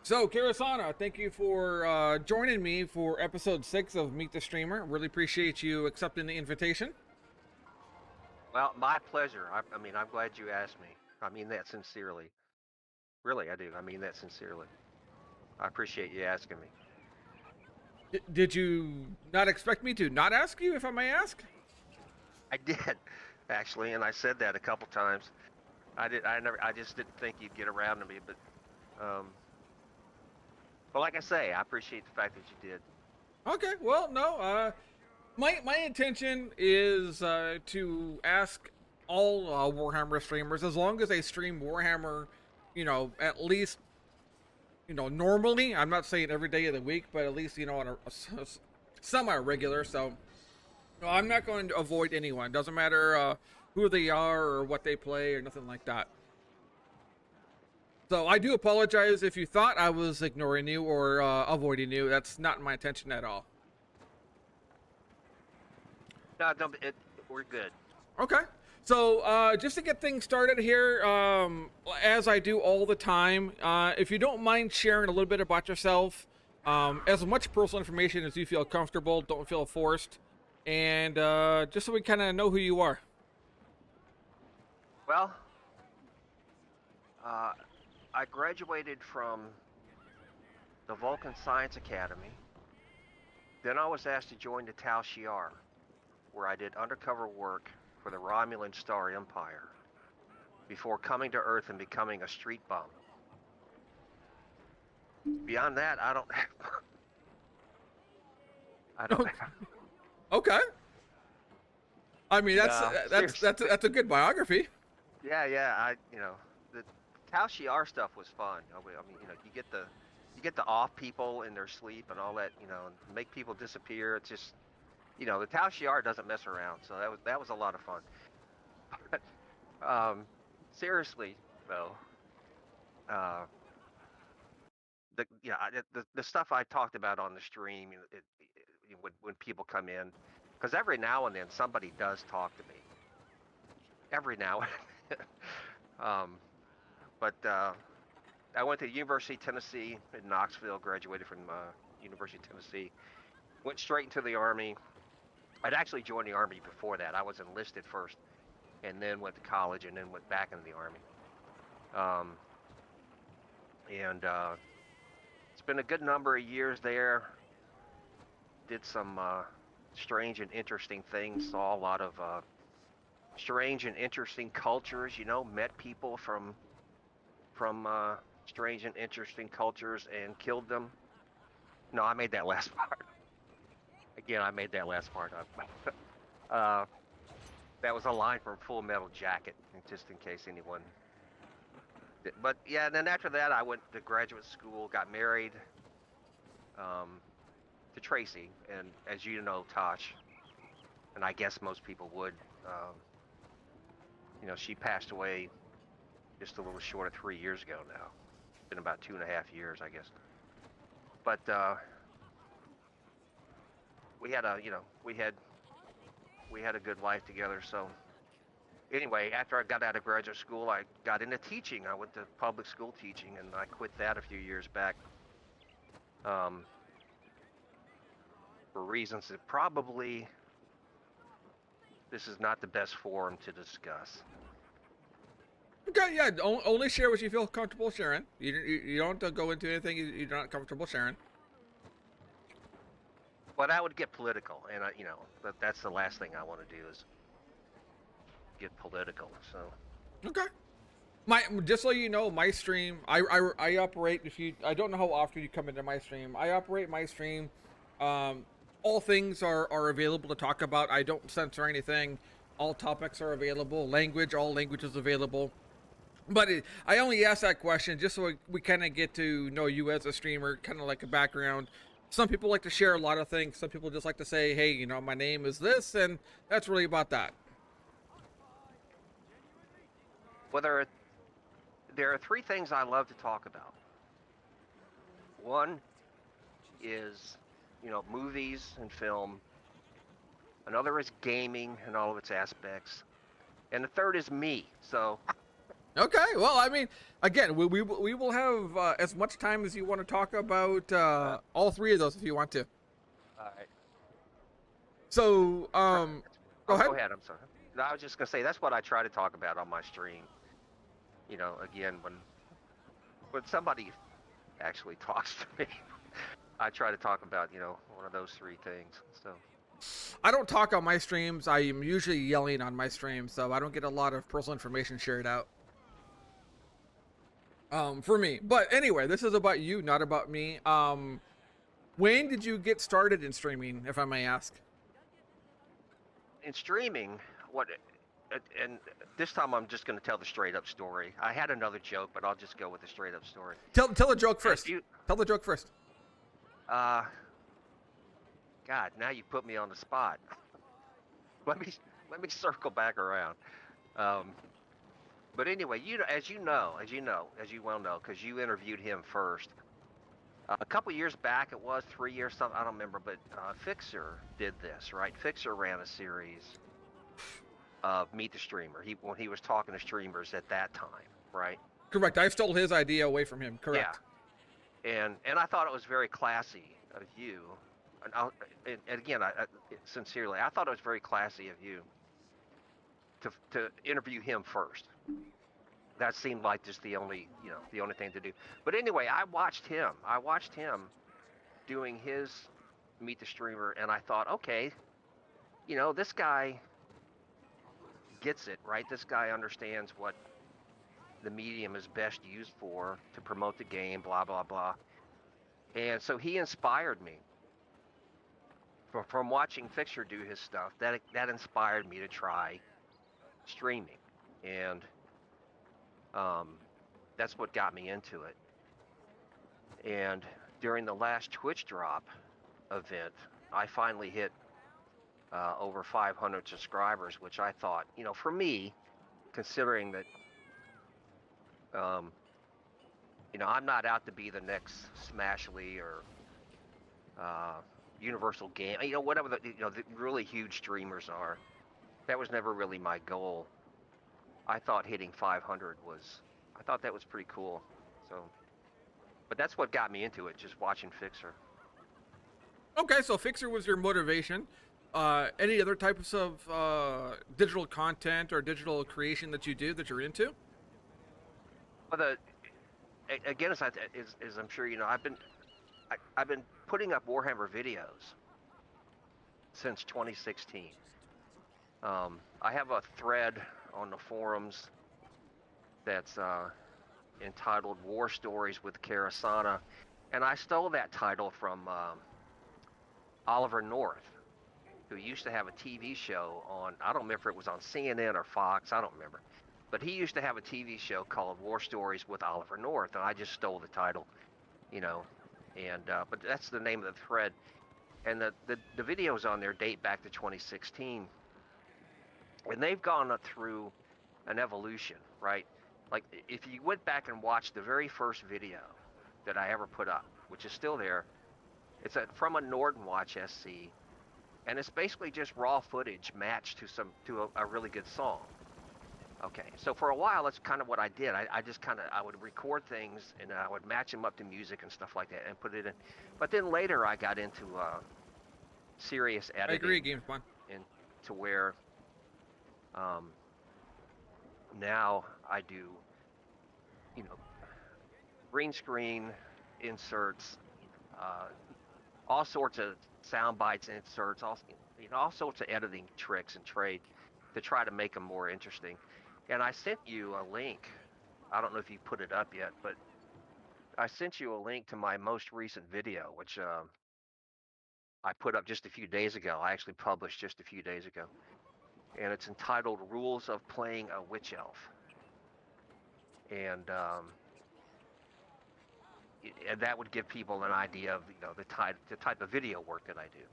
So, Karisanna, thank you for joining me for episode 6 of Meet the Streamer. Really appreciate you accepting the invitation. Well, my pleasure. I mean, I'm glad you asked me. I mean that sincerely. Really, I do. I mean that sincerely. I appreciate you asking me. Did you not expect me to not ask you, if I may ask? I did, actually, and I said that a couple times. I did. I never. I just didn't think you'd get around to me, um, but like I say, I appreciate the fact that you did. Okay, well, no. My intention is to ask all Warhammer streamers, as long as they stream Warhammer, at least, normally. I'm not saying every day of the week, but at least, on a semi-regular. So no, I'm not going to avoid anyone. Doesn't matter who they are or what they play or nothing like that. So I do apologize if you thought I was ignoring you or avoiding you. That's not my intention at all. No, don't. We're good. Okay. So just to get things started here, as I do all the time, if you don't mind sharing a little bit about yourself, as much personal information as you feel comfortable, don't feel forced, and just so we kind of know who you are. Well, uh, I graduated from the Vulcan Science Academy. Then I was asked to join the Tal Shiar, where I did undercover work for the Romulan Star Empire before coming to Earth and becoming a street bum. Beyond that, I don't. I don't. Okay. I mean, that's No, that's seriously. that's that's a good biography. Yeah. The Tal Shiar stuff was fun. I mean, you get the off people in their sleep and all that. And make people disappear. It's just, the Tal Shiar doesn't mess around. So that was a lot of fun. Um, seriously though, uh, the stuff I talked about on the stream, when people come in, because every now and then somebody does talk to me. Every now and then. um, but I went to University of Tennessee in Knoxville, graduated from University of Tennessee, went straight into the Army. I'd actually joined the Army before that. I was enlisted first and then went to college and then went back into the Army. Um, and It's been a good number of years there. Did some strange and interesting things, saw a lot of strange and interesting cultures, met people from strange and interesting cultures and killed them. No, I made that last part. Again, I made that last part up. uh, that was a line from Full Metal Jacket, just in case anyone. But yeah, and then after that, I went to graduate school, got married um, to Tracy, and as you know, Tosh, and I guess most people would. She passed away just a little short of 3 years ago now. It's been about 2.5 years, I guess. But we had a, you know, we had a good life together. So anyway, after I got out of graduate school, I got into teaching. I went to public school teaching, and I quit that a few years back um, for reasons that probably this is not the best forum to discuss. Okay, yeah. Only share what you feel comfortable sharing. You don't go into anything you're not comfortable sharing. But I would get political, and that's the last thing I want to do is get political. So Okay. My just so you know, my stream, I operate. If you, I don't know how often you come into my stream. I operate my stream. Um, all things are available to talk about. I don't censor anything. All topics are available. Language, all languages available. But I only ask that question just so we kind of get to know you as a streamer, kind of like a background. Some people like to share a lot of things. Some people just like to say, "Hey, my name is this," and that's really about that. whether there are three things I love to talk about. One is, movies and film. Another is gaming and all of its aspects. And the third is me. So Okay, well, I mean, again, we will have as much time as you want to talk about all three of those if you want to. All right. So, go Oh, ahead. go ahead. I'm sorry. No, I was just gonna say that's what I try to talk about on my stream. You know, again, when somebody actually talks to me, I try to talk about one of those three things. So I don't talk on my streams. I am usually yelling on my stream, so I don't get a lot of personal information shared out. For me. But anyway, this is about you, not about me. When did you get started in streaming, if I may ask? in streaming, and this time I'm just gonna tell the straight up story. I had another joke, but I'll just go with the straight up story. Tell the joke As first. you, Tell the joke first. uh, God, now you put me on the spot. Let me let me circle back around. Um, but anyway, as you well know, because you interviewed him first. A couple years back, it was 3 years, something I don't remember, but Fixer did this, right? Fixer ran a series of Meet the Streamer. When he was talking to streamers at that time, right? Correct. I stole his idea away from him. Yeah, Correct. and I thought it was very classy of you. And again, sincerely, I thought it was very classy of you to interview him first. That seemed like just the only thing to do. But anyway, I watched him. Doing his Meet the Streamer, and I thought, okay, this guy gets it, right? This guy understands what the medium is best used for to promote the game, blah blah blah. And so he inspired me from watching Fixer do his stuff. That inspired me to try streaming, and um, that's what got me into it. And during the last Twitch drop event, I finally hit over 500 subscribers, which I thought, for me, considering that, um, I'm not out to be the next Smashly or Universal Game, whatever the really huge streamers are. That was never really my goal. I thought hitting 500 I thought that was pretty cool. So, but that's what got me into it, just watching Fixer. Okay, so Fixer was your motivation. Any other types of digital content or digital creation that you do that you're into? But again, as I'm sure you know, I've been putting up Warhammer videos since 2016. I have a thread on the forums that's entitled "War Stories with Karisanna," and I stole that title from Oliver North, who used to have a TV show on, I don't remember if it was on CNN or Fox, I don't remember. But he used to have a TV show called War Stories with Oliver North, and I just stole the title, and but that's the name of the thread. And the videos on there date back to 2016, and they've gone through an evolution, right? Like, if you went back and watched the very first video that I ever put up, which is still there, it's from a Norden Watch SC, and it's basically just raw footage matched to a really good song. Okay, so for a while, that's kind of what I did. I would record things and I would match them up to music and stuff like that and put it in. But then later I got into serious editing. I agree, GameSpawn. And to where now I do, green screen inserts, all sorts of sound bites inserts, all sorts of editing tricks and trade to try to make them more interesting. And I sent you a link. I don't know if you put it up yet, but I sent you a link to my most recent video, which I put up just a few days ago. I actually published just a few days ago. And it's entitled "Rules of Playing a Witch Elf." And that would give people an idea of the type of video work that I do.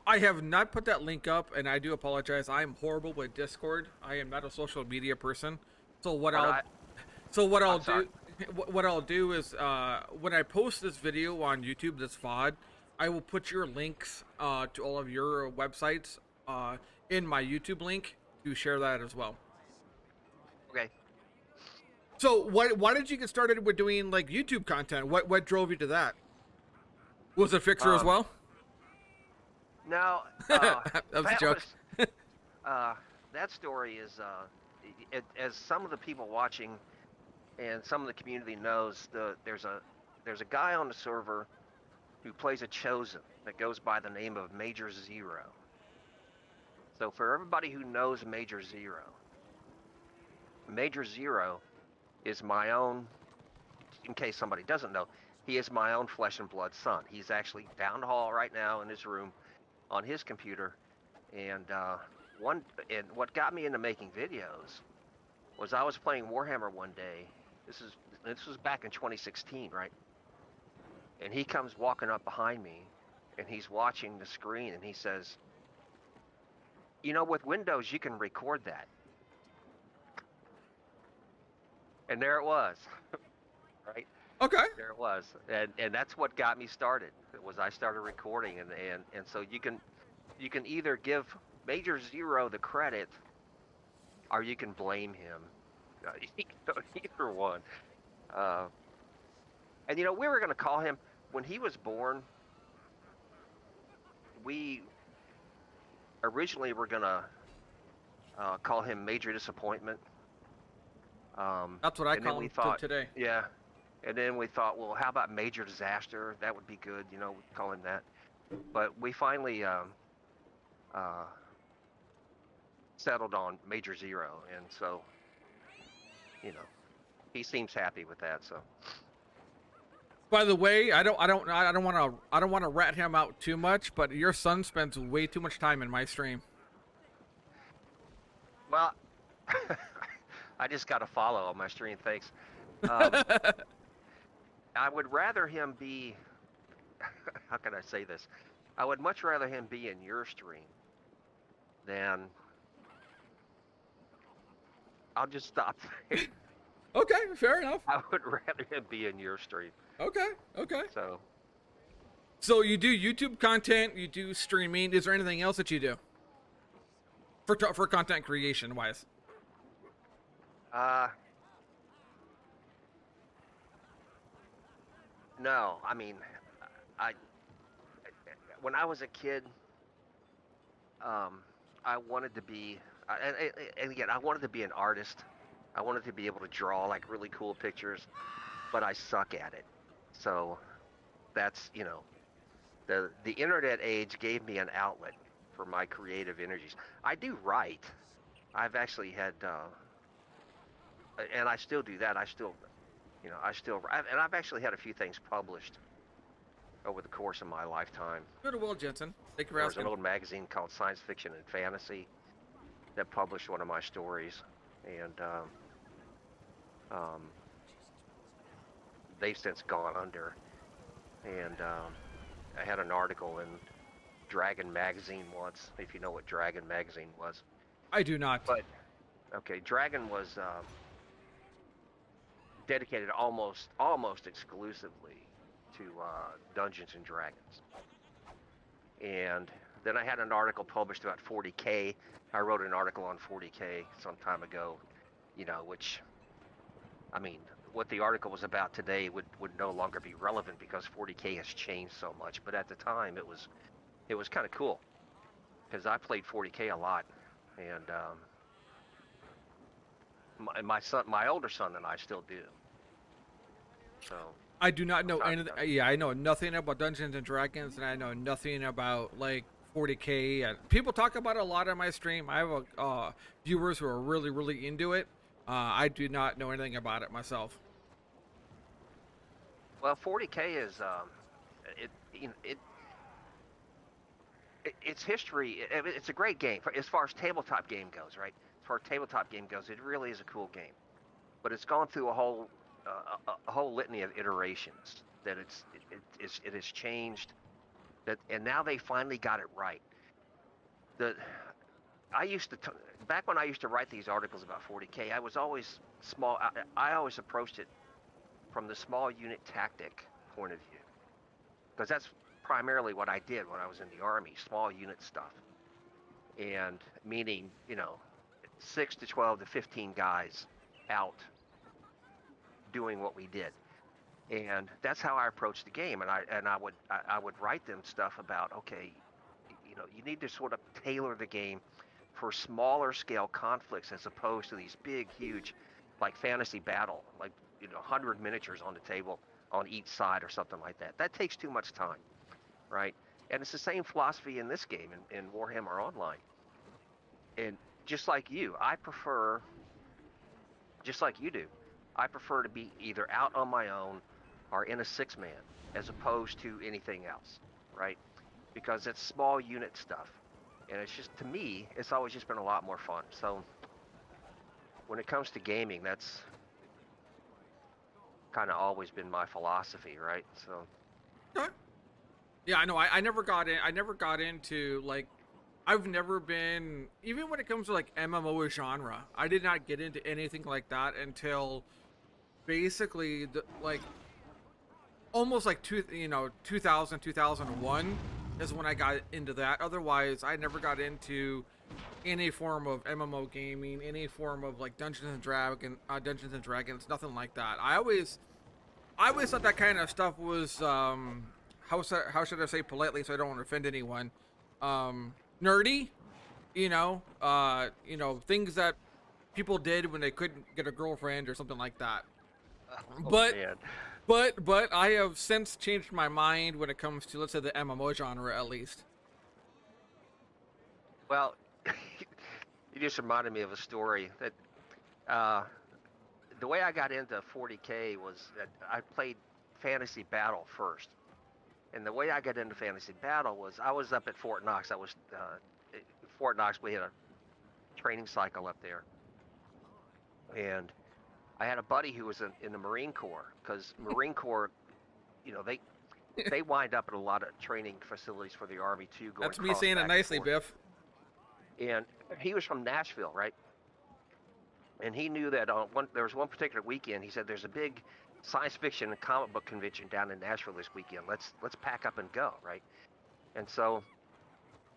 I have not put that link up, and I do apologize. I am horrible with Discord. I am not a social media person. So what I'll do is when I post this video on YouTube, this VOD, I will put your links to all of your websites in my YouTube link to share that as well. Okay. So why did you get started with doing like YouTube content? What drove you to that? Was it Fixer as Um, well? now, That was a that joke. was that story is as some of the people watching and some of the community knows, there's a guy on the server who plays a chosen that goes by the name of Major Zero. So for everybody who knows Major Zero is my own. In case somebody doesn't know, he is my own flesh and blood son. He's actually down the hall right now in his room on his computer. And what got me into making videos was I was playing Warhammer one day. This was back in 2016, right? And he comes walking up behind me, and he's watching the screen, and he says, "You know, with Windows you can record that." And there it was, right? Okay. There it was, and that's what got me started. Was I started recording, and so you can either give Major Zero the credit, or you can blame him. Either one. Uh, and you know, we were going to call him when he was born. We originally were going to call him Major Disappointment. That's what I And then call we him thought, today. yeah. And then we thought, well, how about Major Disaster? That would be good, you know, we'd call him that. But we finally uh, settled on Major Zero, and so, you know, he seems happy with that. So, By the way, I don't want to rat him out too much, but your son spends way too much time in my stream. well, I just got a follow on my stream. Thanks. Um, I would rather him be. How can I say this? I would much rather him be in your stream than. I'll just stop there. Okay, fair enough. I would rather him be in your stream. Okay, okay. So, So you do YouTube content, you do streaming. Is there anything else that you do for content creation wise? uh, no, I mean, I when I was a kid, um, I wanted to be, and again, I wanted to be an artist. I wanted to be able to draw like really cool pictures, but I suck at it. So that's, you know, the internet age gave me an outlet for my creative energies. I do write. I've actually had, and I still do that. I still, you know, and I've actually had a few things published over the course of my lifetime. Good, Will Jensen. Thank you for There was an asking. old magazine called Science Fiction and Fantasy that published one of my stories, and um, they've since gone under. And I had an article in Dragon Magazine once, if you know what Dragon Magazine was. I do not. But okay, Dragon was dedicated almost exclusively to Dungeons and Dragons. And then I had an article published about 40K. I wrote an article on 40K some time ago, you know, which, I mean, what the article was about today would no longer be relevant because 40K has changed so much. But at the time, it was kind of cool because I played 40K a lot, and my older son and I still do. So I do not know sorry, anything. Doug. Yeah, I know nothing about Dungeons and Dragons, and I know nothing about like 40K. And people talk about it a lot on my stream. I have viewers who are really into it. I do not know anything about it myself. Well, 40K is it you know, it's history. It's a great game as far as tabletop game goes, right? As far as tabletop game goes, it really is a cool game. But it's gone through a whole litany of iterations. That it has changed. That and now they finally got it right. The I used to back when I used to write these articles about 40K, I was always small. I always approached it from the small unit tactic point of view, because that's primarily what I did when I was in the Army, small unit stuff. And meaning, you know, 6 to 12 to 15 guys out doing what we did. And that's how I approached the game. And I would write them stuff about, okay, you know, you need to sort of tailor the game for smaller scale conflicts as opposed to these big, huge, like fantasy battle, like, you know, 100 miniatures on the table on each side or something like that. That takes too much time, right? And it's the same philosophy in this game in Warhammer Online. And just like you, just like you do, I prefer to be either out on my own or in a 6-man as opposed to anything else, right? Because it's small unit stuff. And it's just, to me, it's always just been a lot more fun. So when it comes to gaming, that's kind of always been my philosophy, right? So Okay. Yeah, I know. I never got in. I never got into like. I've never been, even when it comes to like MMO genre. I did not get into anything like that until basically like almost like 2000 2001 is when I got into that. Otherwise, I never got into any form of MMO gaming, any form of like Dungeons and Dragons, nothing like that. I always thought that kind of stuff was how should I say politely so I don't want to offend anyone, nerdy, things that people did when they couldn't get a girlfriend or something like that. oh But man. but I have since changed my mind when it comes to, let's say, the MMO genre at least. Well, you just reminded me of a story that uh, the way I got into 40K was that I played Fantasy Battle first. And the way I got into Fantasy Battle was I was up at Fort Knox. I was Fort Knox. We had a training cycle up there, and I had a buddy who was in the Marine Corps, because Marine Corps, you know, they wind up at a lot of training facilities for the Army too, going That's me across saying it back and nicely, forth. Biff. And he was from Nashville, right? And he knew that there was one particular weekend. He said, "There's a big science fiction and comic book convention down in Nashville this weekend. Let's pack up and go, right?" And so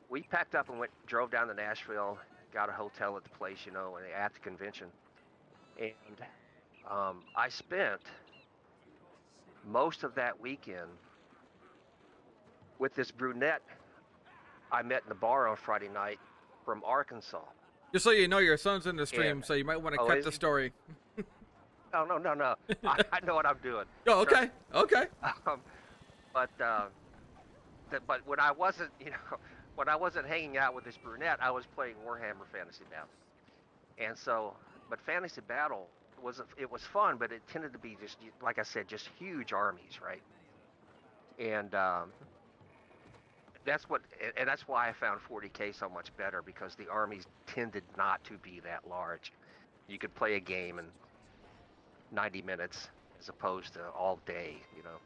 we packed up and drove down to Nashville, got a hotel at the place, you know, and at the convention. And I spent most of that weekend with this brunette I met in the bar on Friday night from Arkansas. Just so you know, your son's in the stream, And so you might want to oh, cut is the he? story. No. I know what I'm doing. Oh, Trust okay, okay. Um, but but when I wasn't, when I wasn't hanging out with this brunette, I was playing Warhammer Fantasy Battle. And so, but Fantasy Battle it was fun, but it tended to be just, like I said, just huge armies, right? And that's why I found 40K so much better, because the armies tended not to be that large. You could play a game in 90 minutes as opposed to all day, you know.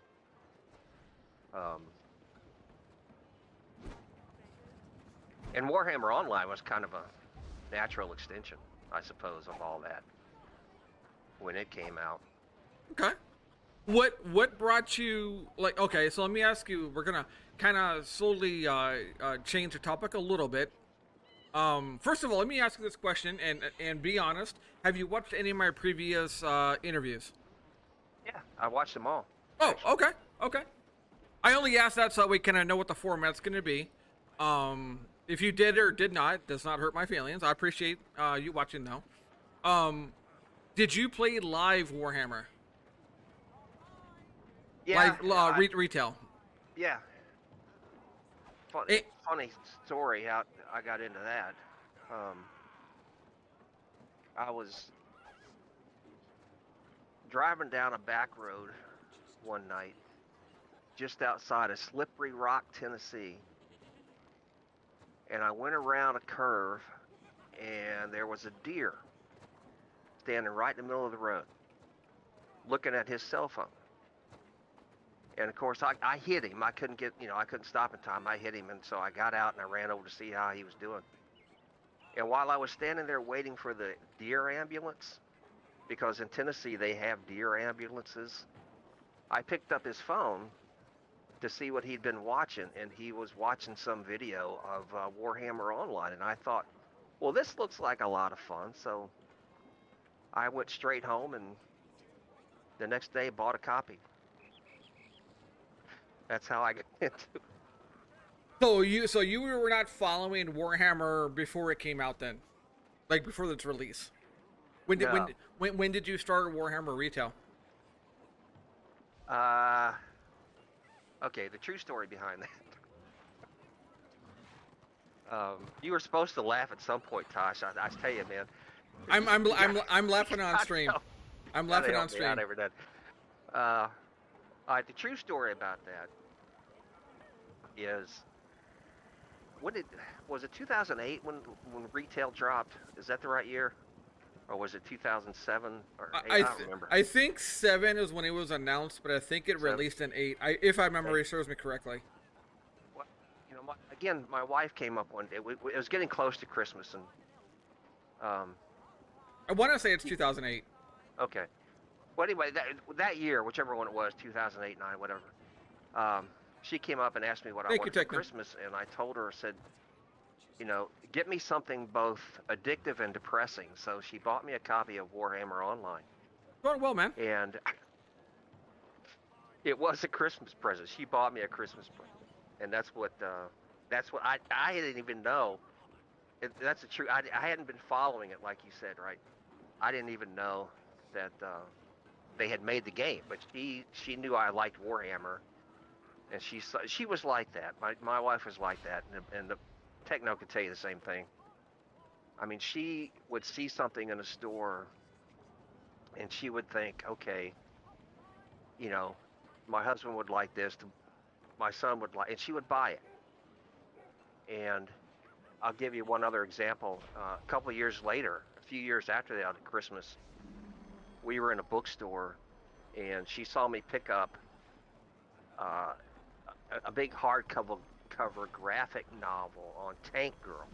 And Warhammer Online was kind of a natural extension, I suppose, of all that when it came out. Okay. What brought you, like, okay, so let me ask you, we're gonna kind of slowly change the topic a little bit. First of all, let me ask you this question, and be honest. Have you watched any of my previous interviews? Yeah, I watched them all. Oh, Actually. okay. I only asked that so that we kind of know what the format's going to be. If you did or did not, it does not hurt my feelings. I appreciate you watching though. Did you play live Warhammer? Yeah, Live retail. yeah. It, Funny story how I got into that. I was driving down a back road one night just outside of Slippery Rock, Tennessee, and I went around a curve, and there was a deer standing right in the middle of the road, looking at his cell phone. And of course, I hit him. I couldn't stop in time. I hit him, and so I got out and I ran over to see how he was doing. And while I was standing there waiting for the deer ambulance, because in Tennessee they have deer ambulances, I picked up his phone to see what he'd been watching, and he was watching some video of Warhammer Online. And I thought, well, this looks like a lot of fun. So I went straight home and the next day bought a copy. That's how I got into it. So you were not following Warhammer before it came out then, like before its release. When did No. when did you start Warhammer retail? Uh, okay, the true story behind that. You were supposed to laugh at some point, Tosh. I tell you, man. You I'm laughing on gotta stream. help, I'm gotta laughing on help me out stream. every day. Uh, all right, the true story about that is when did was it 2008 when retail dropped? Is that the right year, or was it 2007 or 8? I don't remember. I think 7 is when it was announced, but I think it Seven. released in 8. If my Okay. memory serves me correctly. Well, again, my wife came up one day. It was getting close to Christmas, and um, I want to say it's 2008. okay. Well, anyway, that year, whichever one it was, 2008, 9, whatever. She came up and asked me what I Thank you, wanted for Techno. Christmas, and I told her, I said, get me something both addictive and depressing. So she bought me a copy of Warhammer Online, Going well, man. and it was a Christmas present. She bought me a Christmas present, and that's what I didn't even know. That's the truth. I hadn't been following it like you said, right? I didn't even know that they had made the game, but she knew I liked Warhammer, and she was like that. My wife was like that, and the Techno could tell you the same thing. I mean, she would see something in a store, and she would think, okay, you know, my husband would like this, my son would like, and she would buy it. And I'll give you one other example. A couple of years later, a few years after that, at Christmas, we were in a bookstore, and she saw me pick up uh, a big hardcover graphic novel on Tank Girl.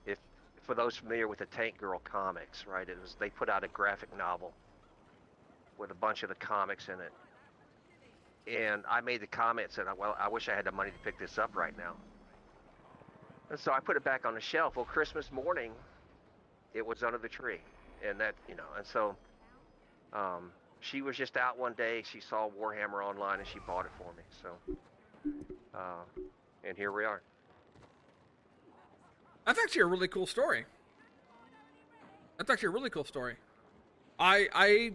If for those familiar with the Tank Girl comics, right? They put out a graphic novel with a bunch of the comics in it, and I made the comment said, "Well, I wish I had the money to pick this up right now." And so I put it back on the shelf. Well, Christmas morning, it was under the tree, and and so she was just out one day. She saw Warhammer Online, and she bought it for me. So, and here we are. That's actually a really cool story. That's actually a really cool story. I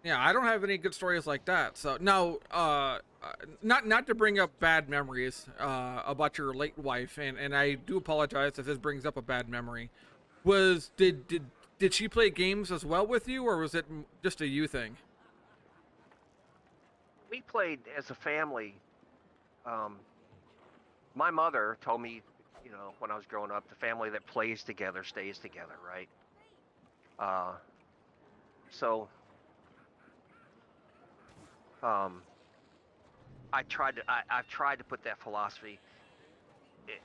yeah, I don't have any good stories like that. So now, not to bring up bad memories about your late wife, and I do apologize if this brings up a bad memory. Was did she play games as well with you, or was it just a you thing? We played as a family. Um, my mother told me, when I was growing up, the family that plays together stays together, right? Uh, so um, I've tried to put that philosophy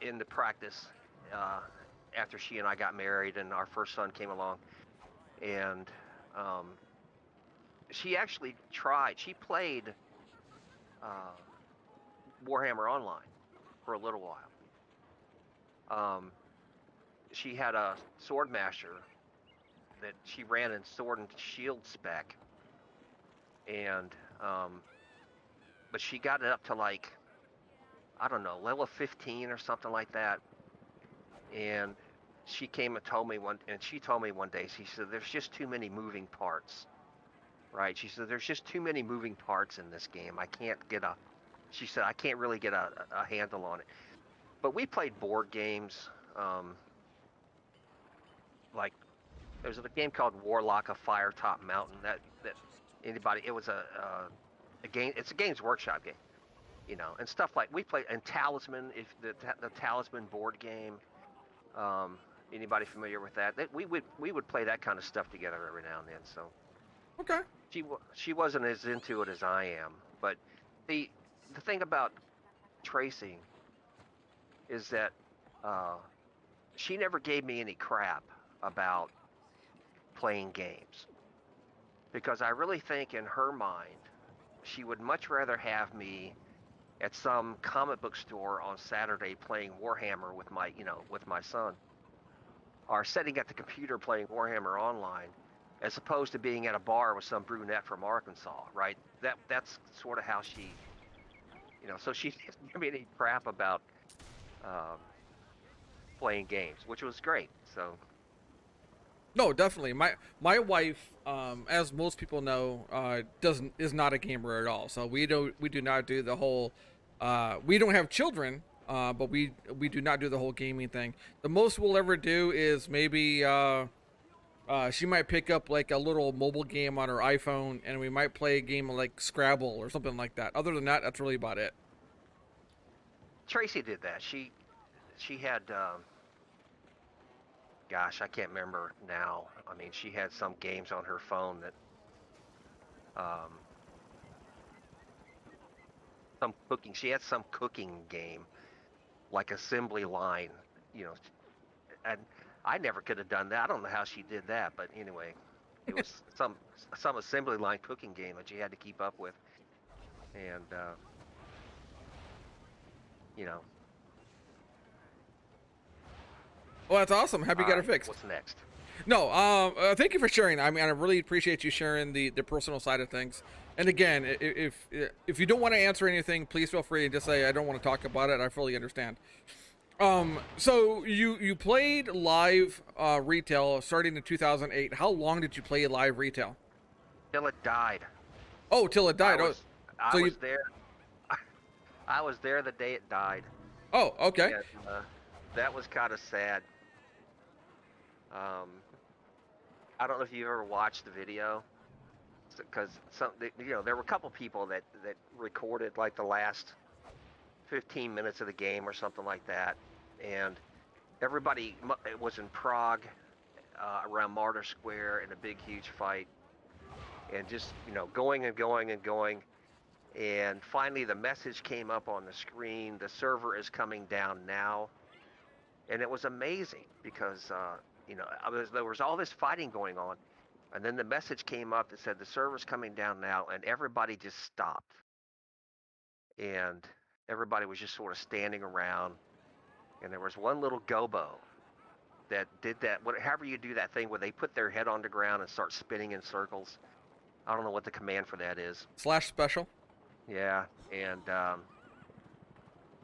into practice uh, after she and I got married and our first son came along, and um, she actually tried. She played uh, Warhammer Online for a little while. She had a sword master that she ran in sword and shield spec, and but she got it up to like, I don't know, level 15 or something like that. And she came and told me she told me one day, she said, there's just too many moving parts, right? She said, there's just too many moving parts in this game. She said, I can't really get a handle on it. But we played board games. Like, there was a game called Warlock of Firetop Mountain it was a game, it's a Games Workshop game, and stuff like we played, and Talisman, if the Talisman board game. Anybody familiar with that? We would play that kind of stuff together every now and then. So Okay. she wasn't as into it as I am. But the thing about Tracy is that she never gave me any crap about playing games, because I really think in her mind she would much rather have me at some comic book store on Saturday playing Warhammer with my son, or sitting at the computer playing Warhammer Online, as opposed to being at a bar with some brunette from Arkansas, right? That's sort of how she, so she didn't give me any crap about um, playing games, which was great. So No, definitely. My wife, as most people know, doesn't is not a gamer at all. So we do not do the whole. We don't have children, but we do not do the whole gaming thing. The most we'll ever do is maybe she might pick up like a little mobile game on her iPhone, and we might play a game like Scrabble or something like that. Other than that, that's really about it. Tracy did that. She had, gosh, I can't remember now. I mean, she had some games on her phone that um, some cooking. She had some cooking game like assembly line, you know, and I never could have done that. I don't know how she did that, but anyway, it was some assembly line cooking game that you had to keep up with, and you know, Well, that's awesome. Happy you all got it right, fixed. what's next? No, thank you for sharing. I mean, I really appreciate you sharing the personal side of things. And again, if you don't want to answer anything, please feel free to just say I don't want to talk about it. I fully understand. So you played live retail starting in 2008. How long did you play live retail? Till it died. Oh, till it I died. Oh, was I so you. was there. I was there the day it died, Oh, okay. and that was kind of sad. Um, I don't know if you ever watched the video, because there were a couple people that recorded like the last 15 minutes of the game or something like that, and everybody it was in Prague, around Martyr Square, in a big huge fight, and just going and going and going, and finally the message came up on the screen: the server is coming down now. And it was amazing because there was all this fighting going on, and then the message came up that said the server's coming down now, and everybody just stopped, and everybody was just sort of standing around, and there was one little gobo that did that, however you do that thing where they put their head on the ground and start spinning in circles. I don't know what the command for that is. Slash special. Yeah, and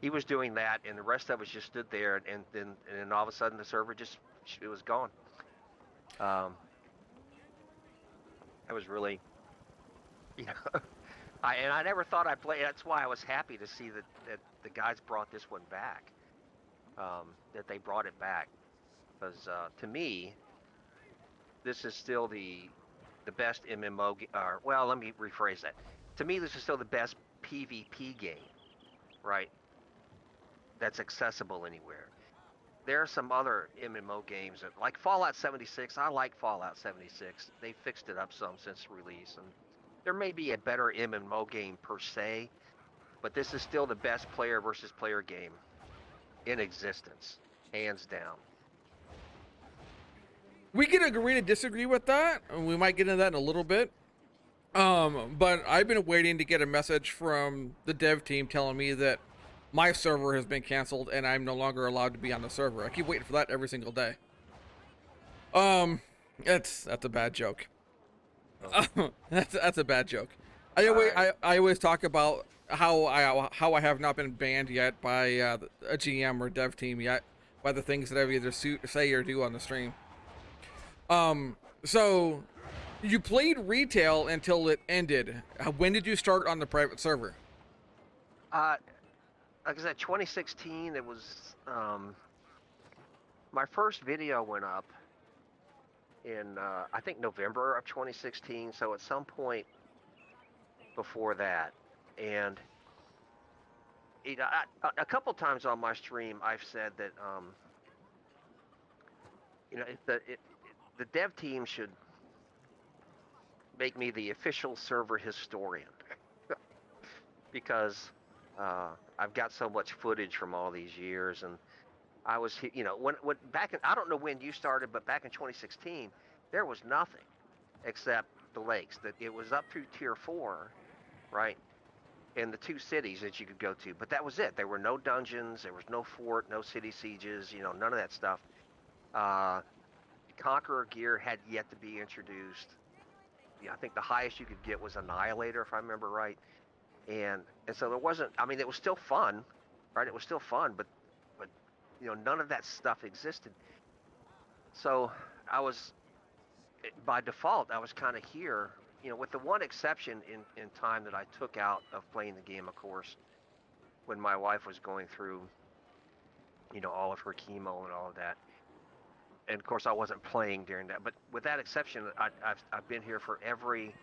he was doing that, and the rest of us just stood there, and then all of a sudden the server just it was gone. Um, I was really, you know, I never thought I'd play. That's why I was happy to see that the guys brought this one back. That they brought it back, because to me, this is still the best MMO. Or, well, let me rephrase that. To me, this is still the best PvP game, right? That's accessible anywhere. There are some other MMO games that, like Fallout 76. I like Fallout 76. They fixed it up some since release, and there may be a better MMO game per se, but this is still the best player versus player game in existence, hands down. We can agree to disagree with that, and we might get into that in a little bit. But I've been waiting to get a message from the dev team telling me that my server has been canceled and I'm no longer allowed to be on the server. I keep waiting for that every single day. Um, that's a bad joke. Oh, That's a bad joke. all right. I always talk about how I have not been banned yet by a GM or dev team yet by the things that I've either say or do on the stream. So you played retail until it ended. When did you start on the private server? Uh, like I said, 2016. It was my first video went up in I think November of 2016. So at some point before that, and a couple times on my stream, I've said that if the dev team should make me the official server historian, because I've got so much footage from all these years, and I was, when back in, I don't know when you started, but back in 2016, there was nothing except the lakes. That it was up through tier 4, right? In the 2 cities that you could go to, but that was it. There were no dungeons, there was no fort, no city sieges, none of that stuff. Uh, Conqueror gear had yet to be introduced. Yeah, I think the highest you could get was Annihilator, if I remember right. And so there wasn't. I mean, it was still fun, right? It was still fun, but none of that stuff existed. So I was by default, I was kind of here, with the one exception in time that I took out of playing the game, of course, when my wife was going through, all of her chemo and all of that. And of course, I wasn't playing during that. But with that exception, I've been here for every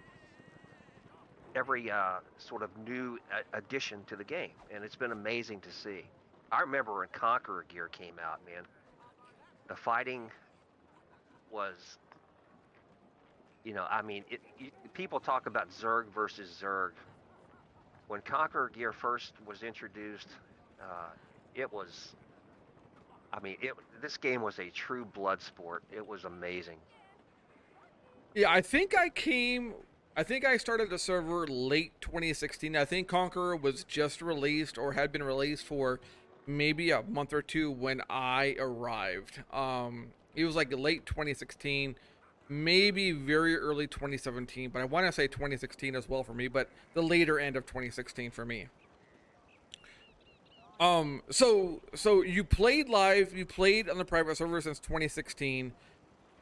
sort of new addition to the game, and it's been amazing to see. I remember when Conqueror gear came out, man. The fighting was, I mean, people talk about Zerg versus Zerg. When Conqueror gear first was introduced, it was, I mean, this game was a true blood sport. It was amazing. Yeah, I think I started the server late 2016. I think Conqueror was just released or had been released for maybe a month or two when I arrived. It was like late 2016, maybe very early 2017, but I want to say 2016 as well for me, but the later end of 2016 for me. So you played live, you played on the private server since 2016.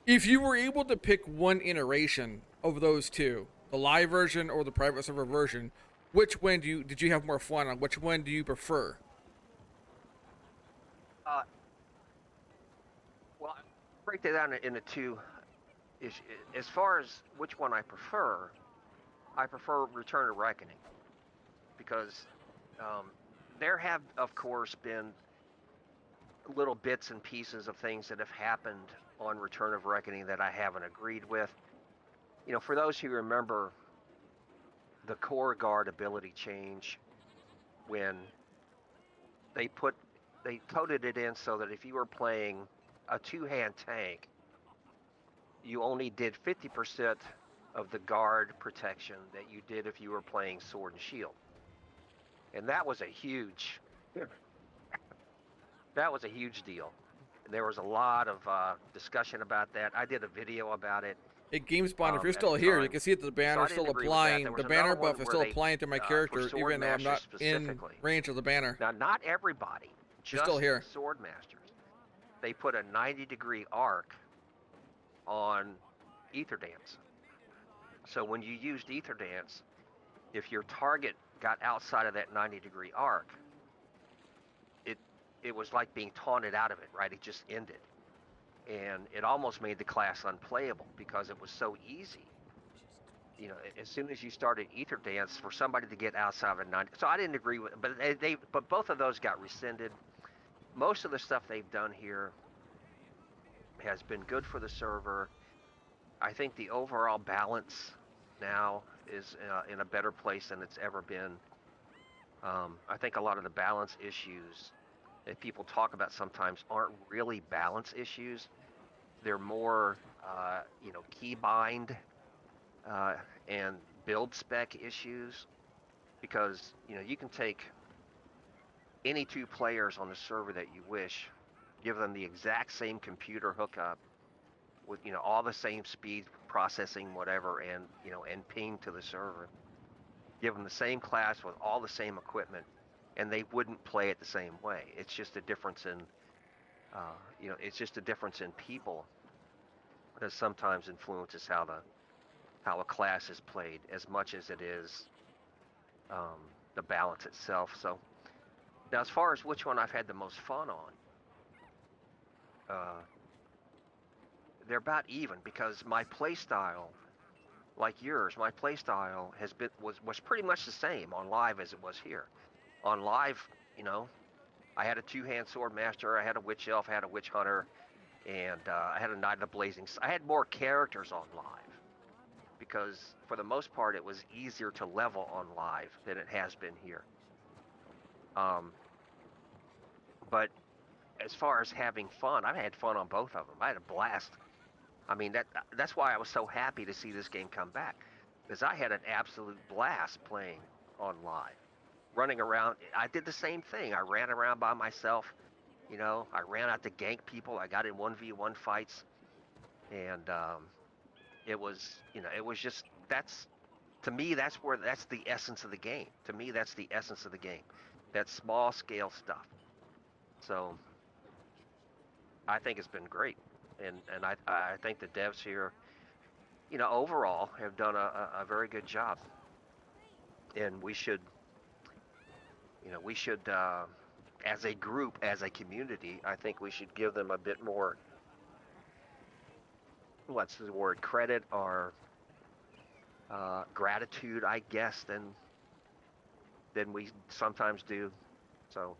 If you were able to pick one iteration of those two, the live version or the private server version, which one did you have more fun on? Which one do you prefer? Uh, well, break that down into two. Is as far as which one I prefer Return of Reckoning because there have, of course, been little bits and pieces of things that have happened on Return of Reckoning that I haven't agreed with. For those who remember the core guard ability change when they put they coded it in so that if you were playing a two-hand tank, you only did 50% of the guard protection that you did if you were playing sword and shield. And that was a huge deal. There was a lot of discussion about that. I did a video about it Hey, GameSpawn, if you're at still the here, you time. can see that the So banner I is didn't still agree with that. applying. There The was another banner one buff is where still they, applying to my for character, Sword even though I'm Masters not in specifically. range of the banner. Now, not everybody, You're still just here. Sword Masters. They put a 90-degree arc on Ether Dance. So when you used Ether Dance, if your target got outside of that 90-degree arc, it it was like being taunted out of it, right? It just ended. And it almost made the class unplayable because it was so easy. As soon as you started Ether Dance, for somebody to get outside of a 90, so I didn't agree with, but both of those got rescinded. Most of the stuff they've done here has been good for the server. I think the overall balance now is in a better place than it's ever been. I think a lot of the balance issues that people talk about sometimes aren't really balance issues. They're more, keybind and build spec issues because you can take any two players on the server that you wish, give them the exact same computer hookup with all the same speed processing whatever and ping to the server, give them the same class with all the same equipment, and they wouldn't play it the same way. It's just a difference in people that sometimes influences how a class is played as much as it is the balance itself. So now, as far as which one I've had the most fun on, uh, they're about even because my play style, like yours, my play style was pretty much the same on live as it was here. On live, I had a two-hand sword master, I had a witch elf, I had a witch hunter, and I had a knight of the blazing. I had more characters on live because for the most part it was easier to level on live than it has been here. But as far as having fun, I've had fun on both of them. I had a blast. I mean, that's why I was so happy to see this game come back, because I had an absolute blast playing on live, running around. I did the same thing. I ran around by myself. I ran out to gank people. I got in 1v1 fights. and it was, it was just to me that's the essence of the game. To me, that's the essence of the game. That small scale stuff. So I think it's been great, and I think the devs here, overall have done a very good job, and we should as a group, as a community, I think we should give them a bit more, what's the word, credit or gratitude, I guess, than we sometimes do. So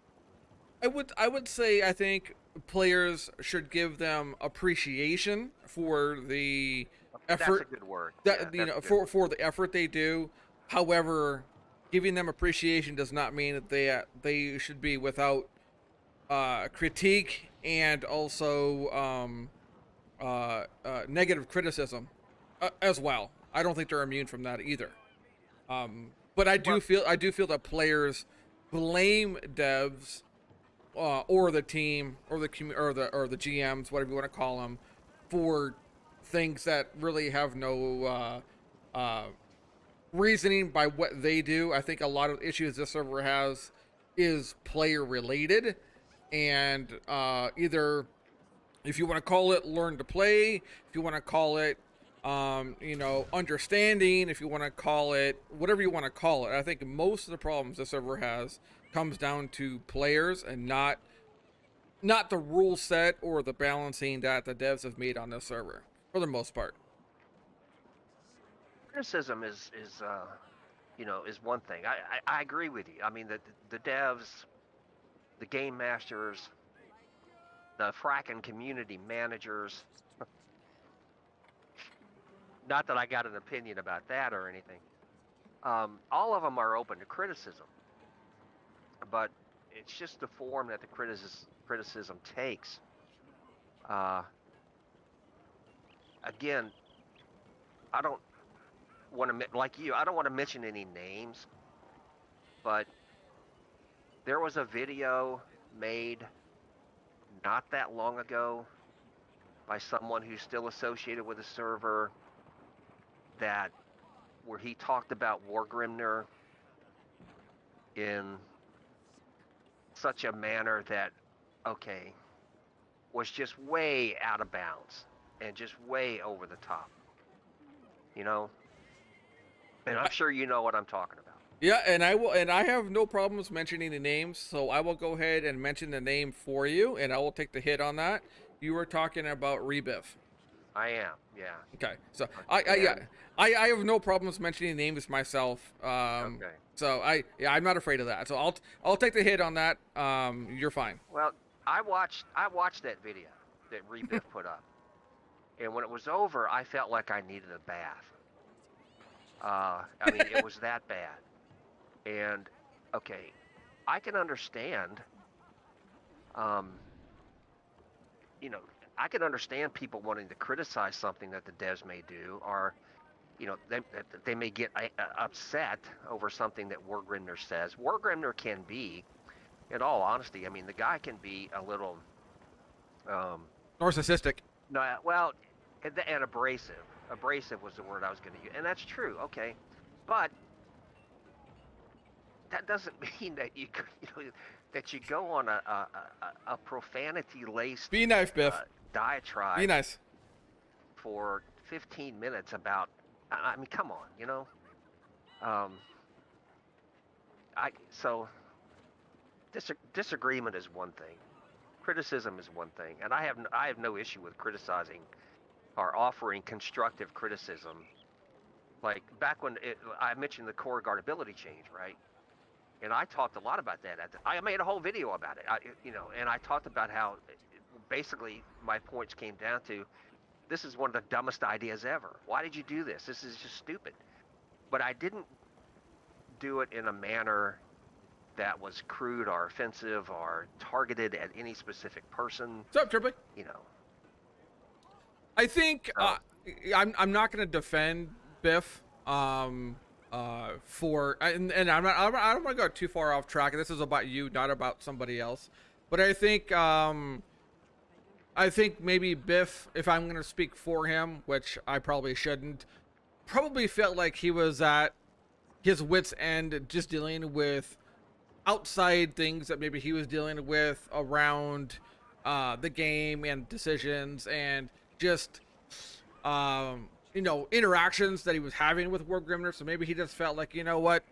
I would say I think players should give them appreciation for the that's a effort good word. Yeah, that that's a good for word. the effort they do. However, giving them appreciation does not mean that they should be without critique and also negative criticism as well. I don't think they're immune from that either. But Well, I do feel that players blame devs or the team or or the GMs, whatever you want to call them, for things that really have no reasoning by what they do. I think a lot of issues this server has is player related, and either, if you want to call it learn to play, if you want to call it understanding, if you want to call it whatever you want to call it. I think most of the problems this server has comes down to players and not the rule set or the balancing that the devs have made on this server for the most part. criticism is one thing. I agree with you. I mean, the devs, the game masters, the fracking community managers. Not that I got an opinion about that or anything. All of them are open to criticism, but it's just the form that the criticism takes. Uh, Again, I don't want to, like you, I don't want to mention any names, but there was a video made not that long ago by someone who's still associated with the server, that where he talked about Wargrimner in such a manner that, okay, was just way out of bounds and just way over the top, you know? And I'm sure you know what I'm talking about. Yeah, and I have no problems mentioning the names, so I will go ahead and mention the name for you, and I will take the hit on that. You were talking about Rebiff. I am, yeah. Okay, so And I have no problems mentioning names myself. okay. So I'm not afraid of that. So I'll take the hit on that. You're fine. Well, I watched that video that Rebiff put up, and when it was over, I felt like I needed a bath. I mean, it was that bad. And okay, I can understand. Um, you know, I can understand people wanting to criticize something that the devs may do, or they may get upset over something that Wargrimner says. Wargrimner can be, in all honesty, I mean, the guy can be a little, um, Narcissistic. no, well, and abrasive. Abrasive was the word I was going to use, and that's true. Okay, but that doesn't mean that that you go on a profanity laced Be nice, Biff. diatribe Be nice. for 15 minutes about. I mean, come on, Um, so disagreement is one thing, criticism is one thing, and I have no issue with criticizing or offering constructive criticism. Like back when I mentioned the core guard ability change, right? And I talked a lot about that. I made a whole video about it. And I talked about how basically my points came down to, this is one of the dumbest ideas ever. Why did you do this? This is just stupid. But I didn't do it in a manner that was crude or offensive or targeted at any specific person. What's up, Triple? You know. I think I'm not going to defend Biff for and I don't want to go too far off track. This is about you, not about somebody else. But I think I think maybe Biff, if I'm going to speak for him, which I probably shouldn't, probably felt like he was at his wits' end just dealing with outside things that maybe he was dealing with around the game and decisions and just interactions that he was having with War Grimner. So maybe he just felt like, you know what,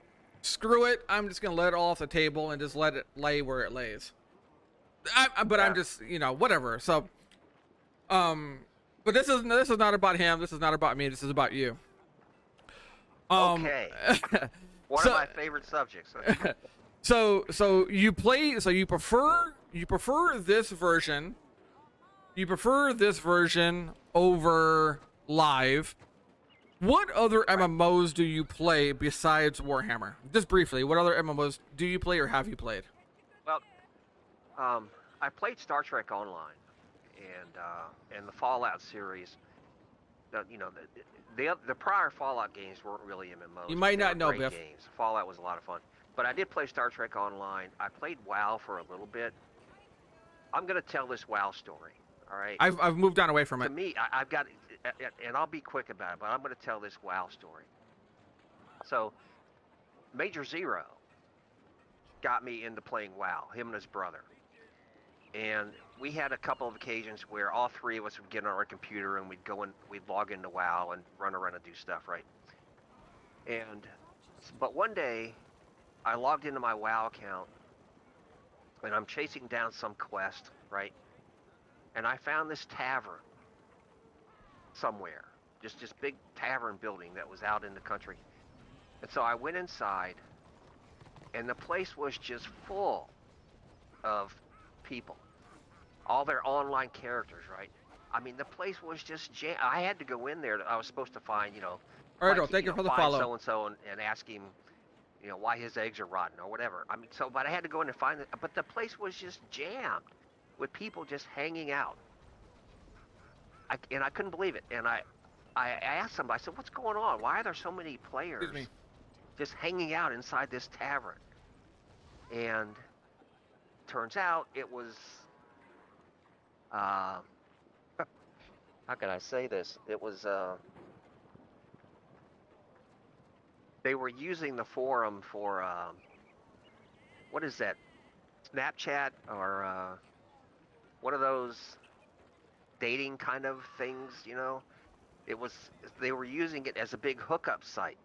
screw it, I'm just gonna let it all off the table and just let it lay where it lays. But Yeah. I'm just, whatever. So but this is not about him, this is not about me, this is about you. Okay. One so of my favorite subjects. so you play, so you prefer this version, over live. What other MMOs do you play besides Warhammer? Just briefly, what other MMOs do you play or have you played? Well, I played Star Trek Online, and the Fallout series. The prior Fallout games weren't really MMOs. You might They were not know, great Biff. games. Fallout was a lot of fun, but I did play Star Trek Online. I played WoW for a little bit. I'm gonna tell this WoW story. All right. I've moved on away from To it. me, I've got, and I'll be quick about it, but I'm gonna tell this WoW story. So, Major Zero got me into playing WoW. Him and his brother. And we had a couple of occasions where all three of us would get on our computer and we'd log into WoW and run around and do stuff, right? But one day, I logged into my WoW account and I'm chasing down some quest, right? And I found this tavern somewhere, just this big tavern building that was out in the country. And so I went inside, and the place was just full of people. All their online characters, right? I mean, the place was just I had to go in there. I was supposed to find, All right, like, thank you for the find follow. so and so and ask him, why his eggs are rotten or whatever. I mean, but I had to go in and find it. But the place was just jammed with people just hanging out. And I couldn't believe it. And I asked somebody, I said, what's going on? Why are there so many players just hanging out inside this tavern? And turns out it was, how can I say this? It was, they were using the forum for, what is that? Snapchat or one of those dating kind of things, they were using it as a big hookup site.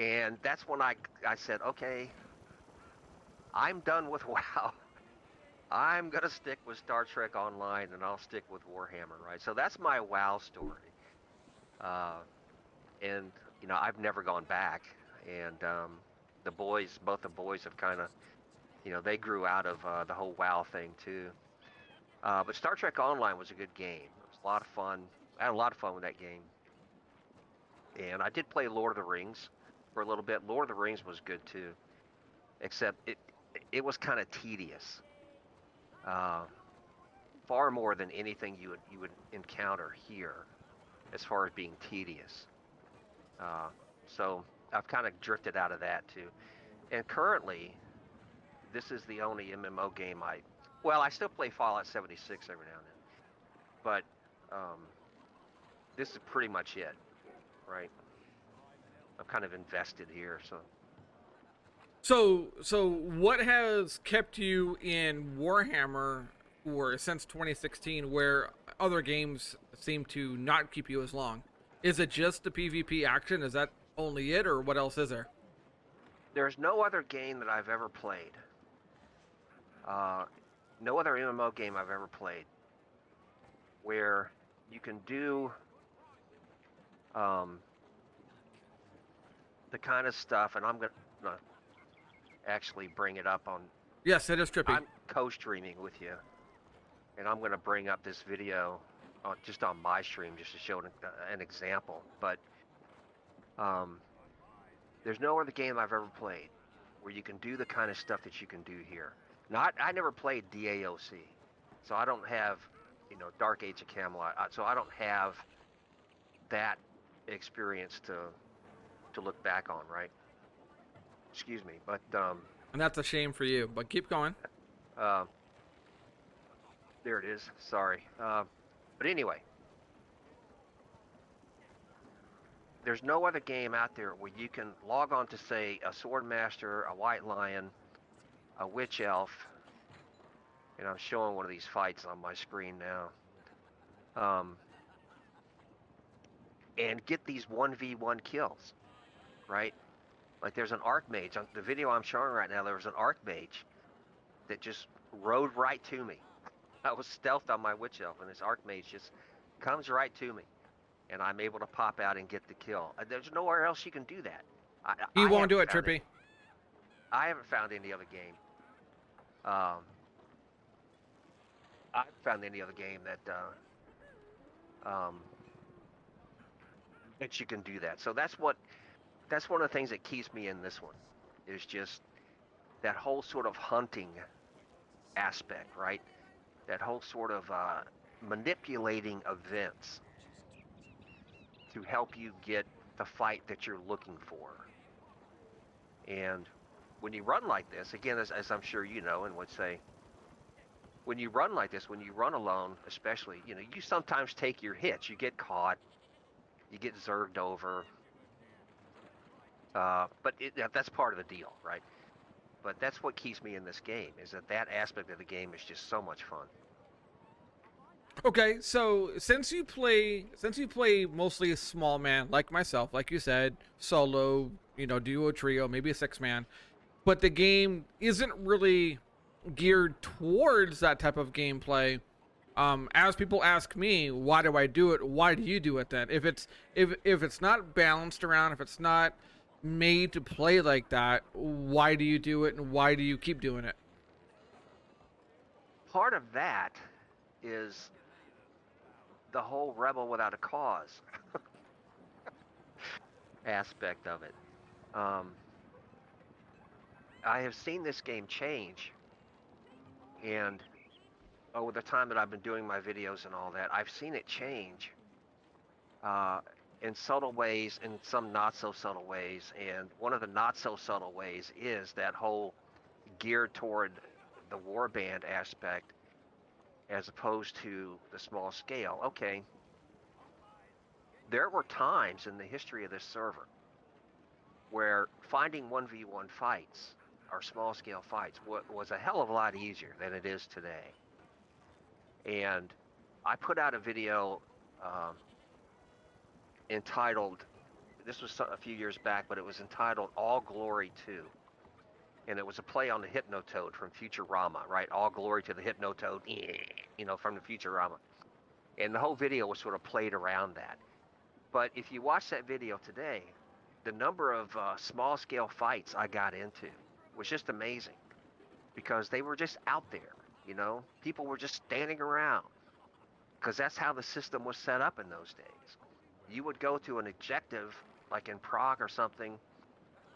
And that's when I said, okay, I'm done with WoW. I'm going to stick with Star Trek Online and I'll stick with Warhammer, right? So that's my WoW story. And, I've never gone back. And both the boys have kind of, they grew out of the whole WoW thing too. But Star Trek Online was a good game. It was a lot of fun. I had a lot of fun with that game. And I did play Lord of the Rings for a little bit. Lord of the Rings was good too, except it was kind of tedious. Far more than anything you would encounter here, as far as being tedious. So I've kind of drifted out of that too. And currently, this is the only MMO game I still play Fallout 76 every now and then, but this is pretty much it, right? I'm kind of invested here, so. So what has kept you in Warhammer since 2016, where other games seem to not keep you as long? Is it just the PvP action? Is that only it, or what else is there? There's no other game that I've ever played. No other MMO game I've ever played where you can do the kind of stuff, and I'm gonna actually bring it up on. Yes, it is trippy. I'm co-streaming with you, and I'm gonna bring up this video just on my stream just to show an example. But there's no other game I've ever played where you can do the kind of stuff that you can do here. Now, I never played DAOC, so I don't have, Dark Age of Camelot, so I don't have that experience to look back on, right? Excuse me, but and that's a shame for you. But keep going. There it is. Sorry. But anyway, there's no other game out there where you can log on to, say, a sword master, a white lion, a witch elf, and I'm showing one of these fights on my screen now, and get these 1v1 kills, right? Like there's an archmage on the video I'm showing right now. There was an archmage that just rode right to me. I was stealthed on my witch elf, and this archmage just comes right to me, and I'm able to pop out and get the kill. There's nowhere else you can do that. He I won't do haven't it, found Trippy. I haven't found any other game. I haven't found any other game that you can do that. So that's one of the things that keeps me in this one, is just that whole sort of hunting aspect, right? That whole sort of manipulating events to help you get the fight that you're looking for. And when you run like this, again, as I'm sure you know and would say, when you run like this, when you run alone, especially, you sometimes take your hits. You get caught, you get zerged over, but that's part of the deal, right? But that's what keeps me in this game, is that aspect of the game is just so much fun. Okay, so since you play mostly a small man like myself, like you said, solo, duo, trio, maybe a 6-man, but the game isn't really geared towards that type of gameplay. As people ask me, why do I do it? Why do you do it then? If it's not balanced around, if it's not made to play like that, why do you do it, and why do you keep doing it? Part of that is the whole rebel without a cause aspect of it. I have seen this game change, and over the time that I've been doing my videos and all that, I've seen it change in subtle ways, in some not so subtle ways. And one of the not so subtle ways is that whole geared toward the warband aspect as opposed to the small scale. Okay, there were times in the history of this server where finding 1v1 fights or small scale fights was a hell of a lot easier than it is today. And I put out a video entitled, this was a few years back, but it was entitled All Glory To. And it was a play on the Hypnotoad from Futurama, right? All glory to the Hypnotoad, from the Futurama. And the whole video was sort of played around that. But if you watch that video today, the number of small scale fights I got into was just amazing, because they were just out there, people were just standing around, because that's how the system was set up in those days. You would go to an objective, like in Prague or something,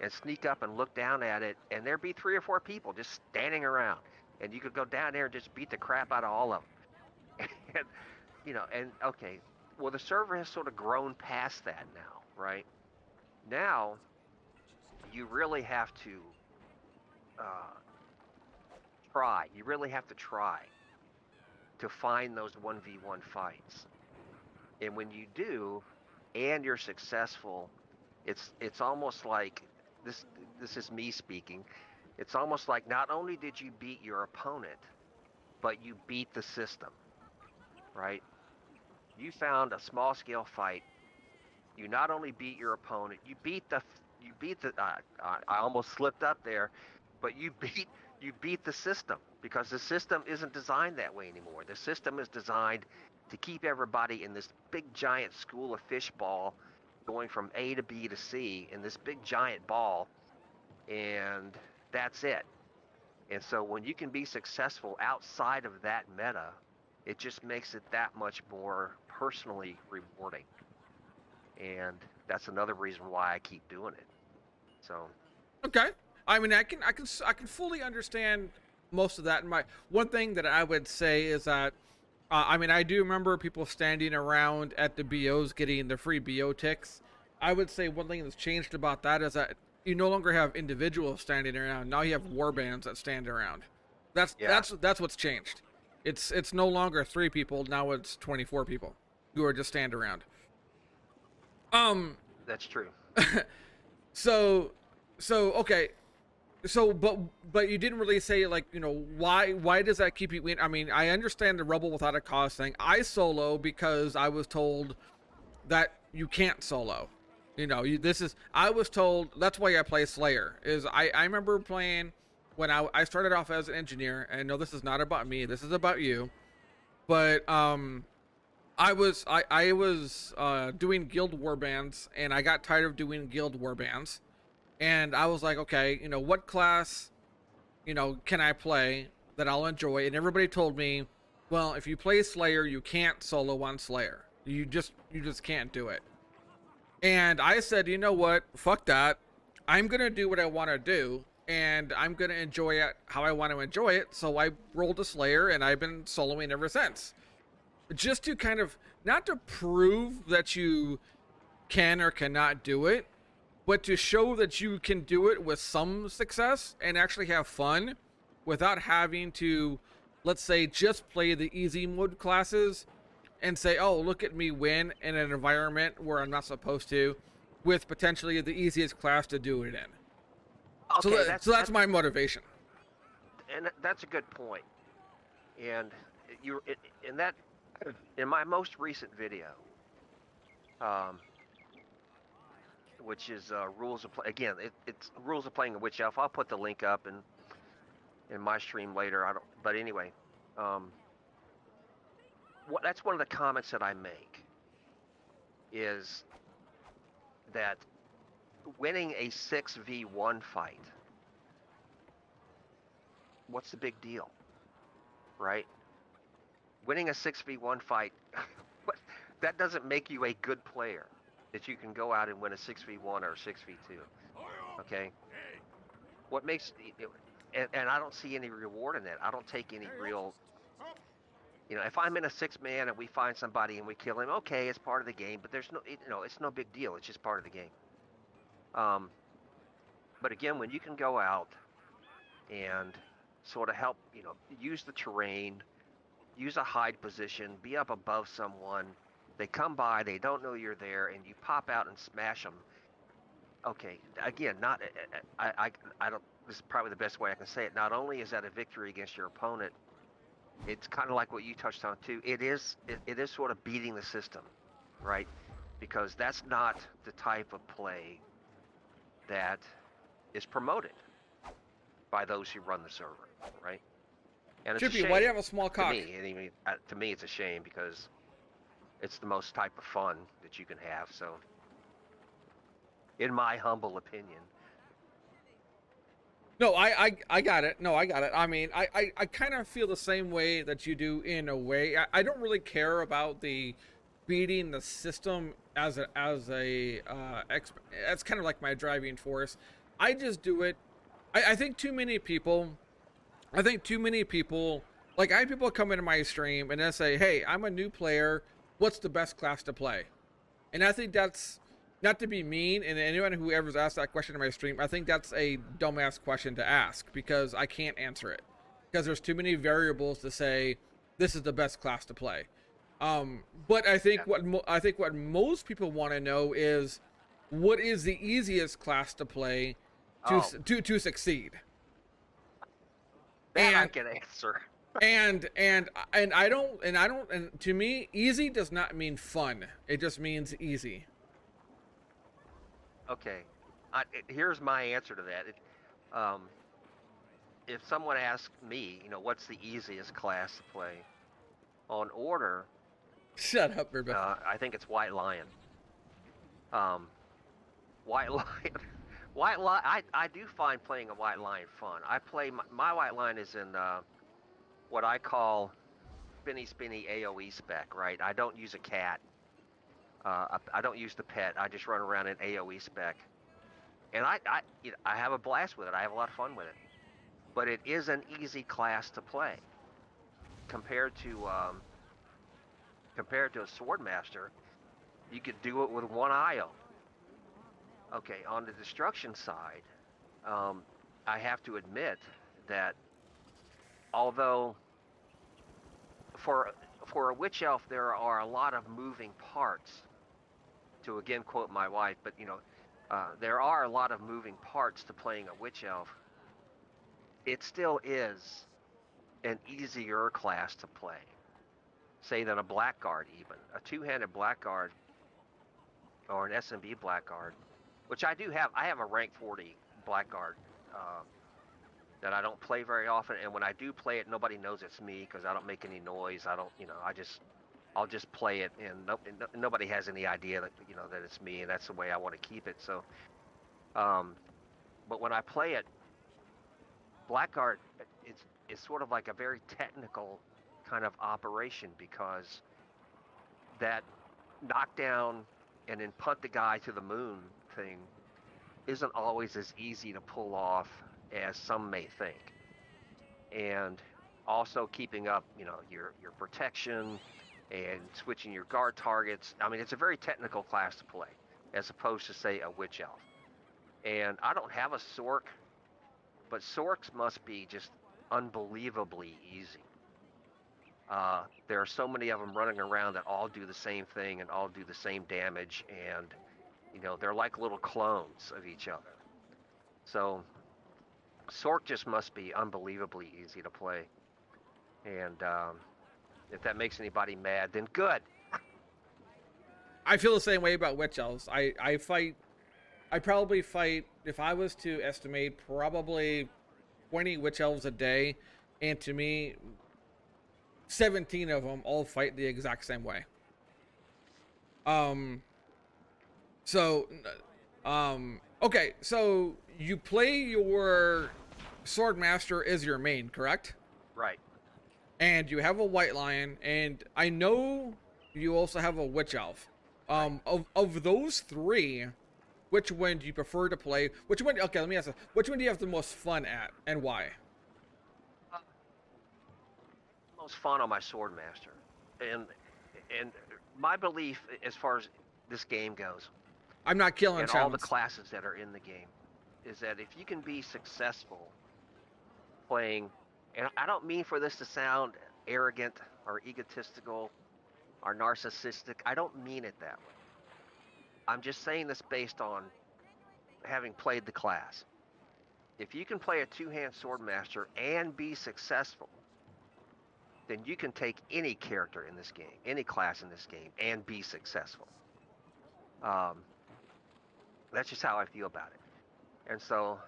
and sneak up and look down at it, and there'd be 3 or 4 people just standing around, and you could go down there and just beat the crap out of all of them. And okay, well, the server has sort of grown past that now, right? Now, you really have to try. You really have to try to find those 1v1 fights. And when you do, and you're successful, it's almost like, this is me speaking, it's almost like not only did you beat your opponent, but you beat the system, right? You found a small scale fight. You not only beat your opponent, you beat the I almost slipped up there, but you beat the system, because the system isn't designed that way anymore. The system is designed to keep everybody in this big giant school of fishball, going from A to B to C in this big giant ball, and that's it. And so when you can be successful outside of that meta, it just makes it that much more personally rewarding. And that's another reason why I keep doing it. So. Okay. I mean, I can fully understand most of that. And one thing that I would say is that, I do remember people standing around at the BOs getting the free BO ticks. I would say one thing that's changed about that is that you no longer have individuals standing around. Now you have war bands that stand around. That's what's changed. It's no longer 3 people, now it's 24 people who are just stand around. Um That's true. so okay. So but you didn't really say, like, you know, why does that keep you in? I mean, I understand the rebel without a cause thing. I solo because I was told that you can't solo. You know, I was told that's why I play Slayer. Is I remember playing when I started off as an engineer, and no, this is not about me. This is about you. But I was doing guild war bands, and I got tired of doing guild war bands, and I was like, okay, you know, what class, you know, can I play that I'll enjoy? And everybody told me, well, if you play Slayer, you can't solo on Slayer. You just can't do it. And I said, you know what? Fuck that. I'm gonna do what I want to do, and I'm gonna enjoy it how I want to enjoy it. So I rolled a Slayer, and I've been soloing ever since. Just to kind of not to prove that you can or cannot do it, but to show that you can do it with some success and actually have fun without having to, let's say, just play the easy mode classes and say, oh, look at me win in an environment where I'm not supposed to, with potentially the easiest class to do it in. Okay, So that's my motivation. and that's a good point. And you in that in my most recent video, um, which is rules of play. Again, it's rules of playing a witch elf. I'll put the link up in my stream later. I don't. But anyway, um, that's one of the comments that I make is that winning a 6v1 fight, what's the big deal, right? Winning a 6v1 fight, that doesn't make you a good player. That you can go out and win a 6v1 or a 6v2. Okay, what makes and I don't see any reward in that. I don't take any real. You know, if I'm in a 6-man and we find somebody and we kill him, okay, it's part of the game. But there's no, it's no big deal. It's just part of the game. But again, when you can go out and sort of help, use the terrain, use a hide position, be up above someone. They come by, they don't know you're there, and you pop out and smash them. Okay, again, not I don't. This is probably the best way I can say it. Not only is that a victory against your opponent, it's kind of like what you touched on too. It is sort of beating the system, right? Because that's not the type of play that is promoted by those who run the server, right? And it's Chippy, a shame. why do you have a small cock? To me, it's a shame because it's the most type of fun that you can have. So, in my humble opinion. No, I got it. No, I got it. I mean, I kind of feel the same way that you do in a way. I don't really care about the beating the system as a that's kind of like my driving force. I just do it. I think too many people. I think too many people. Like, I have people come into my stream and they say, "Hey, I'm a new player. What's the best class to play?" And I think that's not to be mean, and anyone who ever asked that question in my stream, I think that's a dumbass question to ask because I can't answer it because there's too many variables to say this is the best class to play. But I think what most people want to know is what is the easiest class to play to succeed. That I can answer. and to me, easy does not mean fun. It just means easy. Okay, here's my answer to that. If someone asks me, what's the easiest class to play on order? Shut up, Ruben. I think it's White Lion. White Lion. White Lion. I do find playing a White Lion fun. I play my White Lion is in what I call spinny AOE spec. Right. I don't use a cat. I don't use the pet. I just run around in AOE spec, and I have a blast with it. I have a lot of fun with it. But it is an easy class to play compared to a Swordmaster. You could do it with one eye open. Okay, on the destruction side, I have to admit that although for a witch elf, there are a lot of moving parts. To again quote my wife, but there are a lot of moving parts to playing a witch elf. It still is an easier class to play, say, than a blackguard. Even a two-handed blackguard or an SMB blackguard, which I do have. I have a rank 40 blackguard that I don't play very often, and when I do play it, nobody knows it's me because I don't make any noise. I don't, I'll just play it, and nobody has any idea that that it's me, and that's the way I want to keep it. So, but when I play it, blackguard, it's sort of like a very technical kind of operation, because that knockdown and then punt the guy to the moon thing isn't always as easy to pull off as some may think. And also keeping up, your protection and switching your guard targets. I mean, it's a very technical class to play, as opposed to, say, a witch elf. And I don't have a Sork, but Sorks must be just unbelievably easy. There are so many of them running around that all do the same thing and all do the same damage, and they're like little clones of each other. So Sork just must be unbelievably easy to play. And if that makes anybody mad, then good. I feel the same way about witch elves. I probably fight, if I was to estimate, probably 20 witch elves a day, and to me, 17 of them all fight the exact same way. So, okay, so you play your sword master as your main, correct? Right. And you have a white lion, and I know you also have a witch elf. Of those three, which one do you prefer to play? Which one? Okay, let me ask this. Which one do you have the most fun at, and why? Most fun on my sword master, and my belief as far as this game goes, I'm not killing and challenge. all the classes that are in the game, is that if you can be successful playing, and I don't mean for this to sound arrogant or egotistical or narcissistic. I don't mean it that way. I'm just saying this based on having played the class. If you can play a two-hand sword master and be successful, then you can take any character in this game, any class in this game, and be successful. That's just how I feel about it. And so,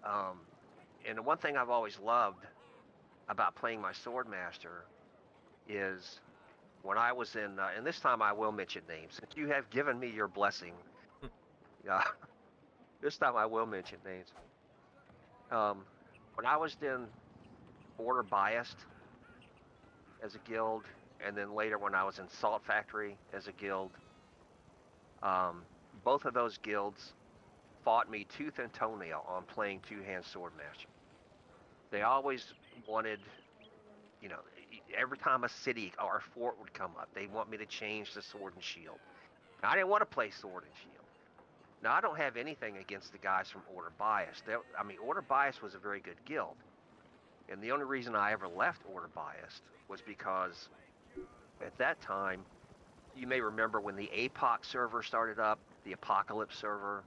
and the one thing I've always loved about playing my sword master is when I was in, and this time I will mention names, since you have given me your blessing. This time I will mention names. When I was in Order Biased as a guild, and then later when I was in Salt Factory as a guild, both of those guilds fought me tooth and toenail on playing two-hand sword master. They always wanted, every time a city or a fort would come up, they want me to change the sword and shield. Now, I didn't want to play sword and shield. Now, I don't have anything against the guys from Order Bias. Order Bias was a very good guild. And the only reason I ever left Order Bias was because at that time, you may remember when the APOC server started up, the Apocalypse server,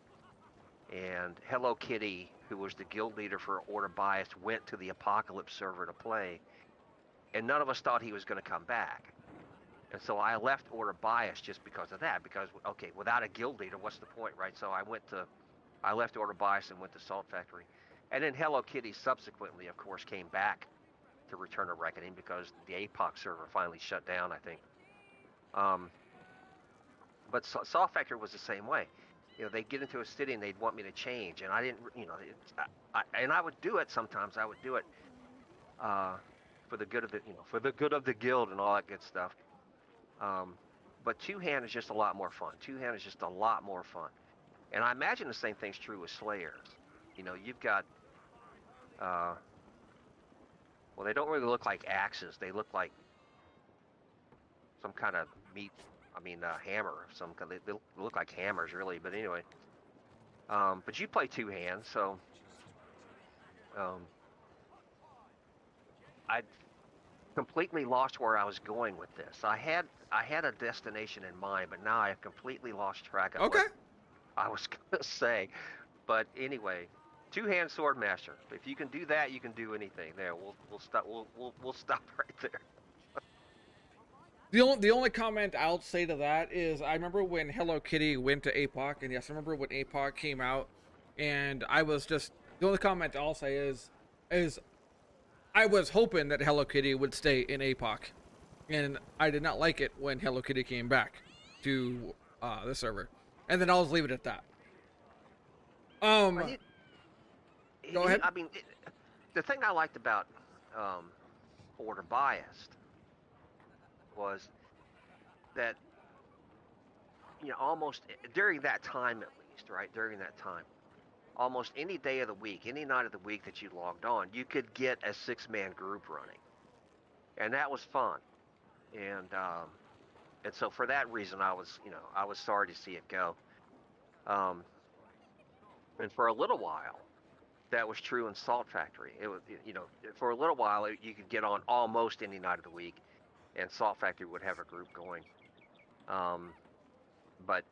and Hello Kitty, who was the guild leader for Order Bias, went to the Apocalypse server to play, and none of us thought he was going to come back. And so I left Order Bias just because of that, because, okay, without a guild leader, what's the point, right? So I left Order Bias and went to Salt Factory. And then Hello Kitty subsequently, of course, came back to Return of Reckoning because the APOC server finally shut down, I think. But Salt Factory was the same way. They'd get into a city and they'd want me to change, and I didn't, and I would do it sometimes. I would do it for the good of the guild and all that good stuff. But two-hand is just a lot more fun. Two-hand is just a lot more fun. And I imagine the same thing's true with Slayers. You've got, well, they don't really look like axes. They look like some kind of hammer of some kind. They look like hammers, really. But anyway, but you play two-hand, so completely lost where I was going with this. I had a destination in mind, but now I have completely lost track of Okay. what I was gonna say. But anyway, two-hand sword master. If you can do that, you can do anything. There, we'll stop. We'll stop right there. The only comment I'll say to that is I remember when Hello Kitty went to APOC, and yes, I remember when APOC came out, and I was just the only comment I'll say is I was hoping that Hello Kitty would stay in APOC, and I did not like it when Hello Kitty came back to the server, and then I'll just leave it at that. I Um, need, Go ahead. I mean, the thing I liked about Order Biased was that almost during that time at least, right? During that time, almost any day of the week, any night of the week that you logged on, you could get a 6-man group running, and that was fun. And so for that reason, I was sorry to see it go. Um, and for a little while, that was true in Salt Factory. It was, for a little while, you could get on almost any night of the week, and Salt Factory would have a group going. Um, but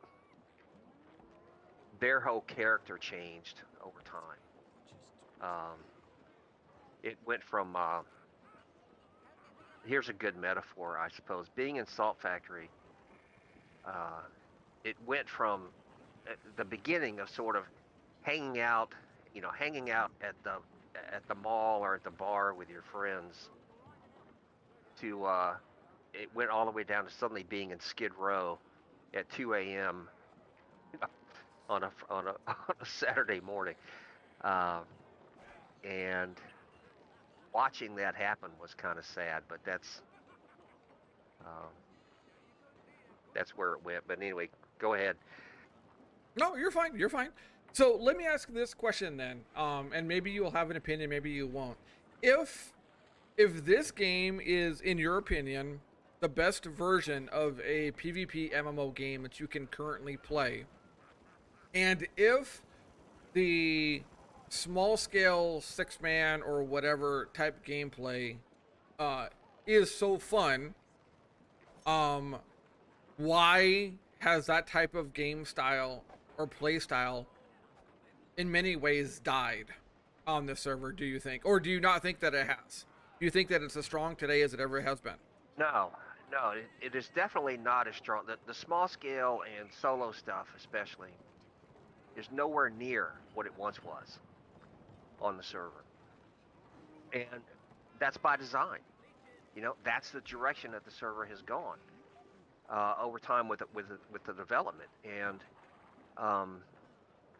their whole character changed over time. Um, it went from here's a good metaphor, I suppose. Being in Salt Factory, uh, it went from the beginning of sort of hanging out, hanging out at the mall or at the bar with your friends to it went all the way down to suddenly being in Skid Row at 2 a.m. On a Saturday morning, uh, and watching that happen was kind of sad. But um, that's where it went. But anyway, go ahead. No, you're fine. You're fine. So let me ask this question then, and maybe you'll have an opinion, maybe you won't. If if this game is, in your opinion, the best version of a PvP MMO game that you can currently play, and if the small scale 6-man or whatever type gameplay uh, is so fun, um, why has that type of game style or play style in many ways died on the server, do you think? Or do you not think that it has? Do you think that it's as strong today as it ever has been? No, no, it is definitely not as strong. The small scale and solo stuff, especially, is nowhere near what it once was on the server, and that's by design. That's the direction that the server has gone over time with the development. And um,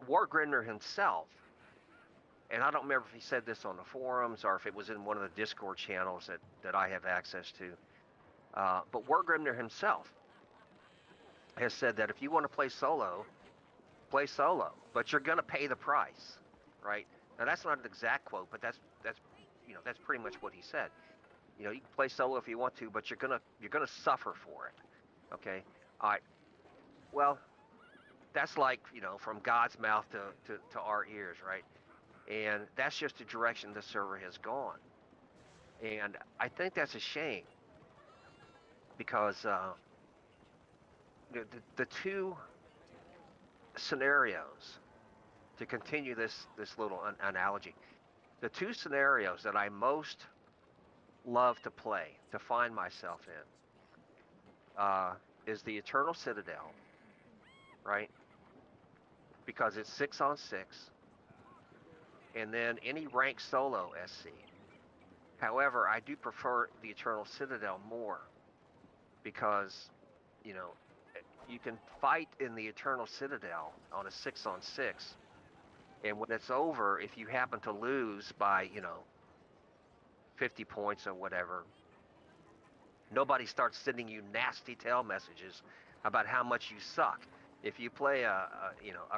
Wargrimner himself, and I don't remember if he said this on the forums or if it was in one of the Discord channels that I have access to, but Wargrimner himself has said that if you want to play solo, but you're going to pay the price, right? Now that's not an exact quote, but that's pretty much what he said. You can play solo if you want to, but you're gonna suffer for it. Okay. All right. Well, that's like from God's mouth to our ears, right? And that's just the direction the server has gone. And I think that's a shame because the two scenarios, to continue this little analogy, the two scenarios that I most love to play, to find myself in, is the Eternal Citadel, right? Because it's 6-on-6, and then any rank solo SC. However, I do prefer the Eternal Citadel more because, you know, you can fight in the Eternal Citadel on a 6-on-6, and when it's over, if you happen to lose by, 50 points or whatever, nobody starts sending you nasty tail messages about how much you suck. If you play a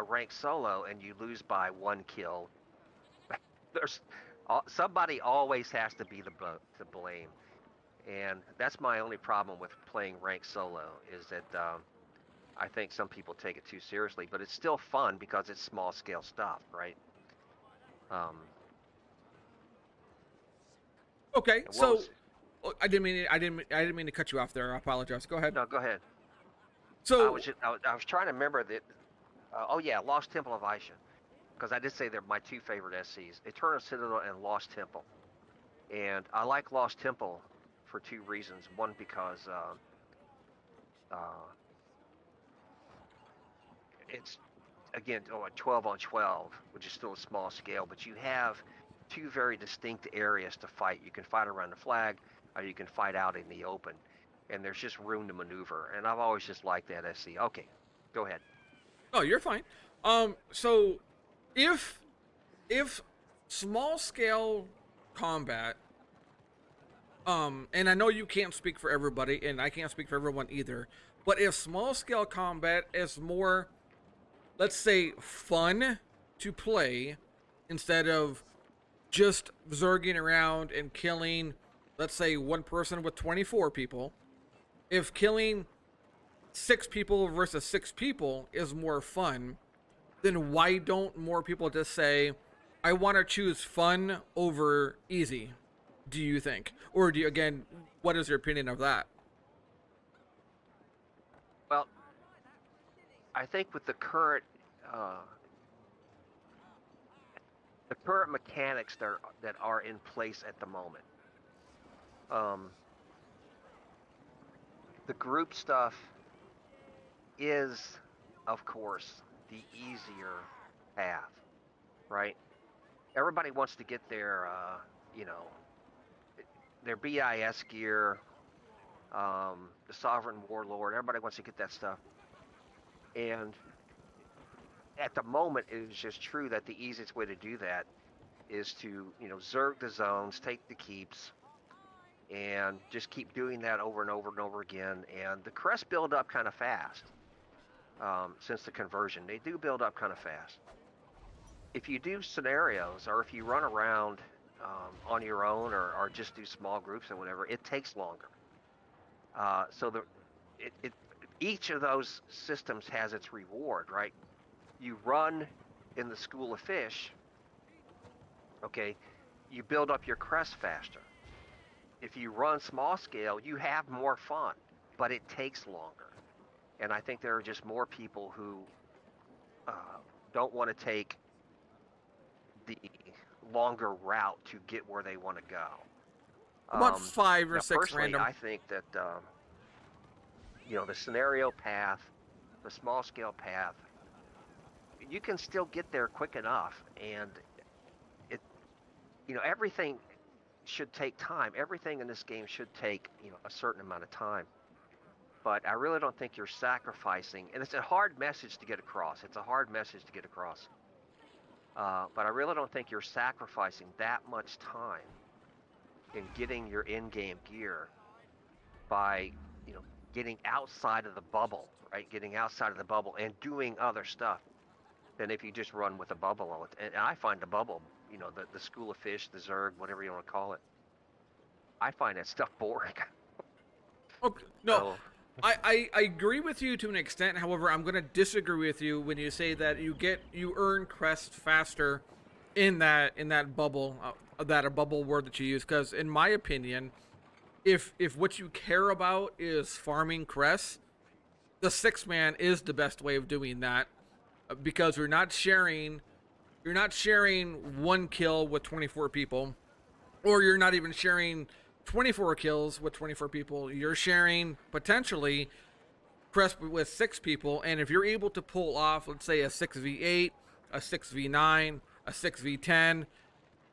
rank solo and you lose by 1 kill, there's somebody always has to be to blame, and that's my only problem with playing rank solo is that I think some people take it too seriously, but it's still fun because it's small scale stuff, right? Um, Okay, what so was Oh, I didn't mean to cut you off there. I apologize. Go ahead. No, go ahead. So I was trying to remember that. Oh yeah, Lost Temple of Aisha, because I did say they're my two favorite SCs: Eternal Citadel and Lost Temple. And I like Lost Temple for two reasons. One, because uh, it's again a 12 on 12, which is still a small scale, but you have two very distinct areas to fight. You can fight around the flag, or you can fight out in the open, and there's just room to maneuver. And I've always just liked that SC. Okay, go ahead. oh, you're fine. So if if small scale combat, and I know you can't speak for everybody, and I can't speak for everyone either, but if small scale combat is more, let's say, fun to play instead of just zerging around and killing, let's say, one person with 24 people, if killing 6 people versus 6 people is more fun, then why don't more people just say, I want to choose fun over easy? Do you think? Or do you, again, what is your opinion of that? Well, I think with uh, the current mechanics that are in place at the moment, um, the group stuff is, of course, the easier path, right? Everybody wants to get you know, their BIS gear, the Sovereign Warlord. Everybody wants to get that stuff, and at the moment, it is just true that the easiest way to do that is to, zerg the zones, take the keeps, and just keep doing that over and over and over again. And the crests build up kind of fast since the conversion. They do build up kind of fast. If you do scenarios, or if you run around on your own, or just do small groups or whatever, it takes longer. So each of those systems has its reward, right? You run in the School of Fish, okay, you build up your crest faster. If you run small scale, you have more fun, but it takes longer. And I think there are just more people who don't want to take the longer route to get where they want to go. About 5 or 6 personally, random. I think that the scenario path, the small scale path, you can still get there quick enough, and everything should take time. Everything in this game should take a certain amount of time. But I really don't think you're sacrificing, and it's a hard message to get across. It's a hard message to get across. But I really don't think you're sacrificing that much time in getting your in-game gear by getting outside of the bubble, right? Getting outside of the bubble and doing other stuff than if you just run with a bubble on it. And I find the bubble, the School of Fish, the Zerg, whatever you want to call it, I find that stuff boring. Okay, no, I agree with you to an extent. However, I'm going to disagree with you when you say that you earn crest faster in that bubble, that a bubble word that you use. Because in my opinion, if what you care about is farming crests, the 6-man is the best way of doing that, because you're not sharing one kill with 24 people, or you're not even sharing 24 kills with 24 people. You're sharing potentially crest with 6 people, and if you're able to pull off, let's say, a 6v8, a 6v9, a 6v10,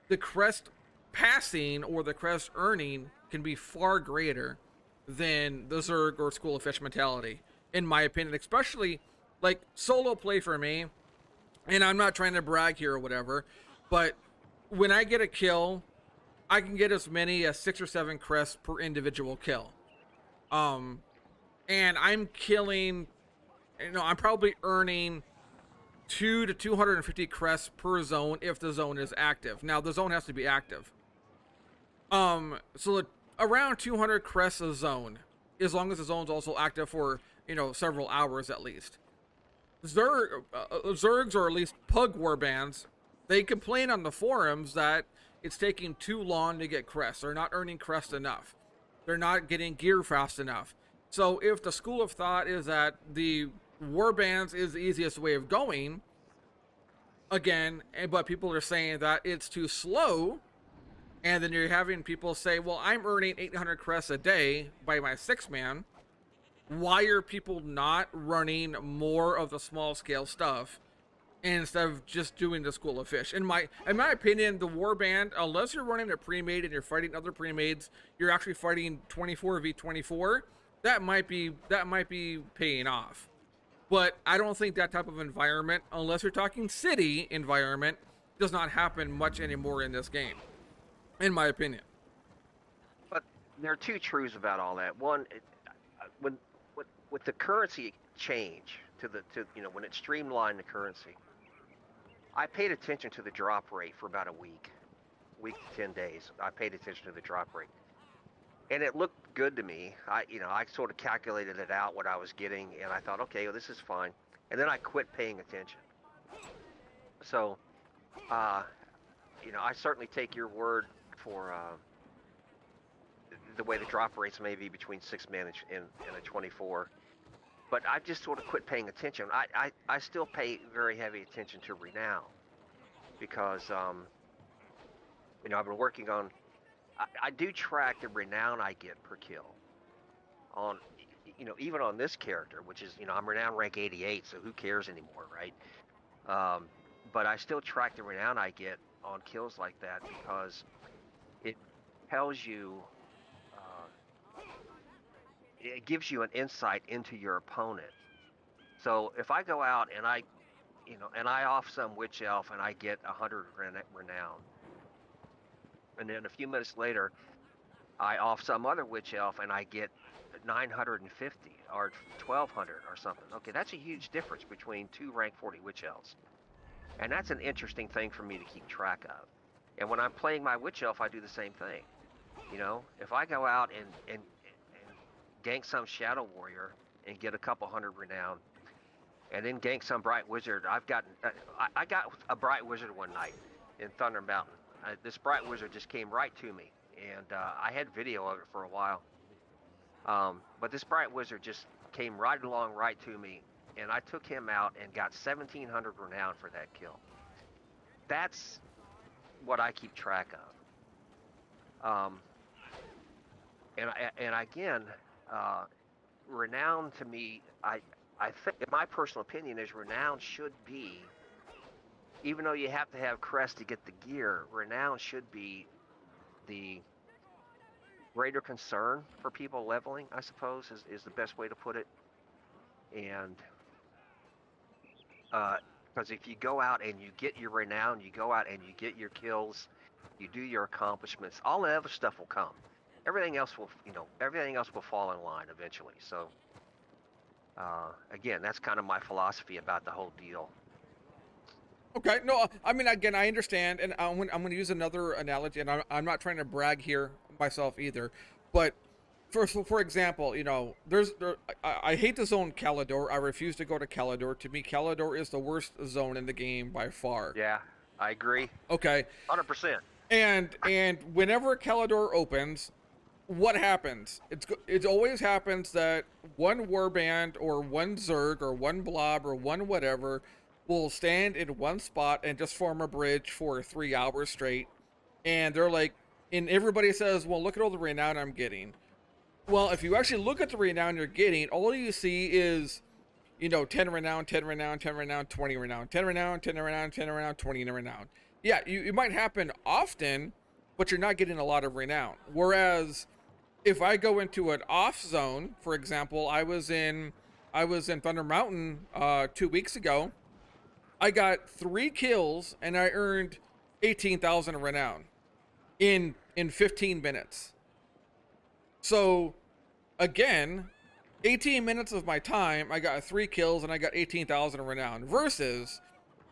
the crest passing or the crest earning can be far greater than the Zerg or School of Fish mentality, in my opinion. Especially like solo play for me, and I'm not trying to brag here or whatever, but when I get a kill, I can get as many as 6 or 7 crests per individual kill. And I'm killing, I'm probably earning 2 to 250 crests per zone if the zone is active. Now the zone has to be active. So around 200 crests a zone, as long as the zone's also active for several hours at least. Zergs, or at least pug warbands, they complain on the forums that it's taking too long to get crests. They're not earning crest enough. They're not getting gear fast enough. So if the school of thought is that the warbands is the easiest way of going, again, but people are saying that it's too slow, and then you're having people say, well, I'm earning 800 crests a day by my 6-man. Why are people not running more of the small scale stuff instead of just doing the school of fish? In my opinion, the warband, unless you're running a pre-made and you're fighting other pre-mades, you're actually fighting 24v24. That might be paying off. But I don't think that type of environment, unless you're talking city environment, does not happen much anymore in this game, in my opinion. But there are two truths about all that. One, when with the currency change to when it streamlined the currency, I paid attention to the drop rate for about a week to 10 days. I paid attention to the drop rate, and it looked good to me. I sort of calculated it out what I was getting, and I thought, okay, well, this is fine. And then I quit paying attention. So, I certainly take your word for the way the drop rates may be between 6-man and a 24. But I just sort of quit paying attention. I still pay very heavy attention to renown because I've been working on. I do track the renown I get per kill on, even on this character, which is, I'm renown rank 88, so who cares anymore, right? But I still track the renown I get on kills like that because it tells you, it gives you an insight into your opponent. So if I go out and I off some witch elf and I get 100 renown, and then a few minutes later, I off some other witch elf and I get 950 or 1200 or something. Okay, that's a huge difference between two rank 40 witch elves. And that's an interesting thing for me to keep track of. And when I'm playing my witch elf, I do the same thing. If I go out and gank some shadow warrior and get a couple hundred renown, and then gank some bright wizard, I got a bright wizard one night in Thunder Mountain. This bright wizard just came right to me, and I had video of it for a while. But this bright wizard just came right along right to me, and I took him out and got 1,700 renown for that kill. That's what I keep track of. And again, renown to me, I think, in my personal opinion, is renown should be, even though you have to have crest to get the gear, renown should be the greater concern for people leveling, I suppose, is the best way to put it. And because if you go out and you get your renown, you go out and you get your kills, you do your accomplishments, all the other stuff will come. Everything else will fall in line eventually. So again, that's kind of my philosophy about the whole deal. Okay, no, I mean, again, I understand, and I'm going to use another analogy, and I'm not trying to brag here myself either, but for example, I hate the zone Calidor. I refuse to go to Calidor. To me, Calidor is the worst zone in the game by far. Yeah, I agree. Okay. 100%. And whenever Calidor opens, what happens? It always happens that one warband or one zerg or one blob or one whatever will stand in one spot and just form a bridge for 3 hours straight. And they're like, and everybody says, well, look at all the renown I'm getting. Well, if you actually look at the renown you're getting, all you see is, 10 renown, 10 renown, 10 renown, 20 renown, 10 renown, 10 renown, 10 renown, 20 renown. Yeah, it might happen often, but you're not getting a lot of renown. Whereas if I go into an off zone, for example, I was in Thunder Mountain 2 weeks ago. I got 3 kills and I earned 18,000 renown in 15 minutes. So again, 18 minutes of my time, I got 3 kills and I got 18,000 renown, versus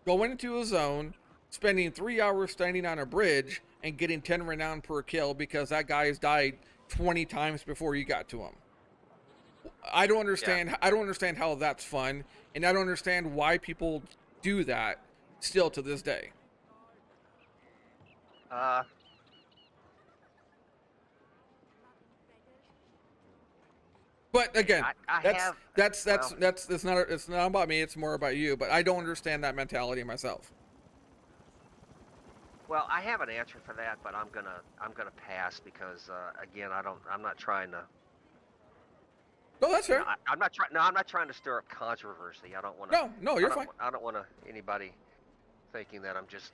going into a zone, spending 3 hours standing on a bridge and getting 10 renown per kill because that guy's died 20 times before you got to him. I don't understand. Yeah. I don't understand how that's fun, and I don't understand why people do that still to this day. But again, I that's have, that's that's well, that's it's not about me. It's more about you. But I don't understand that mentality myself. well, I have an answer for that, but I'm gonna pass because again, I'm not trying to, No, that's you know, fair. I'm not trying. No, I'm not trying to stir up controversy. I don't want to. No, no, you're fine. I don't want to anybody thinking that I'm just,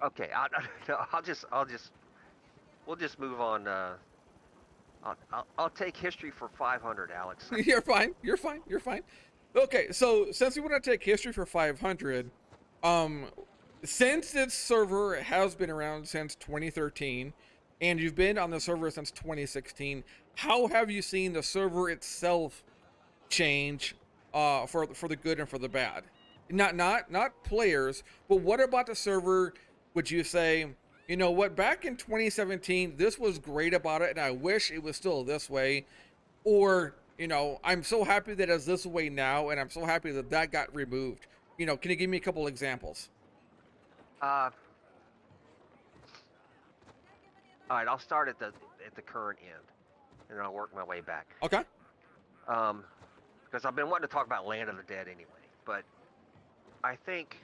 okay. No, I'll just, we'll just move on. I'll take history for 500, Alex. You're fine. You're fine. You're fine. Okay, so since we want to take history for 500, um, since this server has been around since 2013, and you've been on the server since 2016, how have you seen the server itself change, for the good and for the bad? Not players, but what about the server? Would you say, you know what, back in 2017, this was great about it, and I wish it was still this way, or I'm so happy that it's this way now, and I'm so happy that that got removed. Can you give me a couple examples? Uh, all right. I'll start at the current end, and I'll work my way back. Okay. Um, because I've been wanting to talk about Land of the Dead anyway, but I think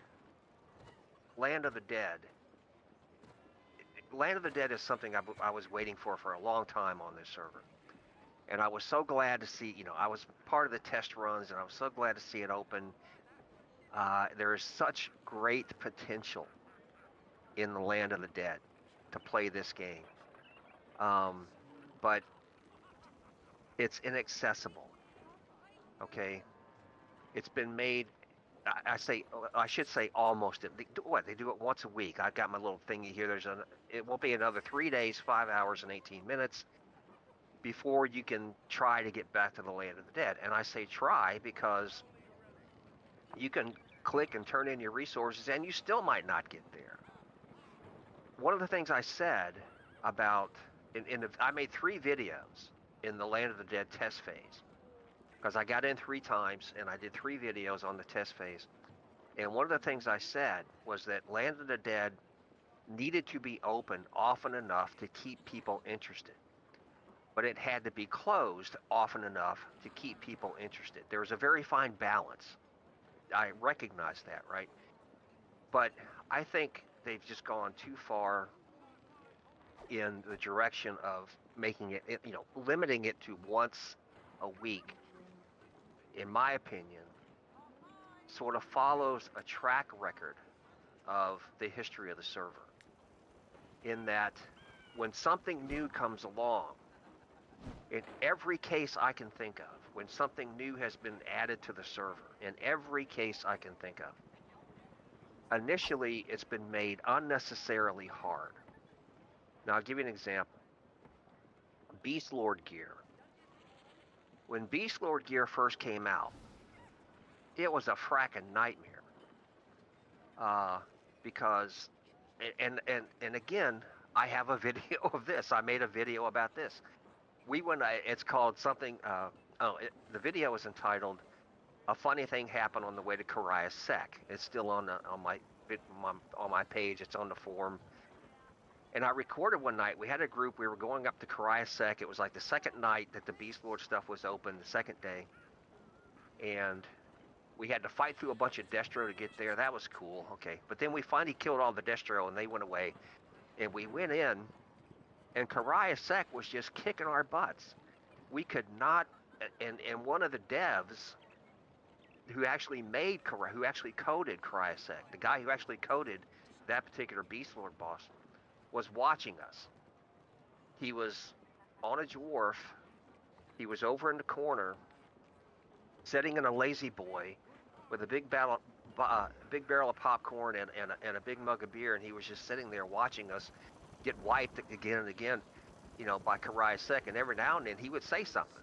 Land of the Dead. Land of the Dead is something I was waiting for a long time on this server. And I was so glad to see, I was part of the test runs, and I was so glad to see it open. There is such great potential in the Land of the Dead to play this game, but it's inaccessible. Okay, it's been made. I should say almost. They do it once a week. I've got my little thingy here. It will be another 3 days, 5 hours, and 18 minutes before you can try to get back to the Land of the Dead. And I say try because you can click and turn in your resources, and you still might not get there. One of the things I said about, I made 3 videos in the Land of the Dead test phase, because I got in 3 times and I did 3 videos on the test phase. And one of the things I said was that Land of the Dead needed to be open often enough to keep people interested, but it had to be closed often enough to keep people interested. There was a very fine balance. I recognize that, right? But I think they've just gone too far in the direction of making it, limiting it to once a week. In my opinion, sort of follows a track record of the history of the server, in that when something new comes along, in every case I can think of, when something new has been added to the server, in every case I can think of, initially it's been made unnecessarily hard. Now I'll give you an example. Beast Lord gear. When Beast Lord gear first came out, it was a frackin' nightmare. Because, and again, I have a video of this. I made a video about this. It's called something. The video is entitled "A Funny Thing Happened on the Way to Karisanna." It's still on my page. It's on the forum. And I recorded one night. We had a group. We were going up to Karisanna. It was like the second night that the Beast Lord stuff was open. The second day, and we had to fight through a bunch of Destro to get there. That was cool. Okay, but then we finally killed all the Destro, and they went away. And we went in, and Karisanna was just kicking our butts. We could not. And one of the devs who actually coded Karisanna, the guy who actually coded that particular Beast Lord boss, was watching us. He was on a dwarf. He was over in the corner, sitting in a lazy boy, with a big barrel of popcorn and a big mug of beer, and he was just sitting there watching us get wiped again and again, by Karisanna. And every now and then he would say something.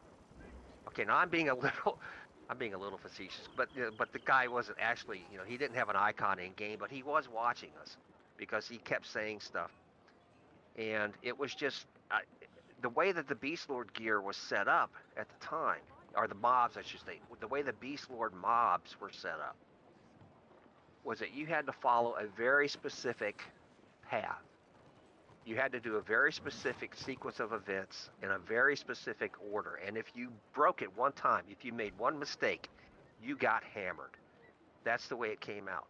Okay, now I'm being a little facetious, but the guy wasn't actually, he didn't have an icon in game, but he was watching us because he kept saying stuff. And it was just the way that the Beast Lord gear was set up at the time, or the mobs, I should say, the way the Beast Lord mobs were set up, was that you had to follow a very specific path. You had to do a very specific sequence of events in a very specific order. And if you broke it one time, if you made one mistake, you got hammered. That's the way it came out.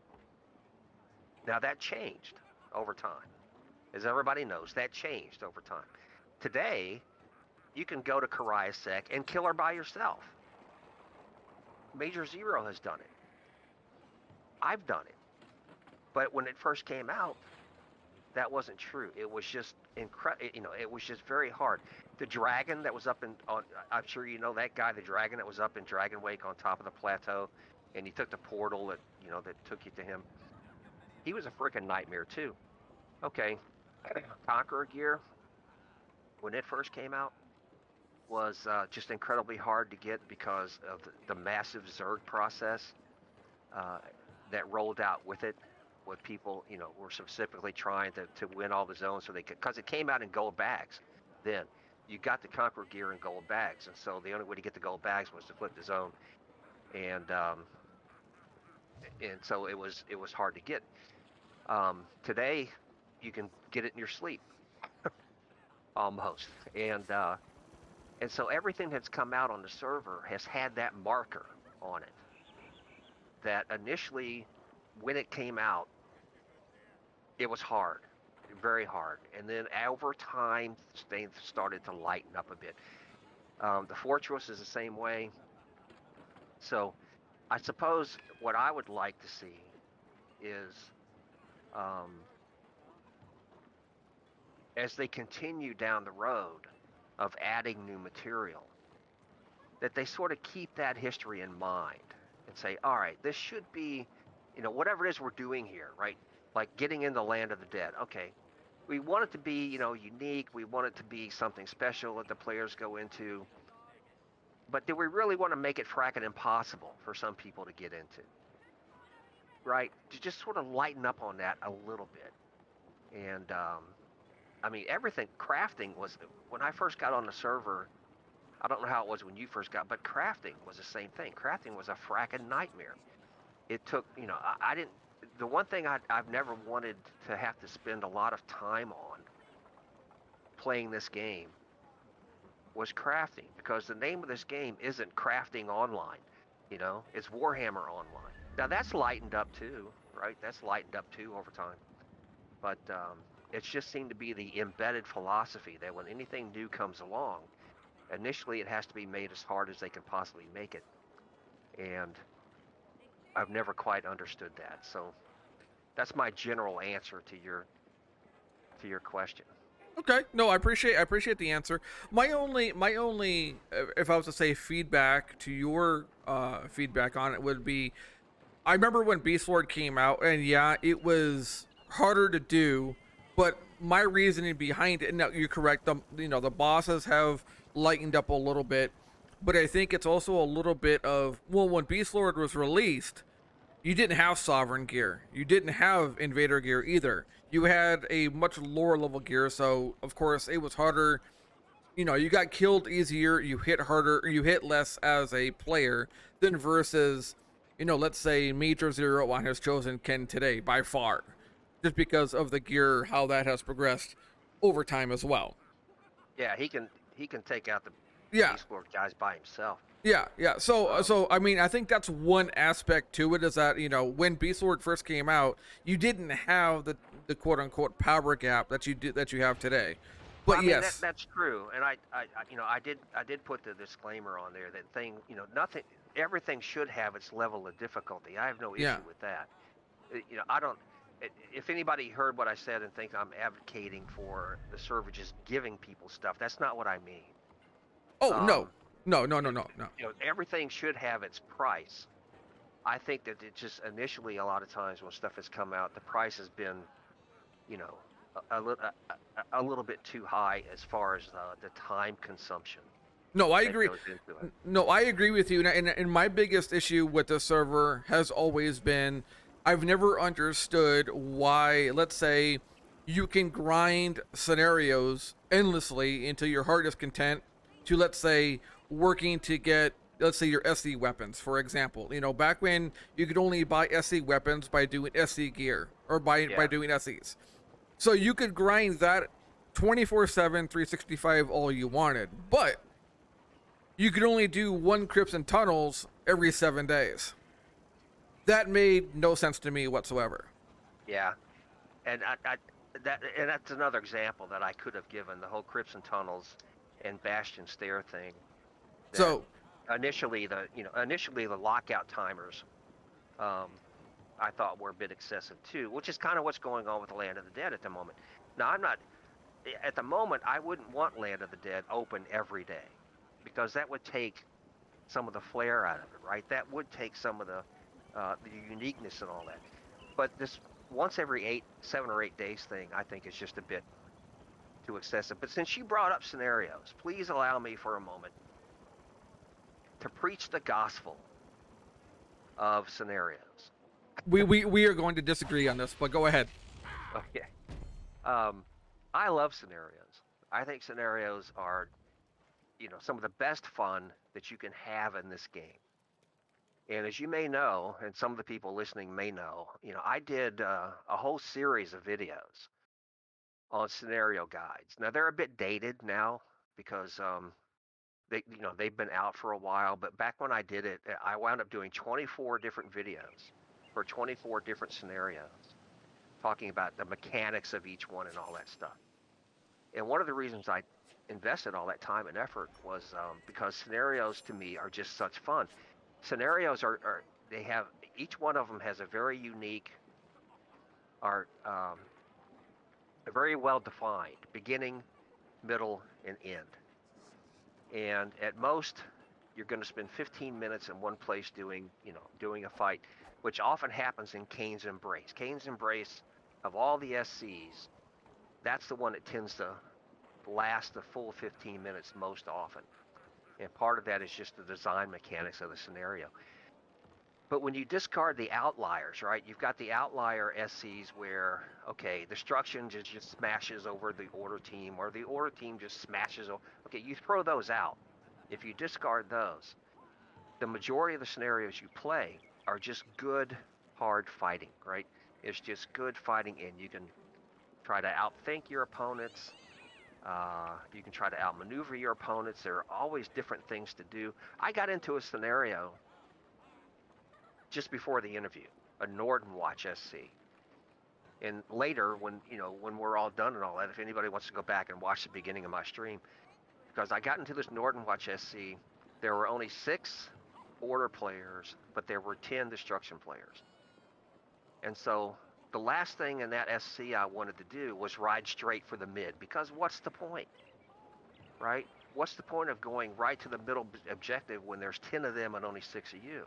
Now that changed over time. As everybody knows, that changed over time. Today, you can go to Kariasek and kill her by yourself. Major Zero has done it. I've done it. But when it first came out, that wasn't true. It was just incredible. You know, it was just very hard. The dragon that was up I'm sure you know that guy, the dragon that was up in Dragon Wake on top of the plateau, and he took the portal that took you to him. He was a freaking nightmare too. Okay, Conqueror gear when it first came out was just incredibly hard to get because of the massive Zerg process that rolled out with it. What people, were specifically trying to win all the zones so they could, because it came out in gold bags. Then you got the Conqueror gear in gold bags, and so the only way to get the gold bags was to flip the zone, and so it was hard to get. Today, you can get it in your sleep, almost, and so everything that's come out on the server has had that marker on it. That initially, when it came out, it was hard, very hard. And then over time, things started to lighten up a bit. The Fortress is the same way. So I suppose what I would like to see is, as they continue down the road of adding new material, that they sort of keep that history in mind and say, all right, this should be, whatever it is we're doing here, right? Like getting in the land of the dead. Okay, we want it to be, unique. We want it to be something special that the players go into. But do we really want to make it fracking impossible for some people to get into? Right? To just sort of lighten up on that a little bit. And, everything, crafting was, when I first got on the server, I don't know how it was when you first got, but crafting was the same thing. Crafting was a fracking nightmare. It took, I didn't, the one thing I've never wanted to have to spend a lot of time on playing this game was crafting, because the name of this game isn't Crafting Online, it's Warhammer Online. Now that's lightened up too, right? That's lightened up too over time. But it's just seemed to be the embedded philosophy that when anything new comes along, initially it has to be made as hard as they can possibly make it. And I've never quite understood that. So that's my general answer to your question. Okay, no, I appreciate the answer. My only, if I was to say feedback to your feedback on it would be, I remember when Beastlord came out, and yeah, it was harder to do, but my reasoning behind it, and now you're correct, the bosses have lightened up a little bit, but I think it's also a little bit of, well, when Beastlord was released, you didn't have Sovereign gear. You didn't have Invader gear either. You had a much lower level gear, so of course it was harder. You got killed easier, you hit harder, you hit less as a player than versus, let's say Major Zero on his chosen Ken today, by far. Just because of the gear, how that has progressed over time as well. Yeah, he can take out the Beastlord guys by himself. Yeah. So I think that's one aspect to it, is that when Beastlord first came out, you didn't have the quote unquote power gap that you have today. But well, yes, that's true, and I did put the disclaimer on there that nothing, everything should have its level of difficulty. I have no issue with that. I don't. If anybody heard what I said and think I'm advocating for the server just giving people stuff, that's not what I mean. Oh, no. Everything should have its price. I think that it just initially, a lot of times when stuff has come out, the price has been, a little bit too high as far as the time consumption. No, I agree. No, I agree with you. And my biggest issue with the server has always been, I've never understood why, let's say, you can grind scenarios endlessly until your heart is content to, let's say, working to get, let's say, your SC weapons, for example. Back when you could only buy SC weapons by doing SC gear or by doing SCs. So you could grind that 24/7, 365 all you wanted, but you could only do one crypts and tunnels every 7 days. That made no sense to me whatsoever. Yeah, and that's another example that I could have given, the whole crypts and tunnels and bastion stair thing. That So initially the lockout timers, I thought were a bit excessive too, which is kind of what's going on with Land of the Dead at the moment. Now, I'm not at the moment. I wouldn't want Land of the Dead open every day, because that would take some of the flair out of it, right? That would take some of the uniqueness and all that. But this once every 7 or 8 days thing, I think is just a bit too excessive. But since you brought up scenarios, please allow me for a moment to preach the gospel of scenarios. we are going to disagree on this, but go ahead. Okay. I love scenarios. I think scenarios are, some of the best fun that you can have in this game. And as you may know, and some of the people listening may know, I did a whole series of videos on scenario guides. Now they're a bit dated now because they've been out for a while. But back when I did it, I wound up doing 24 different videos for 24 different scenarios, talking about the mechanics of each one and all that stuff. And one of the reasons I invested all that time and effort was because scenarios to me are just such fun. Scenarios they have, each one of them has a very unique, very well defined beginning, middle, and end. And at most, you're going to spend 15 minutes in one place doing a fight, which often happens in Kane's Embrace. Kane's Embrace, of all the SCs, that's the one that tends to last the full 15 minutes most often. And part of that is just the design mechanics of the scenario. But when you discard the outliers, right, you've got the outlier SCs where, okay, destruction just smashes over the order team, or the order team just smashes over. Okay, you throw those out. If you discard those, the majority of the scenarios you play are just good, hard fighting, right? It's just good fighting, and you can try to outthink your opponents. You can try to outmaneuver your opponents. There are always different things to do. I got into a scenario just before the interview, a Norton Watch SC. And later, when we're all done and all that, if anybody wants to go back and watch the beginning of my stream, because I got into this Norton Watch SC, there were only 6 order players, but there were 10 destruction players. And so the last thing in that SC I wanted to do was ride straight for the mid, because what's the point, right? What's the point of going right to the middle objective when there's 10 of them and only 6 of you?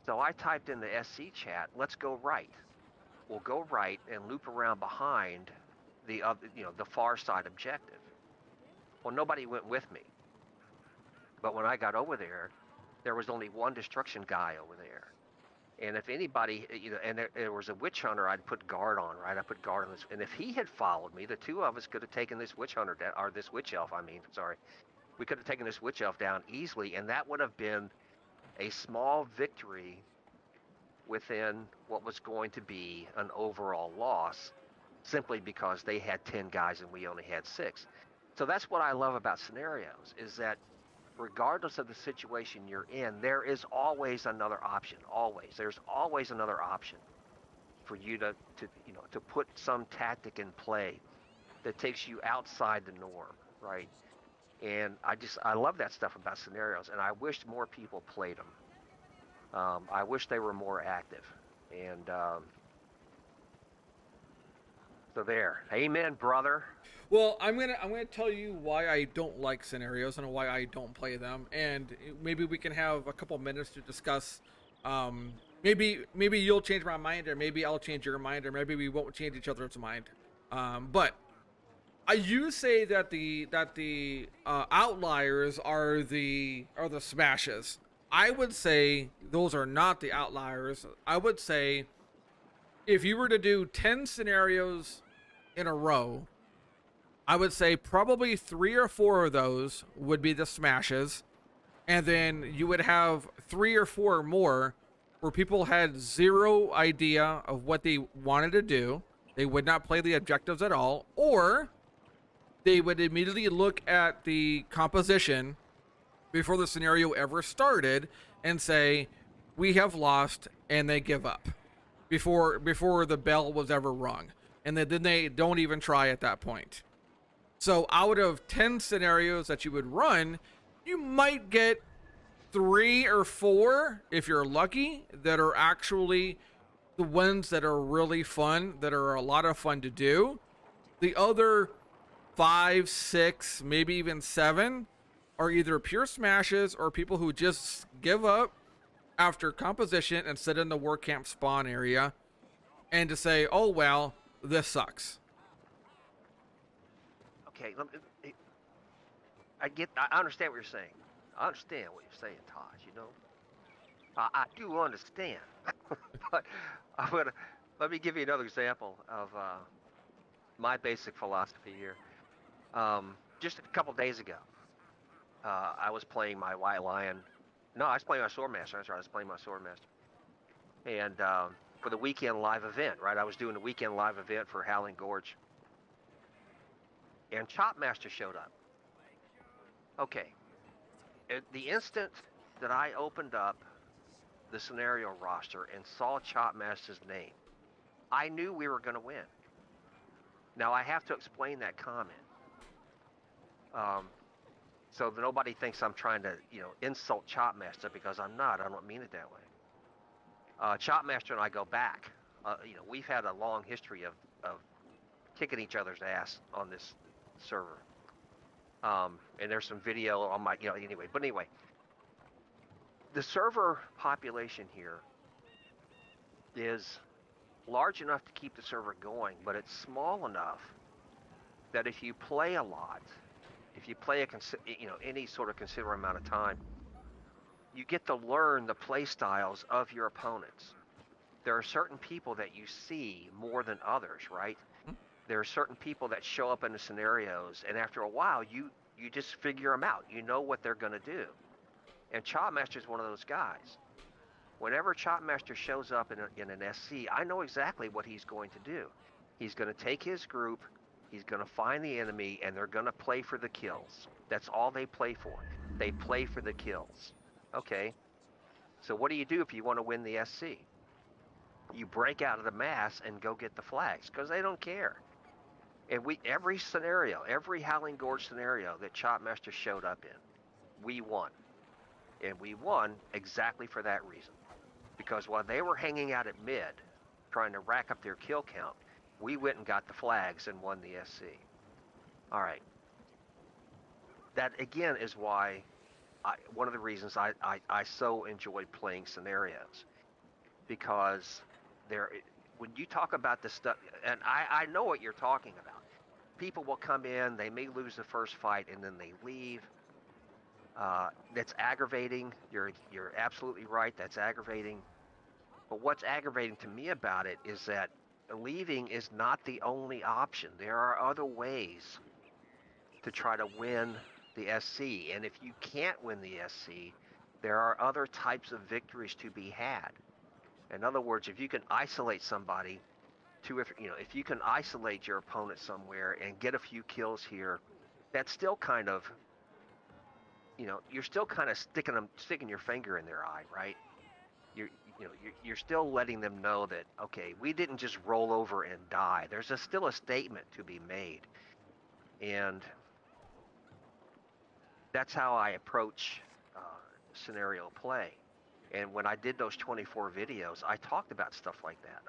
So I typed in the SC chat, let's go right. We'll go right and loop around behind the far side objective. Well, nobody went with me. But when I got over there, there was only one destruction guy over there. And if anybody, and there was a witch hunter, I'd put guard on, right? I put guard on this. And if he had followed me, the two of us could have taken this witch hunter down, or this witch elf, we could have taken this witch elf down easily, and that would have been a small victory within what was going to be an overall loss, simply because they had 10 guys and we only had 6. So that's what I love about scenarios, is that regardless of the situation you're in, there is always another option. Always. There's always another option for you to put some tactic in play that takes you outside the norm, right? And I love that stuff about scenarios, and I wish more people played them. I wish they were more active. And so there. Amen, brother. Well, I'm gonna tell you why I don't like scenarios and why I don't play them, and maybe we can have a couple minutes to discuss. Maybe you'll change my mind, or maybe I'll change your mind, or maybe we won't change each other's mind. But you say that the outliers are the smashes. I would say those are not the outliers. I would say if you were to do 10 scenarios in a row, I would say probably 3 or 4 of those would be the smashes, and then you would have 3 or 4 more where people had zero idea of what they wanted to do. They would not play the objectives at all, or they would immediately look at the composition before the scenario ever started and say, "We have lost," and they give up before the bell was ever rung, and then they don't even try at that point. So out of 10 scenarios that you would run, you might get 3 or 4, if you're lucky, that are actually the ones that are really fun, that are a lot of fun to do. The other 5, 6, maybe even 7 are either pure smashes or people who just give up after composition and sit in the work camp spawn area and to say, "Oh well, this sucks." Okay, I understand what you're saying. I understand what you're saying, Tosh. You know, I do understand, but I'm gonna let me give you another example of my basic philosophy here. Just a couple days ago, I was playing my White Lion. No, I was playing my Swordmaster. That's right, I was playing my Swordmaster, and for the weekend live event, right? I was doing the weekend live event for Howling Gorge, and Chopmaster showed up. Okay, at the instant that I opened up the scenario roster and saw Chopmaster's name, I knew we were going to win. Now I have to explain that comment, um, so that nobody thinks I'm trying to, insult Chopmaster, because I'm not. I don't mean it that way. Chopmaster and I go back. We've had a long history of kicking each other's ass on this server. And there's some video on my, anyway. But anyway, the server population here is large enough to keep the server going, but it's small enough that if you play a lot, if you play any sort of considerable amount of time, you get to learn the play styles of your opponents. There are certain people that you see more than others, right? There are certain people that show up in the scenarios, and after a while, you just figure them out. You know what they're going to do. And Chopmaster is one of those guys. Whenever Chopmaster shows up in an SC, I know exactly what he's going to do. He's going to take his group, he's going to find the enemy, and they're going to play for the kills. That's all they play for. They play for the kills. Okay, so what do you do if you want to win the SC? You break out of the mass and go get the flags, because they don't care. And every scenario, every Howling Gorge scenario that Chopmaster showed up in, we won. And we won exactly for that reason. Because while they were hanging out at mid, trying to rack up their kill count, we went and got the flags and won the SC. All right. That, again, is why one of the reasons I so enjoy playing scenarios. Because when you talk about this stuff, and I know what you're talking about. People will come in, they may lose the first fight, and then they leave. That's aggravating. You're absolutely right. That's aggravating. But what's aggravating to me about it is that leaving is not the only option. There are other ways to try to win the SC. And if you can't win the SC, there are other types of victories to be had. In other words, if you can isolate somebody, if you can isolate your opponent somewhere and get a few kills here, that's still kind of, you're still kind of sticking your finger in their eye, right? You're still letting them know that, okay, we didn't just roll over and die. There's still a statement to be made, and that's how I approach scenario play. And when I did those 24 videos, I talked about stuff like that.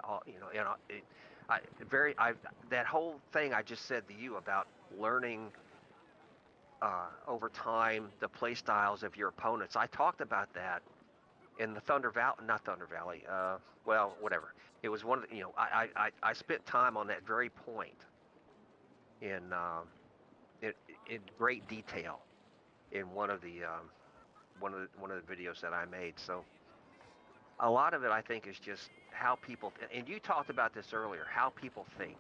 That whole thing I just said to you about learning over time the play styles of your opponents. I talked about that in the not Thunder Valley. Well, whatever. It was one of the, I spent time on that very point in great detail in one of the videos that I made. So a lot of it, I think, is just how people, and you talked about this earlier, how people think,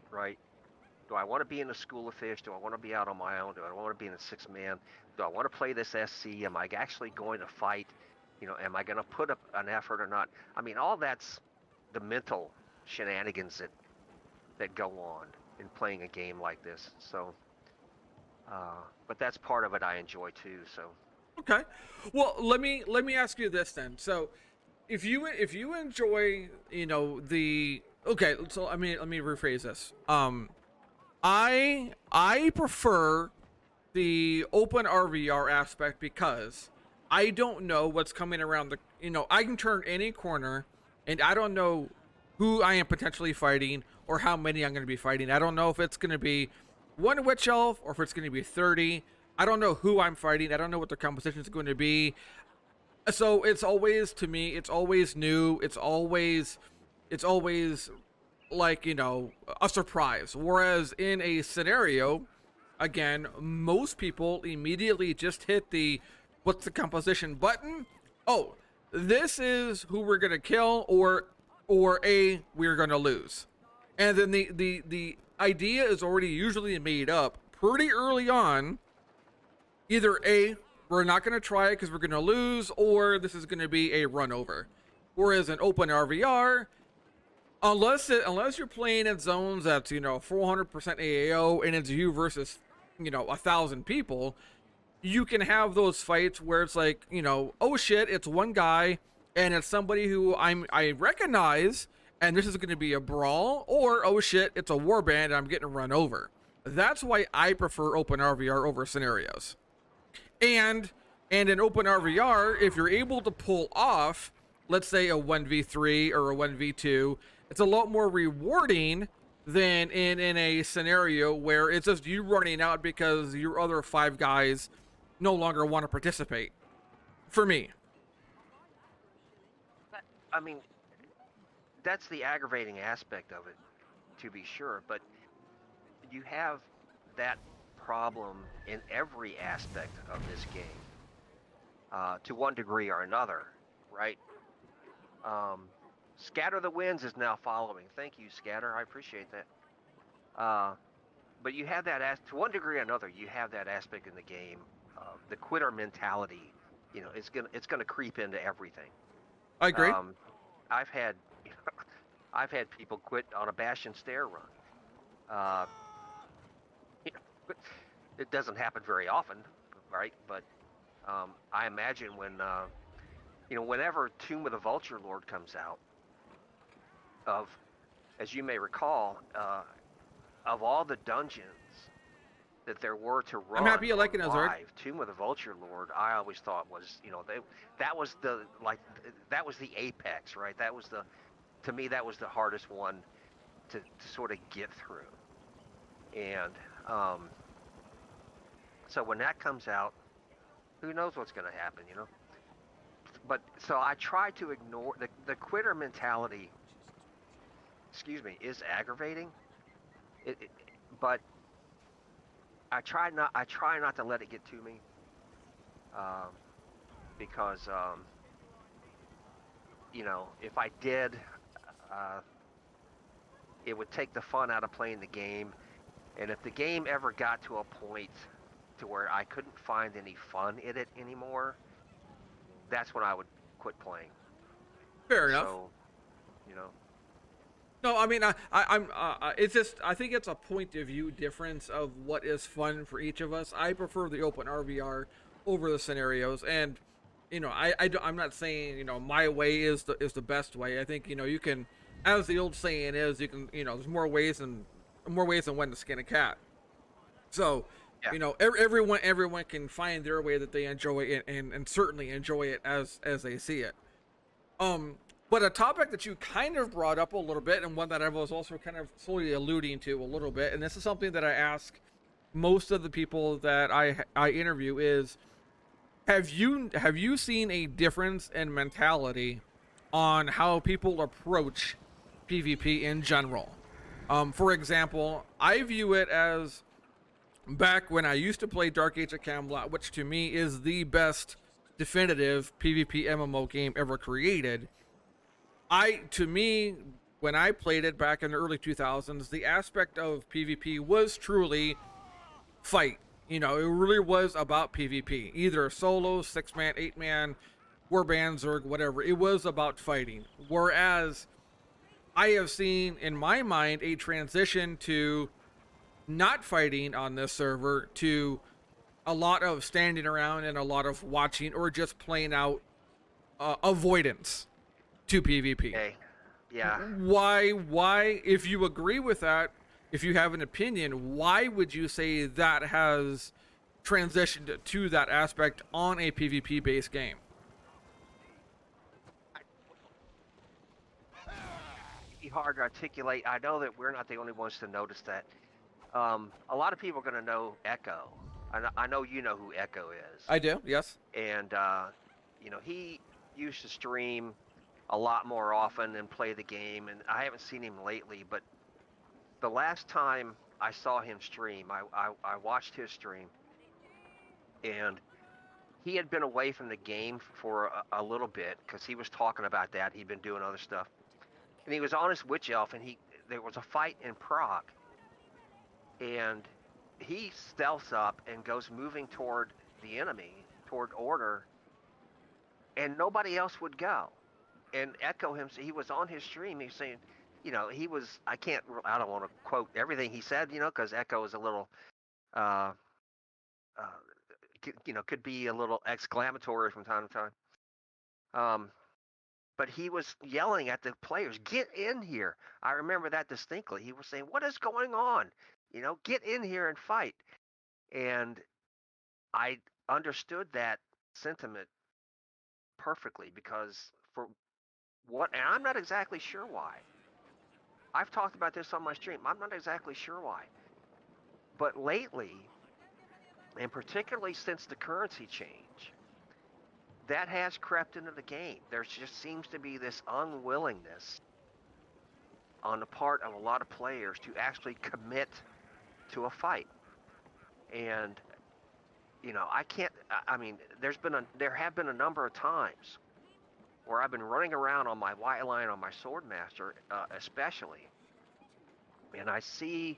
right? Do I want to be in a school of fish? Do I want to be out on my own? Do I want to be in a 6-man? Do I want to play this SC? Am I actually going to fight? Am I going to put up an effort or not? I mean, all that's the mental shenanigans that go on. in playing a game like this. So, but that's part of it I enjoy too. So, Okay. Well, let me ask you this then. So, if you enjoy, the okay, so let me rephrase this. I prefer the open RVR aspect because I don't know what's coming around the. I can turn any corner, and I don't know who I am potentially fighting or how many I'm going to be fighting. I don't know if it's going to be one witch elf or if it's going to be 30. I don't know who I'm fighting. I don't know what the composition is going to be. So it's always, to me, it's always new. It's always like, a surprise. Whereas in a scenario, again, most people immediately just hit the what's the composition button. Oh, this is who we're gonna kill, or a we're gonna lose, and then the idea is already usually made up pretty early on. Either a we're not gonna try it because we're gonna lose, or this is gonna be a run over. Whereas in open RVR, unless you're playing in zones that's 400% AAO and it's you versus 1,000 people, you can have those fights where it's like, oh shit, it's one guy and it's somebody who I recognize, and this is going to be a brawl, or oh shit, it's a warband and I'm getting run over. That's why I prefer open RVR over scenarios. And in open RVR, if you're able to pull off, let's say a 1v3 or a 1v2, it's a lot more rewarding than in a scenario where it's just you running out because your other five guys no longer want to participate. For me. I mean, that's the aggravating aspect of it, to be sure. But you have that problem in every aspect of this game, to one degree or another, right? Scatter the Winds is now following. Thank you, Scatter. I appreciate that. But you have that to one degree or another. You have that aspect in the game. The quitter mentality, it's gonna creep into everything. I agree. I've had I've had people quit on a bash and stare run. You know, it doesn't happen very often, right? But I imagine whenever Tomb of the Vulture Lord comes out, as you may recall, of all the dungeons that there were to run, I'm happy you like it, Azard. Tomb of the Vulture Lord, I always thought was, that was the apex, right? To me, that was the hardest one to sort of get through. And so when that comes out, who knows what's going to happen, But so I try to ignore the quitter mentality. Excuse me, is aggravating. But I try not to let it get to me, because if I did, it would take the fun out of playing the game. And if the game ever got to a point to where I couldn't find any fun in it anymore, that's when I would quit playing. Fair enough. So, No, I mean, I'm. It's just. I think it's a point of view difference of what is fun for each of us. I prefer the open RVR over the scenarios, and I'm not saying my way is the best way. I think you can, as the old saying is, you can there's more ways than when to skin a cat. So, yeah. Everyone can find their way that they enjoy it, and certainly enjoy it as they see it. But a topic that you kind of brought up a little bit, and one that I was also kind of slowly alluding to a little bit, and this is something that I ask most of the people that I interview is, have you seen a difference in mentality on how people approach PvP in general? For example, I view it as back when I used to play Dark Age of Camelot, which to me is the best definitive PvP MMO game ever created. When I played it back in the early 2000s, the aspect of PvP was truly fight. It really was about PvP. Either solo, 6-man, 8-man, warband, Zerg, whatever. It was about fighting. Whereas I have seen, in my mind, a transition to not fighting on this server to a lot of standing around and a lot of watching or just playing out avoidance to PvP. Okay. Yeah. Why, if you agree with that, if you have an opinion, why would you say that has transitioned to that aspect on a PvP based game? It'd be hard to articulate. I know that we're not the only ones to notice that. A lot of people are going to know Echo. I know you know who Echo is. I do, yes. And, he used to stream a lot more often and play the game, and I haven't seen him lately, but the last time I saw him stream, I watched his stream, and he had been away from the game for a little bit because he was talking about that. He'd been doing other stuff, and he was on his witch elf, and there was a fight in Prague, and he stealths up and goes moving toward the enemy, toward order, and nobody else would go. And Echo him, he was on his stream. He's saying, I don't want to quote everything he said, because Echo is a little, uh, could be a little exclamatory from time to time. But he was yelling at the players, "Get in here!" I remember that distinctly. He was saying, "What is going on? Get in here and fight." And I understood that sentiment perfectly because and I'm not exactly sure why. I've talked about this on my stream. I'm not exactly sure why. But lately, and particularly since the currency change, that has crept into the game. There just seems to be this unwillingness on the part of a lot of players to actually commit to a fight. And I can't. I mean, there have been a number of times where I've been running around on my white line on my Swordmaster, especially, and I see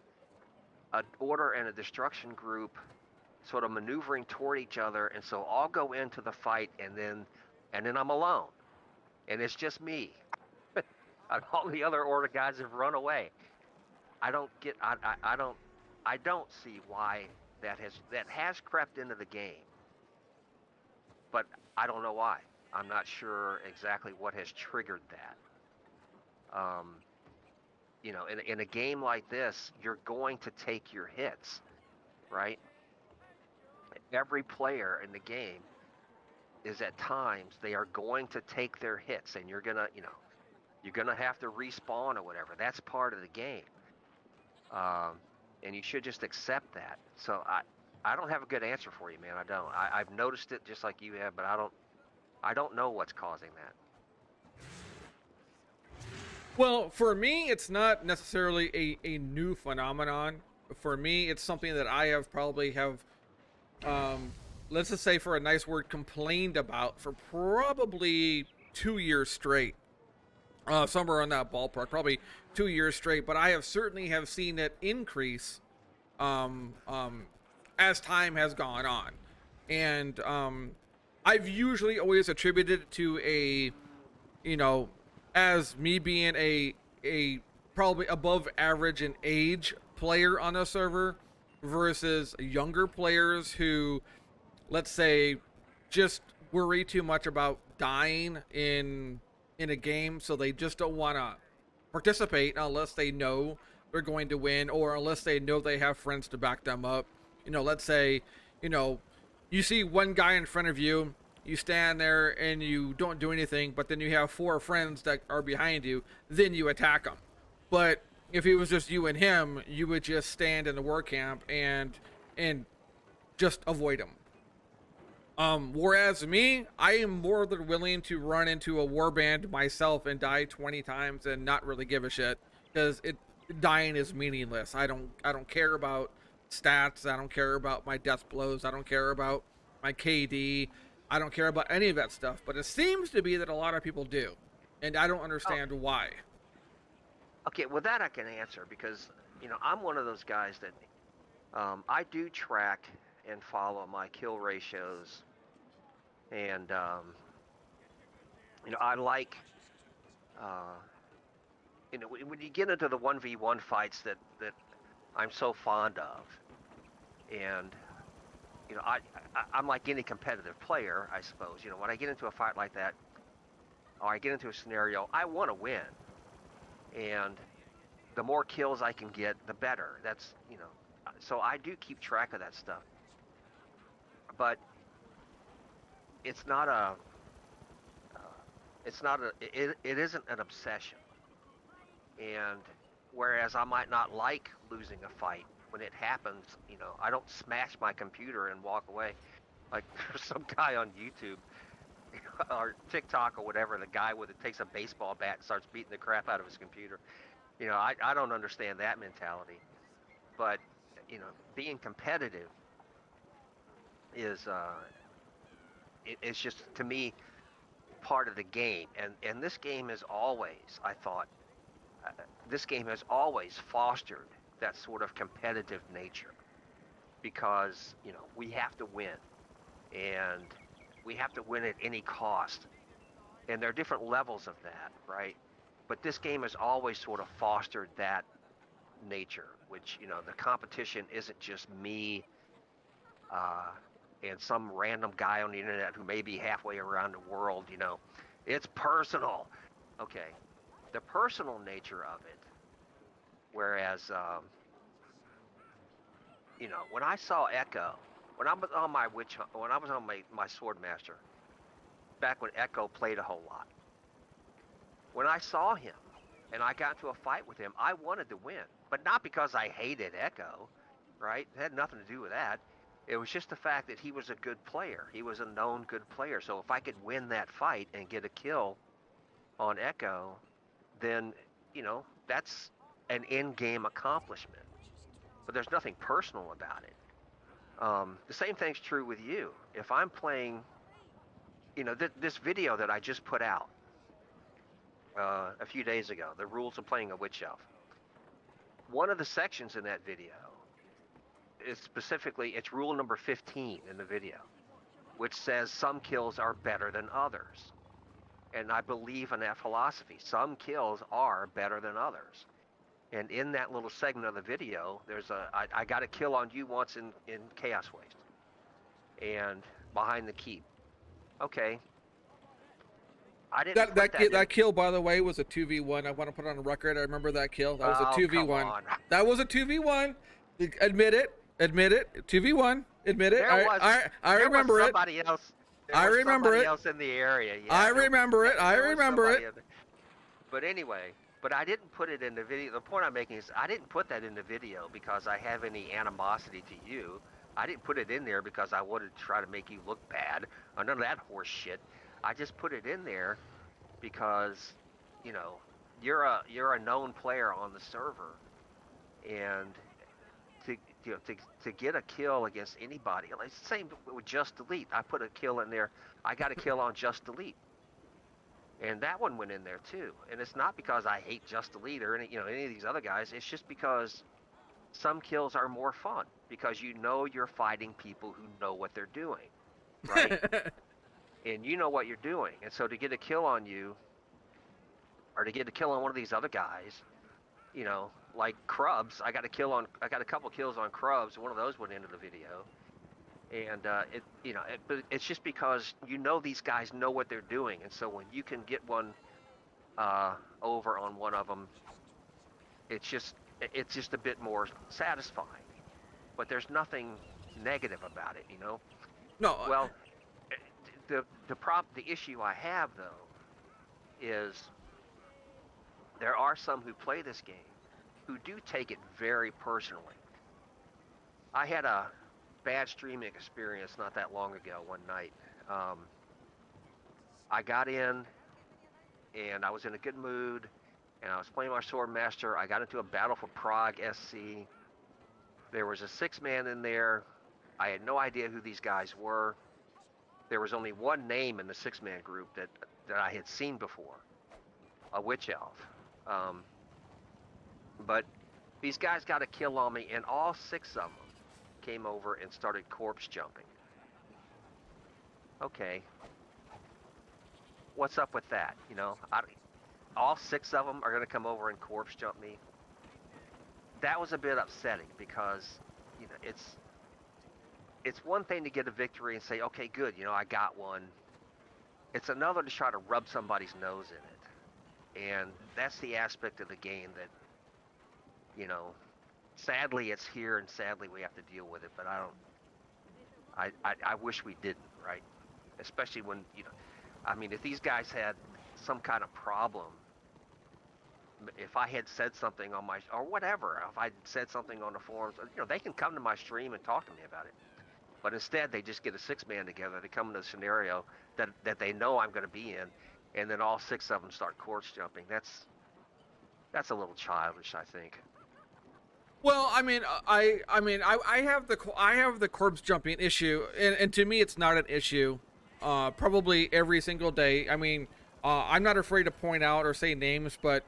an order and a destruction group sort of maneuvering toward each other, and so I'll go into the fight, and then I'm alone, and it's just me, and all the other order guys have run away. I don't get. I don't see why that has crept into the game, but I don't know why. I'm not sure exactly what has triggered that. In a game like this, you're going to take your hits, right? Every player in the game is at times they are going to take their hits, and you're gonna have to respawn or whatever. That's part of the game, and you should just accept that. So I don't have a good answer for you, man. I don't. I've noticed it just like you have, but I don't know what's causing that. Well, for me, it's not necessarily a new phenomenon. For me, it's something that I have let's just say for a nice word, complained about for probably 2 years straight. Somewhere on that ballpark, probably 2 years straight. But I have certainly have seen it increase um, um, as time has gone on, and I've usually always attributed it to you know, as me being a probably above average in age player on a server versus younger players who, let's say, just worry too much about dying in a game, so they just don't want to participate unless they know they're going to win or unless they know they have friends to back them up. Let's say, you know, you see one guy in front of you, you stand there and you don't do anything, but then you have four friends that are behind you, then you attack them. But if it was just you and him, you would just stand in the war camp and just avoid him. Whereas me, I am more than willing to run into a warband myself and die 20 times and not really give a shit because dying is meaningless. I don't care about stats. I don't care about my death blows. I don't care about my KD. I don't care about any of that stuff. But it seems to be that a lot of people do, and I don't understand why. Okay, well that I can answer because I'm one of those guys that I do track and follow my kill ratios, and I like when you get into the 1v1 fights that I'm so fond of. And I'm like any competitive player, I suppose. When I get into a fight like that, or I get into a scenario, I want to win. And the more kills I can get, the better. So I do keep track of that stuff. But it's not a, it isn't an obsession. And whereas I might not like losing a fight, when it happens, I don't smash my computer and walk away. Like there's some guy on YouTube or TikTok or whatever, the guy takes a baseball bat and starts beating the crap out of his computer. I don't understand that mentality. But being competitive is it's just to me part of the game. And this game is always, I thought, this game has always fostered that sort of competitive nature because we have to win, and we have to win at any cost. And there are different levels of that, right? But this game has always sort of fostered that nature, which the competition isn't just me and some random guy on the internet who may be halfway around the world. It's personal. Okay, the personal nature of it. Whereas, when I saw Echo, when I was on my Swordmaster, back when Echo played a whole lot, when I saw him and I got into a fight with him, I wanted to win, but not because I hated Echo, right? It had nothing to do with that. It was just the fact that he was a good player. He was a known good player. So if I could win that fight and get a kill on Echo, then, that's an in-game accomplishment. But there's nothing personal about it. The same thing's true with you. If I'm playing, this video that I just put out a few days ago, the rules of playing a Witch Elf. One of the sections in that video is specifically, it's rule number 15 in the video, which says some kills are better than others. And I believe in that philosophy. Some kills are better than others. And in that little segment of the video, I got a kill on you once in Chaos Waste. And behind the keep. Okay. I didn't put that kill, by the way, was a 2v1. I want to put it on the record. I remember that kill. That was a 2v1. That was a 2v1. Admit it. 2v1. Admit it. I remember it. Somebody else. I remember it. Else in the area. Yeah, I remember it. I remember it. But anyway, I didn't put it in the video. The point I'm making is I didn't put that in the video because I have any animosity to you. I didn't put it in there because I wanted to try to make you look bad or none of that horse shit. I just put it in there because, you're a known player on the server, and to get a kill against anybody, it's the same with Just Delete. I put a kill in there. I got a kill on Just Delete, and that one went in there too. And it's not because I hate Just Delete or any of these other guys. It's just because some kills are more fun because you're fighting people who know what they're doing, right? And you know what you're doing. And so to get a kill on you, or to get a kill on one of these other guys, like Krubs, I got a couple kills on Krubs. One of those went into the video. And but it's just because these guys know what they're doing. And so when you can get one over on one of them, it's just a bit more satisfying. But there's nothing negative about it, No. Well, the issue I have though is there are some who play this game who do take it very personally. I had a bad streaming experience not that long ago one night. I got in and I was in a good mood and I was playing my Swordmaster. I got into a Battle for Prague SC. There was a 6-man in there. I had no idea who these guys were. There was only one name in the 6-man group that I had seen before, a Witch Elf. But these guys got a kill on me, and all 6 of them came over and started corpse jumping. Okay. What's up with that? All 6 of them are going to come over and corpse jump me. that was a bit upsetting because, you know, it's one thing to get a victory and say, okay, good, you know, I got one. It's another to try to rub somebody's nose in it, and that's the aspect of the game that, you know, sadly it's here, and sadly we have to deal with it. But I wish we didn't, right? Especially when, you know, I mean, if these guys had some kind of problem, if I had said something on my, or whatever, if I said something on the forums, you know, they can come to my stream and talk to me about it. But instead, they just get a 6-man together. They come into a scenario that they know I'm going to be in, and then all 6 of them start corpse jumping. That's a little childish, I think. Well, I mean, I have the corpse jumping issue, and to me, it's not an issue. Probably every single day. I mean, I'm not afraid to point out or say names, but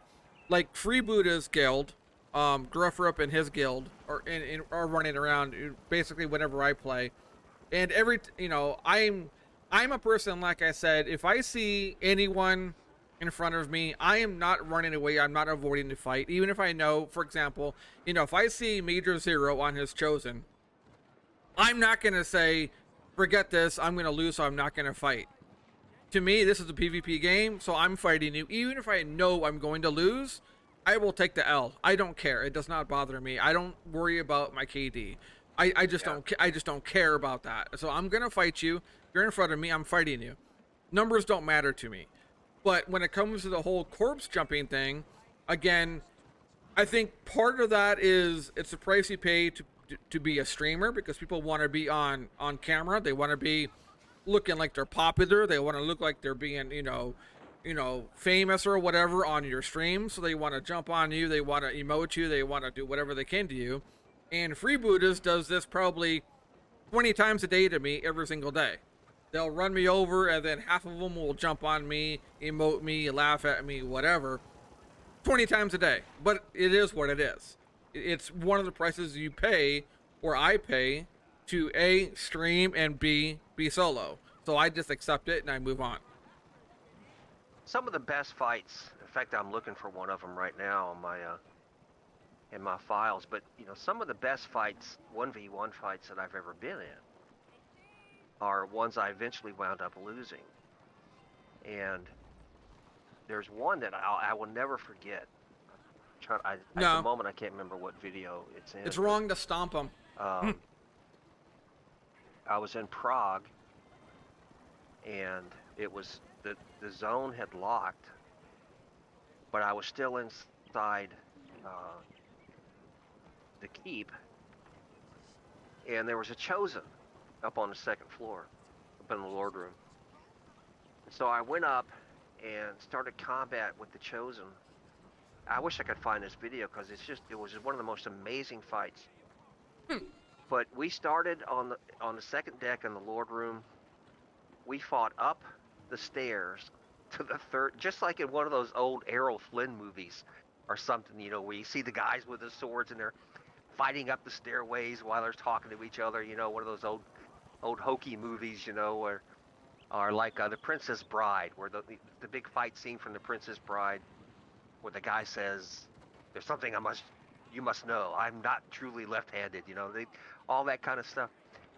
like Freebooter's guild, Gruffer and his guild are running around basically whenever I play, and you know, I'm a person, like I said, if I see anyone in front of me, I am not running away. I'm not avoiding the fight, even if I know, for example, you know, if I see Major Zero on his chosen, I'm not gonna say, forget this, I'm gonna lose, so I'm not gonna fight. To me, this is a PvP game, so I'm fighting you. Even if I know I'm going to lose, I will take the L. I don't care. It does not bother me. I don't worry about my KD. I just Yeah. don't. I just don't care about that. So I'm gonna fight you. If you're in front of me, I'm fighting you. Numbers don't matter to me. But when it comes to the whole corpse jumping thing, again, I think part of that is it's the price you pay to be a streamer, because people want to be on camera. They want to be looking like they're popular. They want to look like they're being, famous or whatever on your stream. So they want to jump on you. They want to emote you. They want to do whatever they can to you. And Freebooters does this probably 20 times a day to me every single day. They'll run me over, and then half of them will jump on me, emote me, laugh at me, whatever. 20 times a day. But it is what it is. It's one of the prices you pay, or I pay, to A, stream, and B, be solo. So I just accept it and I move on. Some of the best fights. In fact, I'm looking for one of them right now on my in my files. But you know, some of the best fights, 1v1 fights that I've ever been in, are ones I eventually wound up losing. And there's one that I will never forget. At the No, moment, I can't remember what video it's in. it's wrong to stomp them. Um, I was in Prague, and it was the zone had locked, but I was still inside the keep, and there was a chosen up on the second floor, up in the Lord room. So I went up and started combat with the chosen. I wish I could find this video because it was just one of the most amazing fights. But we started on the second deck in the Lord room. We fought up the stairs to the third, just like in one of those old Errol Flynn movies or something, you know, where you see the guys with the swords and they're fighting up the stairways while they're talking to each other, you know, one of those old hokey movies, you know, or like The Princess Bride, where the big fight scene from The Princess Bride, where the guy says, "There's something you must know. I'm not truly left-handed," you know, all that kind of stuff.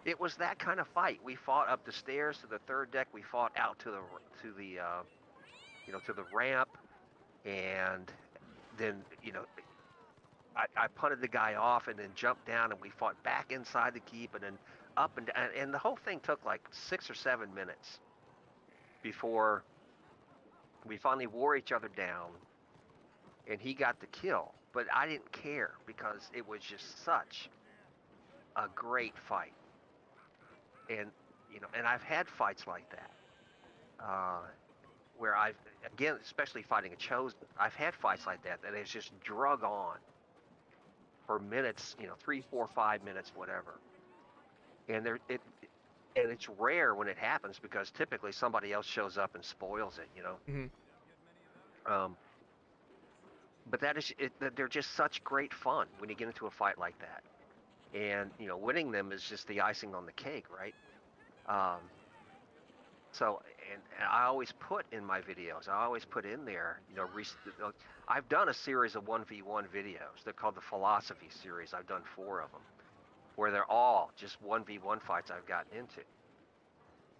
It was that kind of fight. We fought up the stairs to the third deck. We fought out to the ramp, and then I punted the guy off and then jumped down, and we fought back inside the keep and then up and down, and the whole thing took like 6 or 7 minutes before we finally wore each other down, and he got the kill. But I didn't care because it was just such a great fight. And and I've had fights like that, where again, especially fighting a chosen, I've had fights like that it's just drug on for minutes, 3, 4, 5 minutes, whatever. And it's rare when it happens because typically somebody else shows up and spoils it, Mm-hmm. But they're just such great fun when you get into a fight like that, and winning them is just the icing on the cake, right? Um, So, and I always put in my videos, I always put in there, I've done a series of 1v1 videos. They're called the Philosophy series. I've done 4 of them, where they're all just 1v1 fights I've gotten into.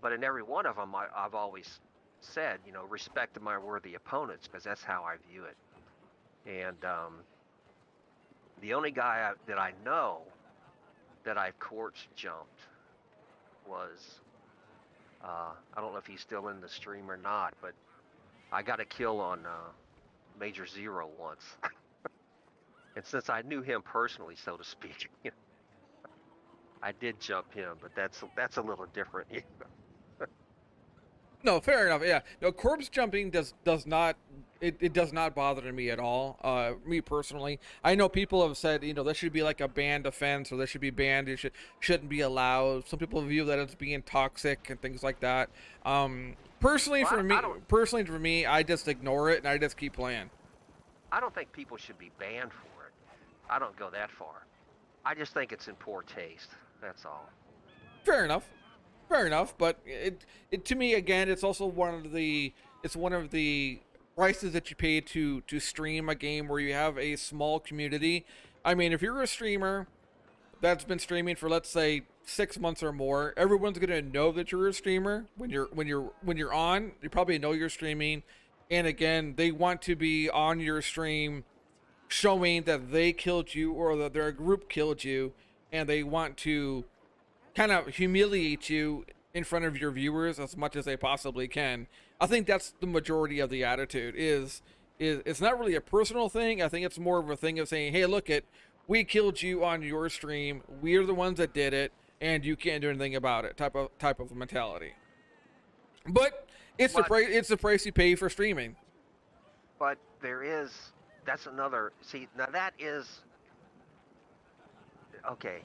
But in every one of them, I've always said, respect my worthy opponents, because that's how I view it. And the only guy that I know that I've corpse jumped was, I don't know if he's still in the stream or not, but I got a kill on Major Zero once. And since I knew him personally, so to speak, I did jump him, but that's a little different. No, fair enough. Yeah, no, corpse jumping does not it does not bother me at all. Me personally, I know people have said this should be like a banned offense, or this should be banned. It shouldn't be allowed. Some people view that as being toxic and things like that. Personally, Well, for me, I just ignore it and I just keep playing. I don't think people should be banned for it. I don't go that far. I just think it's in poor taste. That's all. Fair enough. Fair enough, but it to me again, it's also one of the prices that you pay to stream a game where you have a small community. I mean, if you're a streamer that's been streaming for, let's say, 6 months or more, everyone's gonna know that you're a streamer when you're on. You probably know you're streaming, and again, they want to be on your stream showing that they killed you or that their group killed you, and they want to kind of humiliate you in front of your viewers as much as they possibly can. I think that's the majority of the attitude. Is it's not really a personal thing. I think it's more of a thing of saying, "Hey, look it, we killed you on your stream. We're the ones that did it, and you can't do anything about it." Type of mentality. But it's the price you pay for streaming. But that's another. See, now that is okay.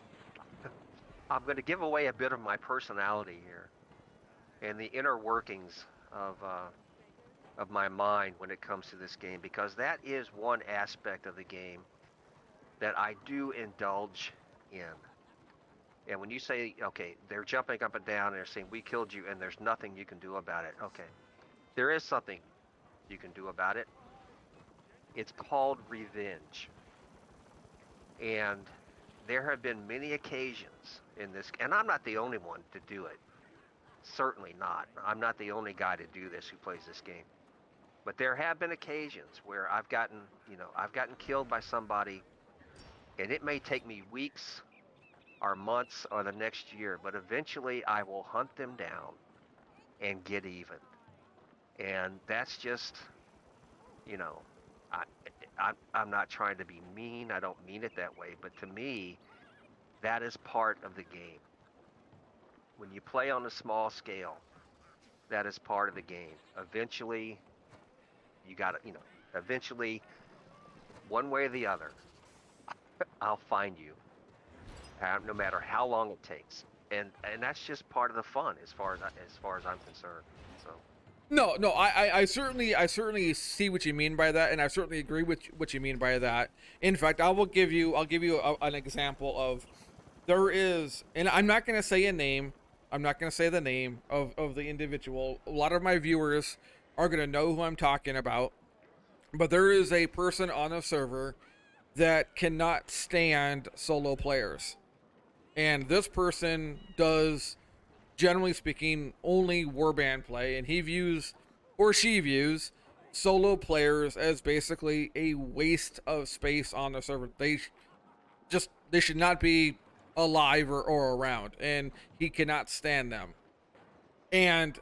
I'm going to give away a bit of my personality here and the inner workings of my mind when it comes to this game, because that is one aspect of the game that I do indulge in. And when you say, okay, they're jumping up and down and they're saying, we killed you and there's nothing you can do about it. Okay, there is something you can do about it. It's called revenge. And there have been many occasions in this, and I'm not the only one to do it. Certainly not. I'm not the only guy to do this who plays this game. But there have been occasions where I've gotten killed by somebody, and it may take me weeks or months or the next year, but eventually I will hunt them down and get even. And that's just, I'm not trying to be mean. I don't mean it that way, but to me, that is part of the game. When you play on a small scale, that is part of the game. Eventually, eventually, one way or the other, I'll find you, no matter how long it takes. And that's just part of the fun, as far as I'm concerned. So. No, I certainly see what you mean by that, and I certainly agree with what you mean by that. In fact, I'll give you an example of there is, and I'm not going to say a name. I'm not going to say the name of the individual. A lot of my viewers are going to know who I'm talking about, but there is a person on a server that cannot stand solo players, and this person does, generally speaking, only warband play, and he views, or she views, solo players as basically a waste of space on the server. They should not be alive or around, and he cannot stand them. And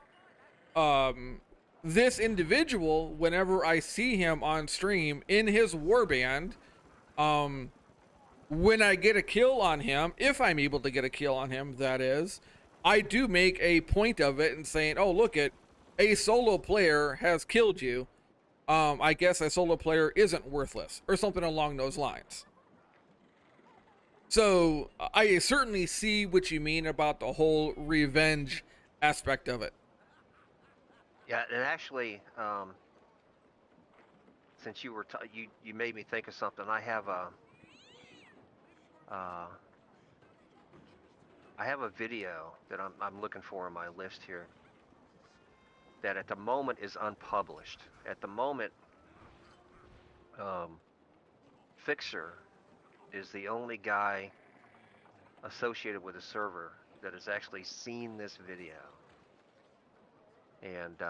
this individual, whenever I see him on stream in his warband, when I get a kill on him, if I'm able to get a kill on him, that is, I do make a point of it and saying, "Oh, look it, a solo player has killed you. I guess a solo player isn't worthless," or something along those lines. So I certainly see what you mean about the whole revenge aspect of it. Yeah, and actually, since you you made me think of something. I have a video that I'm looking for on my list here. that at the moment is unpublished. At the moment, Fixer is the only guy associated with the server that has actually seen this video. And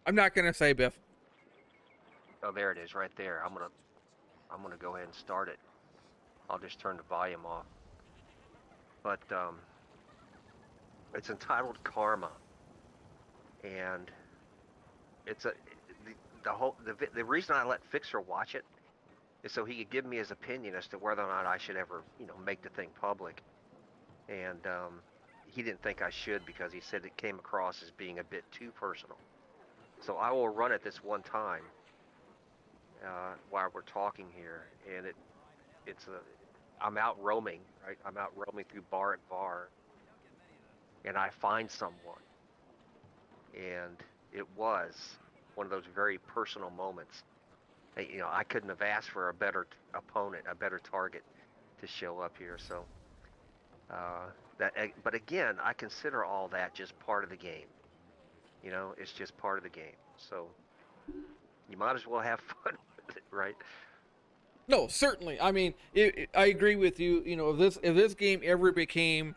I'm not gonna say, Biff. oh, there it is, right there. I'm gonna go ahead and start it. I'll just turn the volume off. But it's entitled Karma, and it's the reason I let Fixer watch it is so he could give me his opinion as to whether or not I should ever, make the thing public. And he didn't think I should because he said it came across as being a bit too personal. So I will run it this one time while we're talking here, and I'm out roaming, right? I'm out roaming through bar at bar, and I find someone, and it was one of those very personal moments. I couldn't have asked for a better opponent, a better target to show up here. So but again, I consider all that just part of the game. It's just part of the game. So you might as well have fun with it, right? No, certainly. I mean, I agree with you. If this game ever became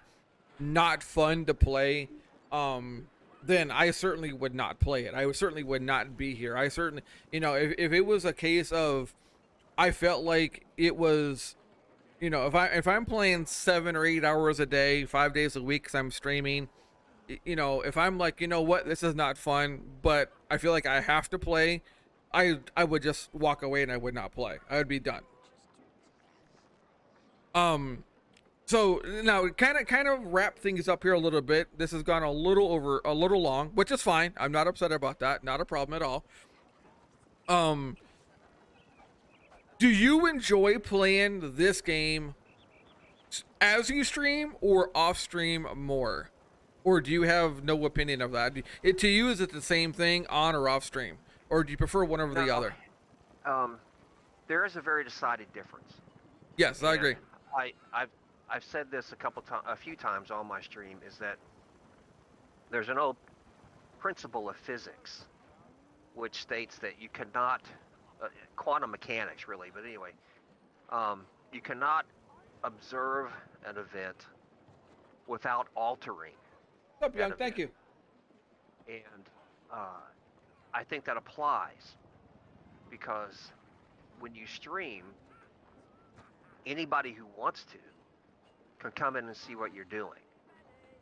not fun to play, then I certainly would not play it. I certainly would not be here. I certainly, if it was a case of, I felt like it was, if I'm playing 7 or 8 hours a day, 5 days a week, because I'm streaming, if I'm like, what, this is not fun, but I feel like I have to play, I would just walk away and I would not play. I would be done. So now kind of wrap things up here a little bit. This has gone a little long, which is fine. I'm not upset about that. Not a problem at all. Do you enjoy playing this game as you stream or off stream more? Or do you have no opinion of that? To you, is it the same thing on or off stream? Or do you prefer one over the other? There is a very decided difference. Yes, I agree. I've said this a few times on my stream, is that there's an old principle of physics which states that you cannot, quantum mechanics really, but anyway, you cannot observe an event without altering. What's up, Young? Thank you. And I think that applies because when you stream, anybody who wants to can come in and see what you're doing,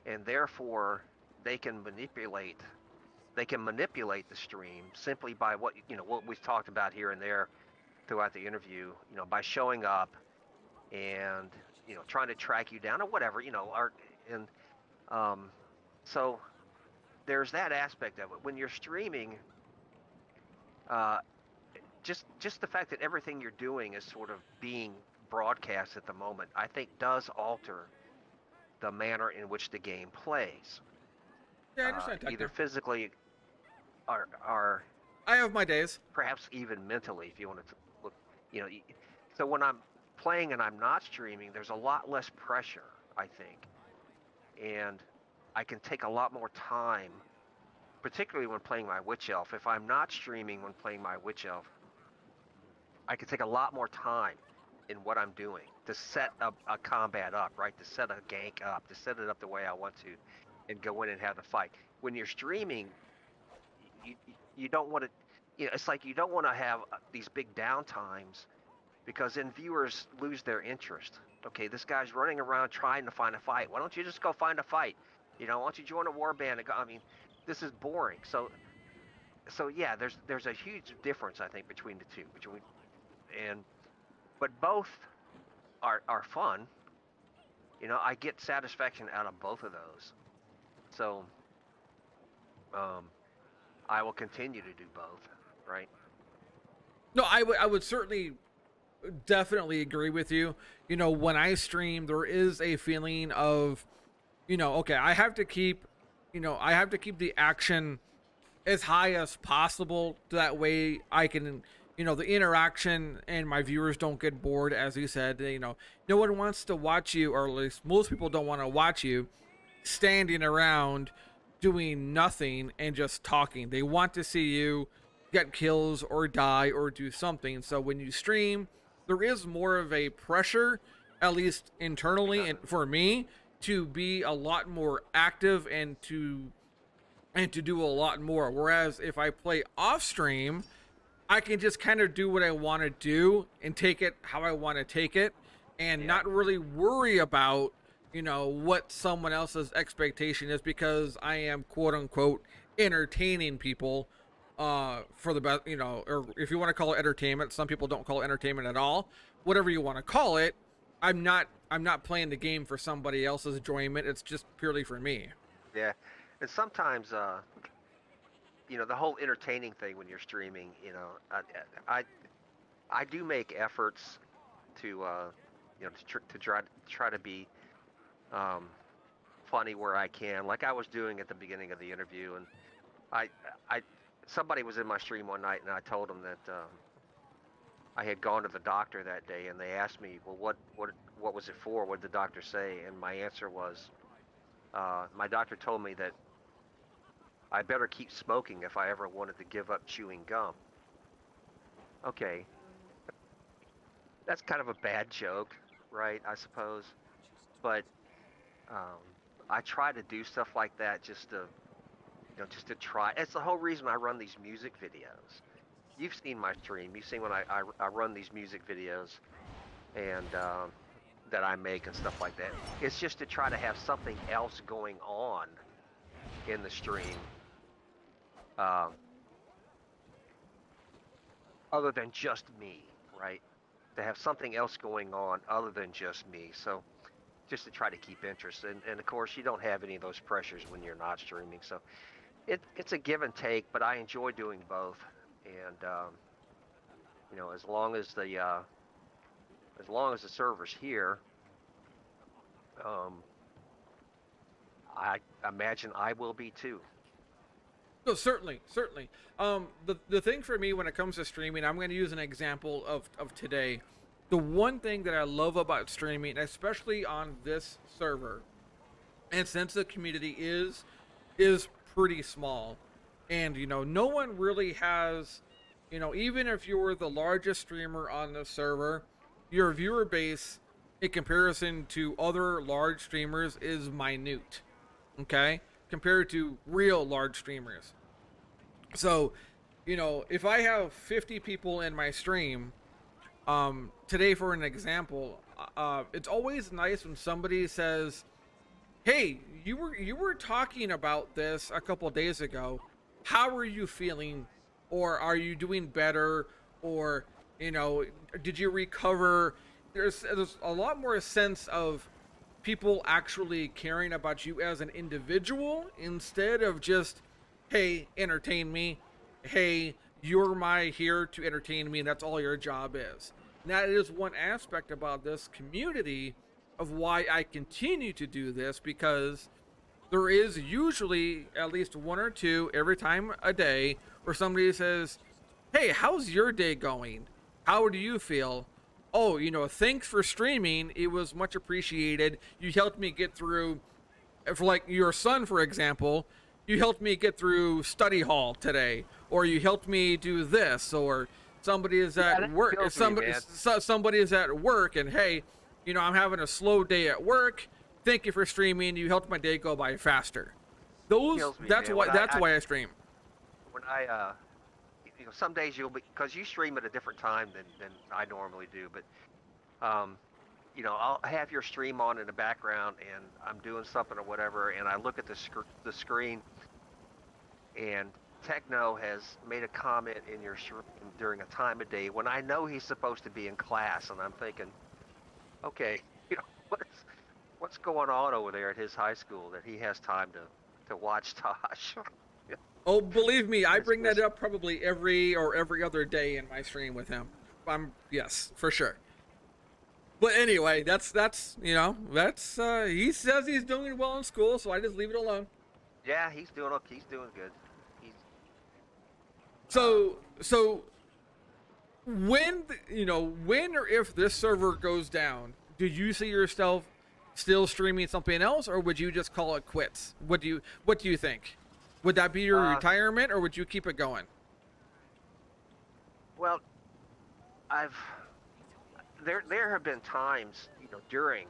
and therefore they can manipulate the stream simply by what we've talked about here and there throughout the interview, by showing up and trying to track you down or whatever, so there's that aspect of it. When you're streaming, just the fact that everything you're doing is sort of being broadcast at the moment, I think does alter the manner in which the game plays. Yeah, I understand. Either physically or I have my days. Perhaps even mentally, if you want to look, so when I'm playing and I'm not streaming, there's a lot less pressure, I think. And I can take a lot more time, particularly when playing my Witch Elf. If I'm not streaming when playing my Witch Elf, I can take a lot more time in what I'm doing to set a combat up, right? To set a gank up, to set it up the way I want to, and go in and have the fight. When you're streaming, you don't want to, it's like you don't want to have these big downtimes, because then viewers lose their interest. Okay, this guy's running around trying to find a fight. Why don't you just go find a fight? Why don't you join a warband? This is boring. So yeah, there's a huge difference, I think, between the two. But both are fun. I get satisfaction out of both of those. So I will continue to do both, right? No, I would certainly definitely agree with you. When I stream, there is a feeling of, okay, I have to keep the action as high as possible. That way I can, the interaction and my viewers don't get bored. As you said, no one wants to watch you, or at least most people don't want to watch you standing around doing nothing and just talking. They want to see you get kills or die or do something. So when you stream, there is more of a pressure, at least internally, and for me, to be a lot more active and to do a lot more. Whereas if I play off stream, I can just kind of do what I want to do and take it how I want to take it, and not really worry about, what someone else's expectation is, because I am quote unquote entertaining people for the best, or if you want to call it entertainment. Some people don't call it entertainment at all. Whatever you want to call it, I'm not playing the game for somebody else's enjoyment. It's just purely for me. Yeah, and sometimes the whole entertaining thing when you're streaming, I I do make efforts to try to be um, funny where I can, like I was doing at the beginning of the interview. And I I somebody was in my stream one night, and I told them that I had gone to the doctor that day, and they asked me, well, what was it for? What did the doctor say? And my answer was, my doctor told me that I better keep smoking if I ever wanted to give up chewing gum. Okay, that's kind of a bad joke, right? I suppose, but um, I try to do stuff like that just to try. It's the whole reason I run these music videos. You've seen my stream. You've seen when I run these music videos and that I make and stuff like that. It's just to try to have something else going on in the stream, um, other than just me, right? To have something else going on other than just me. So just to try to keep interest. And of course, you don't have any of those pressures when you're not streaming. So it's a give and take, but I enjoy doing both. And as long as the server's here, um, I imagine I will be too. No, certainly, certainly. The thing for me when it comes to streaming, I'm going to use an example of today. The one thing that I love about streaming, especially on this server, and since the community is pretty small, and no one really has, even if you're the largest streamer on the server, your viewer base in comparison to other large streamers is minute. Okay, compared to real large streamers. So, if I have 50 people in my stream, today for an example, it's always nice when somebody says, "Hey, you were talking about this a couple days ago. How are you feeling? Or are you doing better? Or did you recover?" There's a lot more sense of people actually caring about you as an individual, instead of just, hey, entertain me, hey, you're my here to entertain me, and that's all your job is. And that is one aspect about this community of why I continue to do this, because there is usually at least one or two every time a day where somebody says, "Hey, how's your day going? How do you feel? Oh, thanks for streaming. It was much appreciated. You helped me get through," for like your son, for example, "you helped me get through study hall today," or "you helped me do this," or somebody is at work. Somebody is at work, and hey, I'm having a slow day at work. Thank you for streaming. You helped my day go by faster. That's why I stream. When I some days you'll be, because you stream at a different time than I normally do, but I'll have your stream on in the background, and I'm doing something or whatever, and I look at the screen, and Techno has made a comment in your stream during a time of day when I know he's supposed to be in class, and I'm thinking, okay, what's going on over there at his high school that he has time to watch Tosh? Oh, believe me, I bring that up probably every other day in my stream with him. Yes, for sure. But anyway, that's he says he's doing well in school, so I just leave it alone. Yeah, he's doing good. He's so when when or if this server goes down, do you see yourself still streaming something else, or would you just call it quits? What do you think? Would that be your retirement, or would you keep it going? Well, I've there have been times, during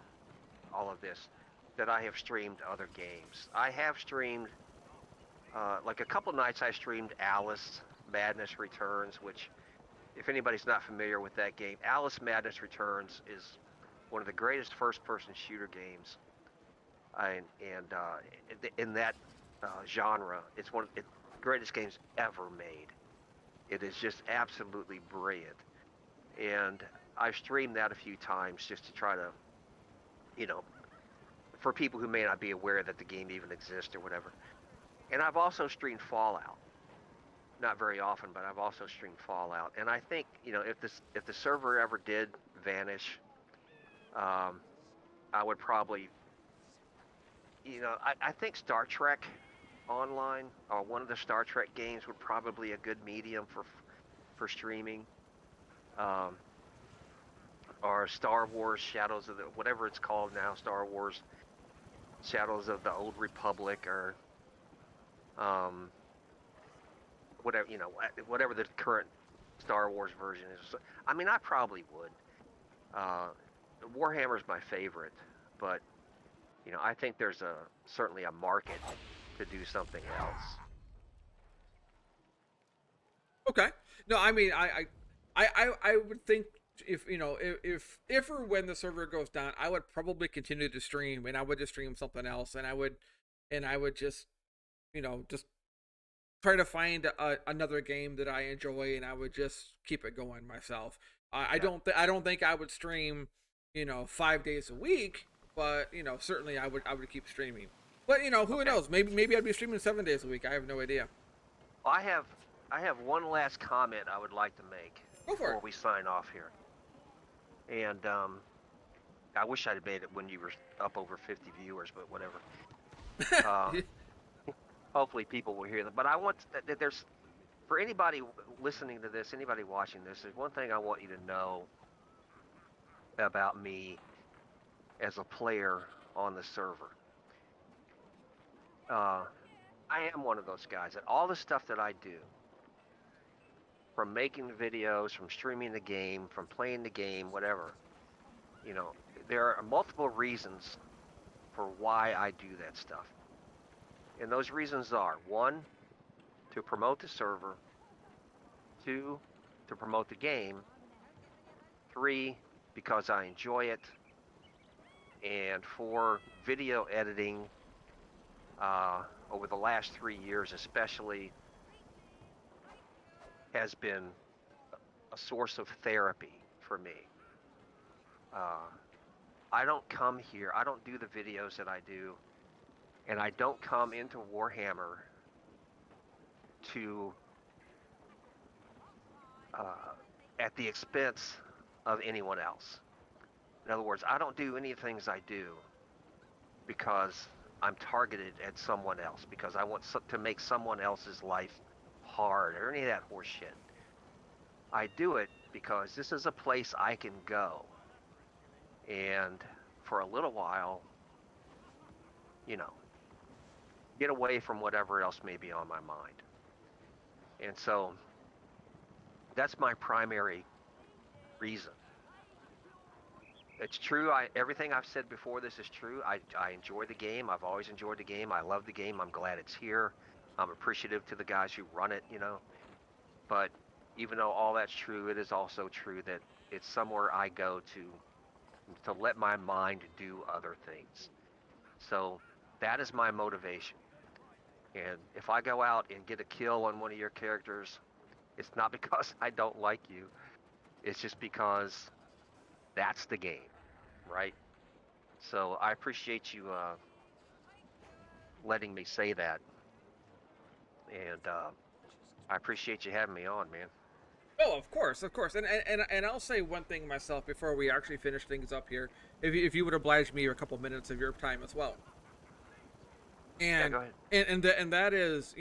all of this that I have streamed other games. I have streamed, like a couple nights I streamed Alice Madness Returns, which, if anybody's not familiar with that game, Alice Madness Returns is one of the greatest first-person shooter games. In that genre, it's one of the greatest games ever made. It is just absolutely brilliant. And I've streamed that a few times just to try to, for people who may not be aware that the game even exists or whatever. And I've also streamed Fallout. Not very often, but I've also streamed Fallout. And I think, if the server ever did vanish, I would probably, I think Star Trek Online, or one of the Star Trek games, would probably be a good medium for streaming. Or Star Wars Shadows of whatever it's called now, Star Wars Shadows of the Old Republic, or whatever the current Star Wars version is. I mean, I probably would. Warhammer's my favorite, but I think there's certainly a market to do something else. Okay. No, I mean, I would think if or when the server goes down, I would probably continue to stream, and I would just stream something else, and I would just just try to find another game that I enjoy, and I would just keep it going myself. I don't think I would stream 5 days a week, but certainly I would keep streaming. But who knows? Maybe I'd be streaming 7 days a week. I have no idea. Well, I have one last comment I would like to make before we sign off here. And I wish I'd made it when you were up over 50 viewers, but whatever. Hopefully people will hear that. But I want that there's, for anybody listening to this, anybody watching this, there's one thing I want you to know about me as a player on the server. I am one of those guys that all the stuff that I do, from making the videos, from streaming the game, from playing the game, whatever, there are multiple reasons for why I do that stuff. And those reasons are: 1, to promote the server; 2, to promote the game; 3, because I enjoy it; and 4, video editing, over the last 3 years especially, has been a source of therapy for me. I don't come here, I don't do the videos that I do, and I don't come into Warhammer to at the expense of anyone else. In other words, I don't do any things I do because I'm targeted at someone else, because I want to make someone else's life hard, or any of that horse shit. I do it because this is a place I can go and, for a little while, get away from whatever else may be on my mind. And so that's my primary reason. It's true, everything I've said before this is true. I enjoy the game. I've always enjoyed the game. I love the game. I'm glad it's here. I'm appreciative to the guys who run it, But even though all that's true, it is also true that it's somewhere I go to let my mind do other things. So that is my motivation. And if I go out and get a kill on one of your characters, it's not because I don't like you. It's just because that's the game, right? So I appreciate you letting me say that. And I appreciate you having me on, man. Oh, of course. And I'll say one thing myself before we actually finish things up here, if you would oblige me a couple minutes of your time as well. And go ahead. And that is,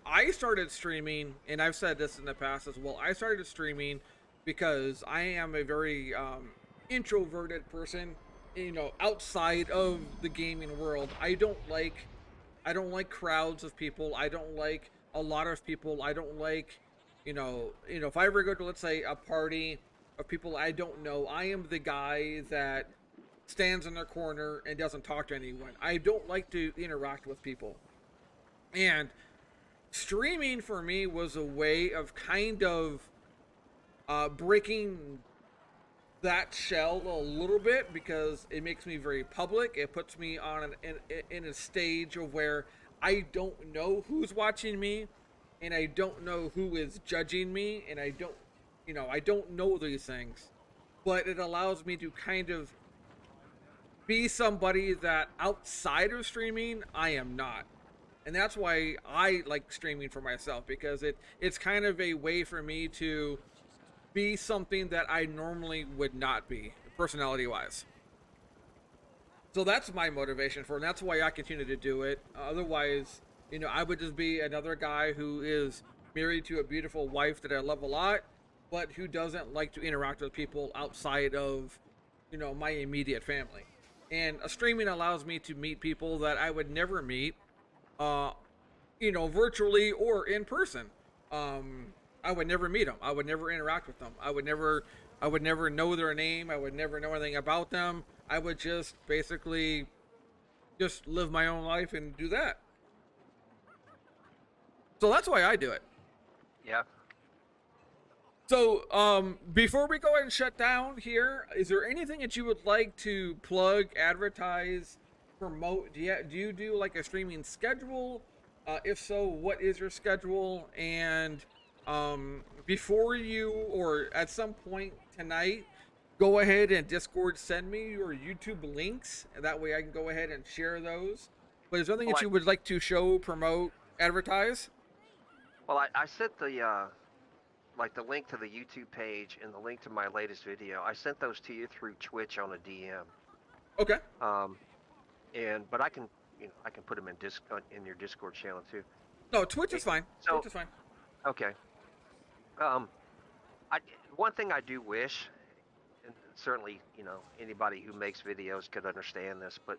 I started streaming, and I've said this in the past as well. I started streaming because I am a very introverted person, outside of the gaming world. I don't like crowds of people. I don't like a lot of people. I don't like, if I ever go to, let's say, a party of people I don't know, I am the guy that stands in their corner and doesn't talk to anyone. I don't like to interact with people. And streaming for me was a way of kind of breaking that shell a little bit, because it makes me very public. It puts me on in a stage of where I don't know who's watching me, and I don't know who is judging me, and I don't know these things, but it allows me to kind of be somebody that outside of streaming I am not. And that's why I like streaming for myself, because it's kind of a way for me to be something that I normally would not be, personality wise. So that's my motivation for it, and that's why I continue to do it. Otherwise, I would just be another guy who is married to a beautiful wife that I love a lot, but who doesn't like to interact with people outside of, my immediate family. And streaming allows me to meet people that I would never meet, virtually or in person. I would never meet them. I would never interact with them. I would never know their name. I would never know anything about them. I would just basically just live my own life and do that. So that's why I do it. Yeah. So, before we go ahead and shut down here, is there anything that you would like to plug, advertise, promote? Do you do like a streaming schedule? If so, what is your schedule? And before you, or at some point tonight, go ahead and Discord send me your YouTube links, and that way I can go ahead and share those. But is there anything that you would like to show, promote, advertise? Well, I sent the link to the YouTube page and the link to my latest video. I sent those to you through Twitch on a DM. Okay. But I can put them in your Discord channel too. No, Twitch is fine. So, Twitch is fine. Okay. One thing I do wish, and certainly anybody who makes videos could understand this, but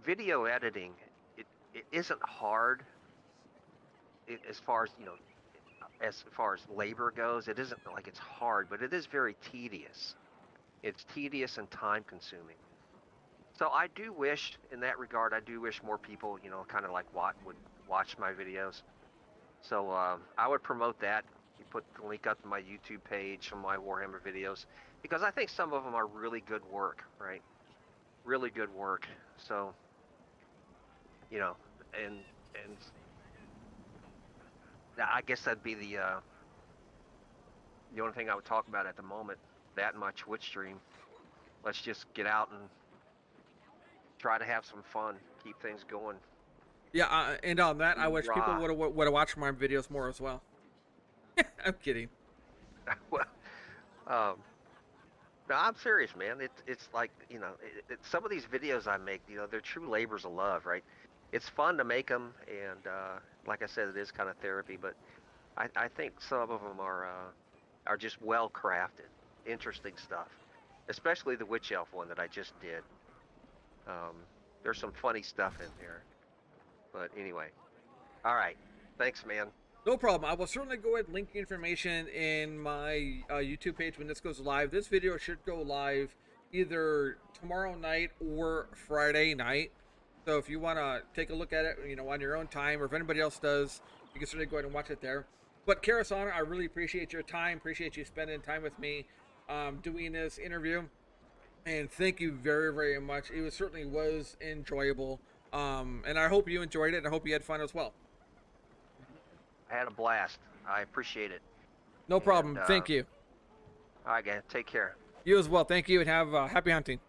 video editing, it isn't hard. As far as labor goes, it isn't like it's hard, but it is very tedious. It's tedious and time consuming. So I do wish, in that regard, more people, kind of like would watch my videos. So I would promote that. You put the link up to my YouTube page, some of my Warhammer videos, because I think some of them are really good work, right? Really good work. So, and I guess that'd be the only thing I would talk about at the moment. That and my Twitch stream. Let's just get out and try to have some fun, keep things going. Yeah, and on that, I wish people would have watched my videos more as well. I'm kidding. Well, no, I'm serious, man. It's like, some of these videos I make, they're true labors of love, right? It's fun to make them, and like I said, it is kind of therapy. But I think some of them are just well crafted, interesting stuff. Especially the Witch Elf one that I just did. There's some funny stuff in there. But anyway, all right. Thanks, man. No problem. I will certainly go ahead and link information in my YouTube page when this goes live. This video should go live either tomorrow night or Friday night. So if you want to take a look at it, on your own time, or if anybody else does, you can certainly go ahead and watch it there. But Karisanna, I really appreciate your time. Appreciate you spending time with me doing this interview. And thank you very, very much. It certainly was enjoyable. And I hope you enjoyed it, and I hope you had fun as well. I had a blast. I appreciate it. No problem. Thank you. All right, guys. Take care. You as well. Thank you, and have happy hunting.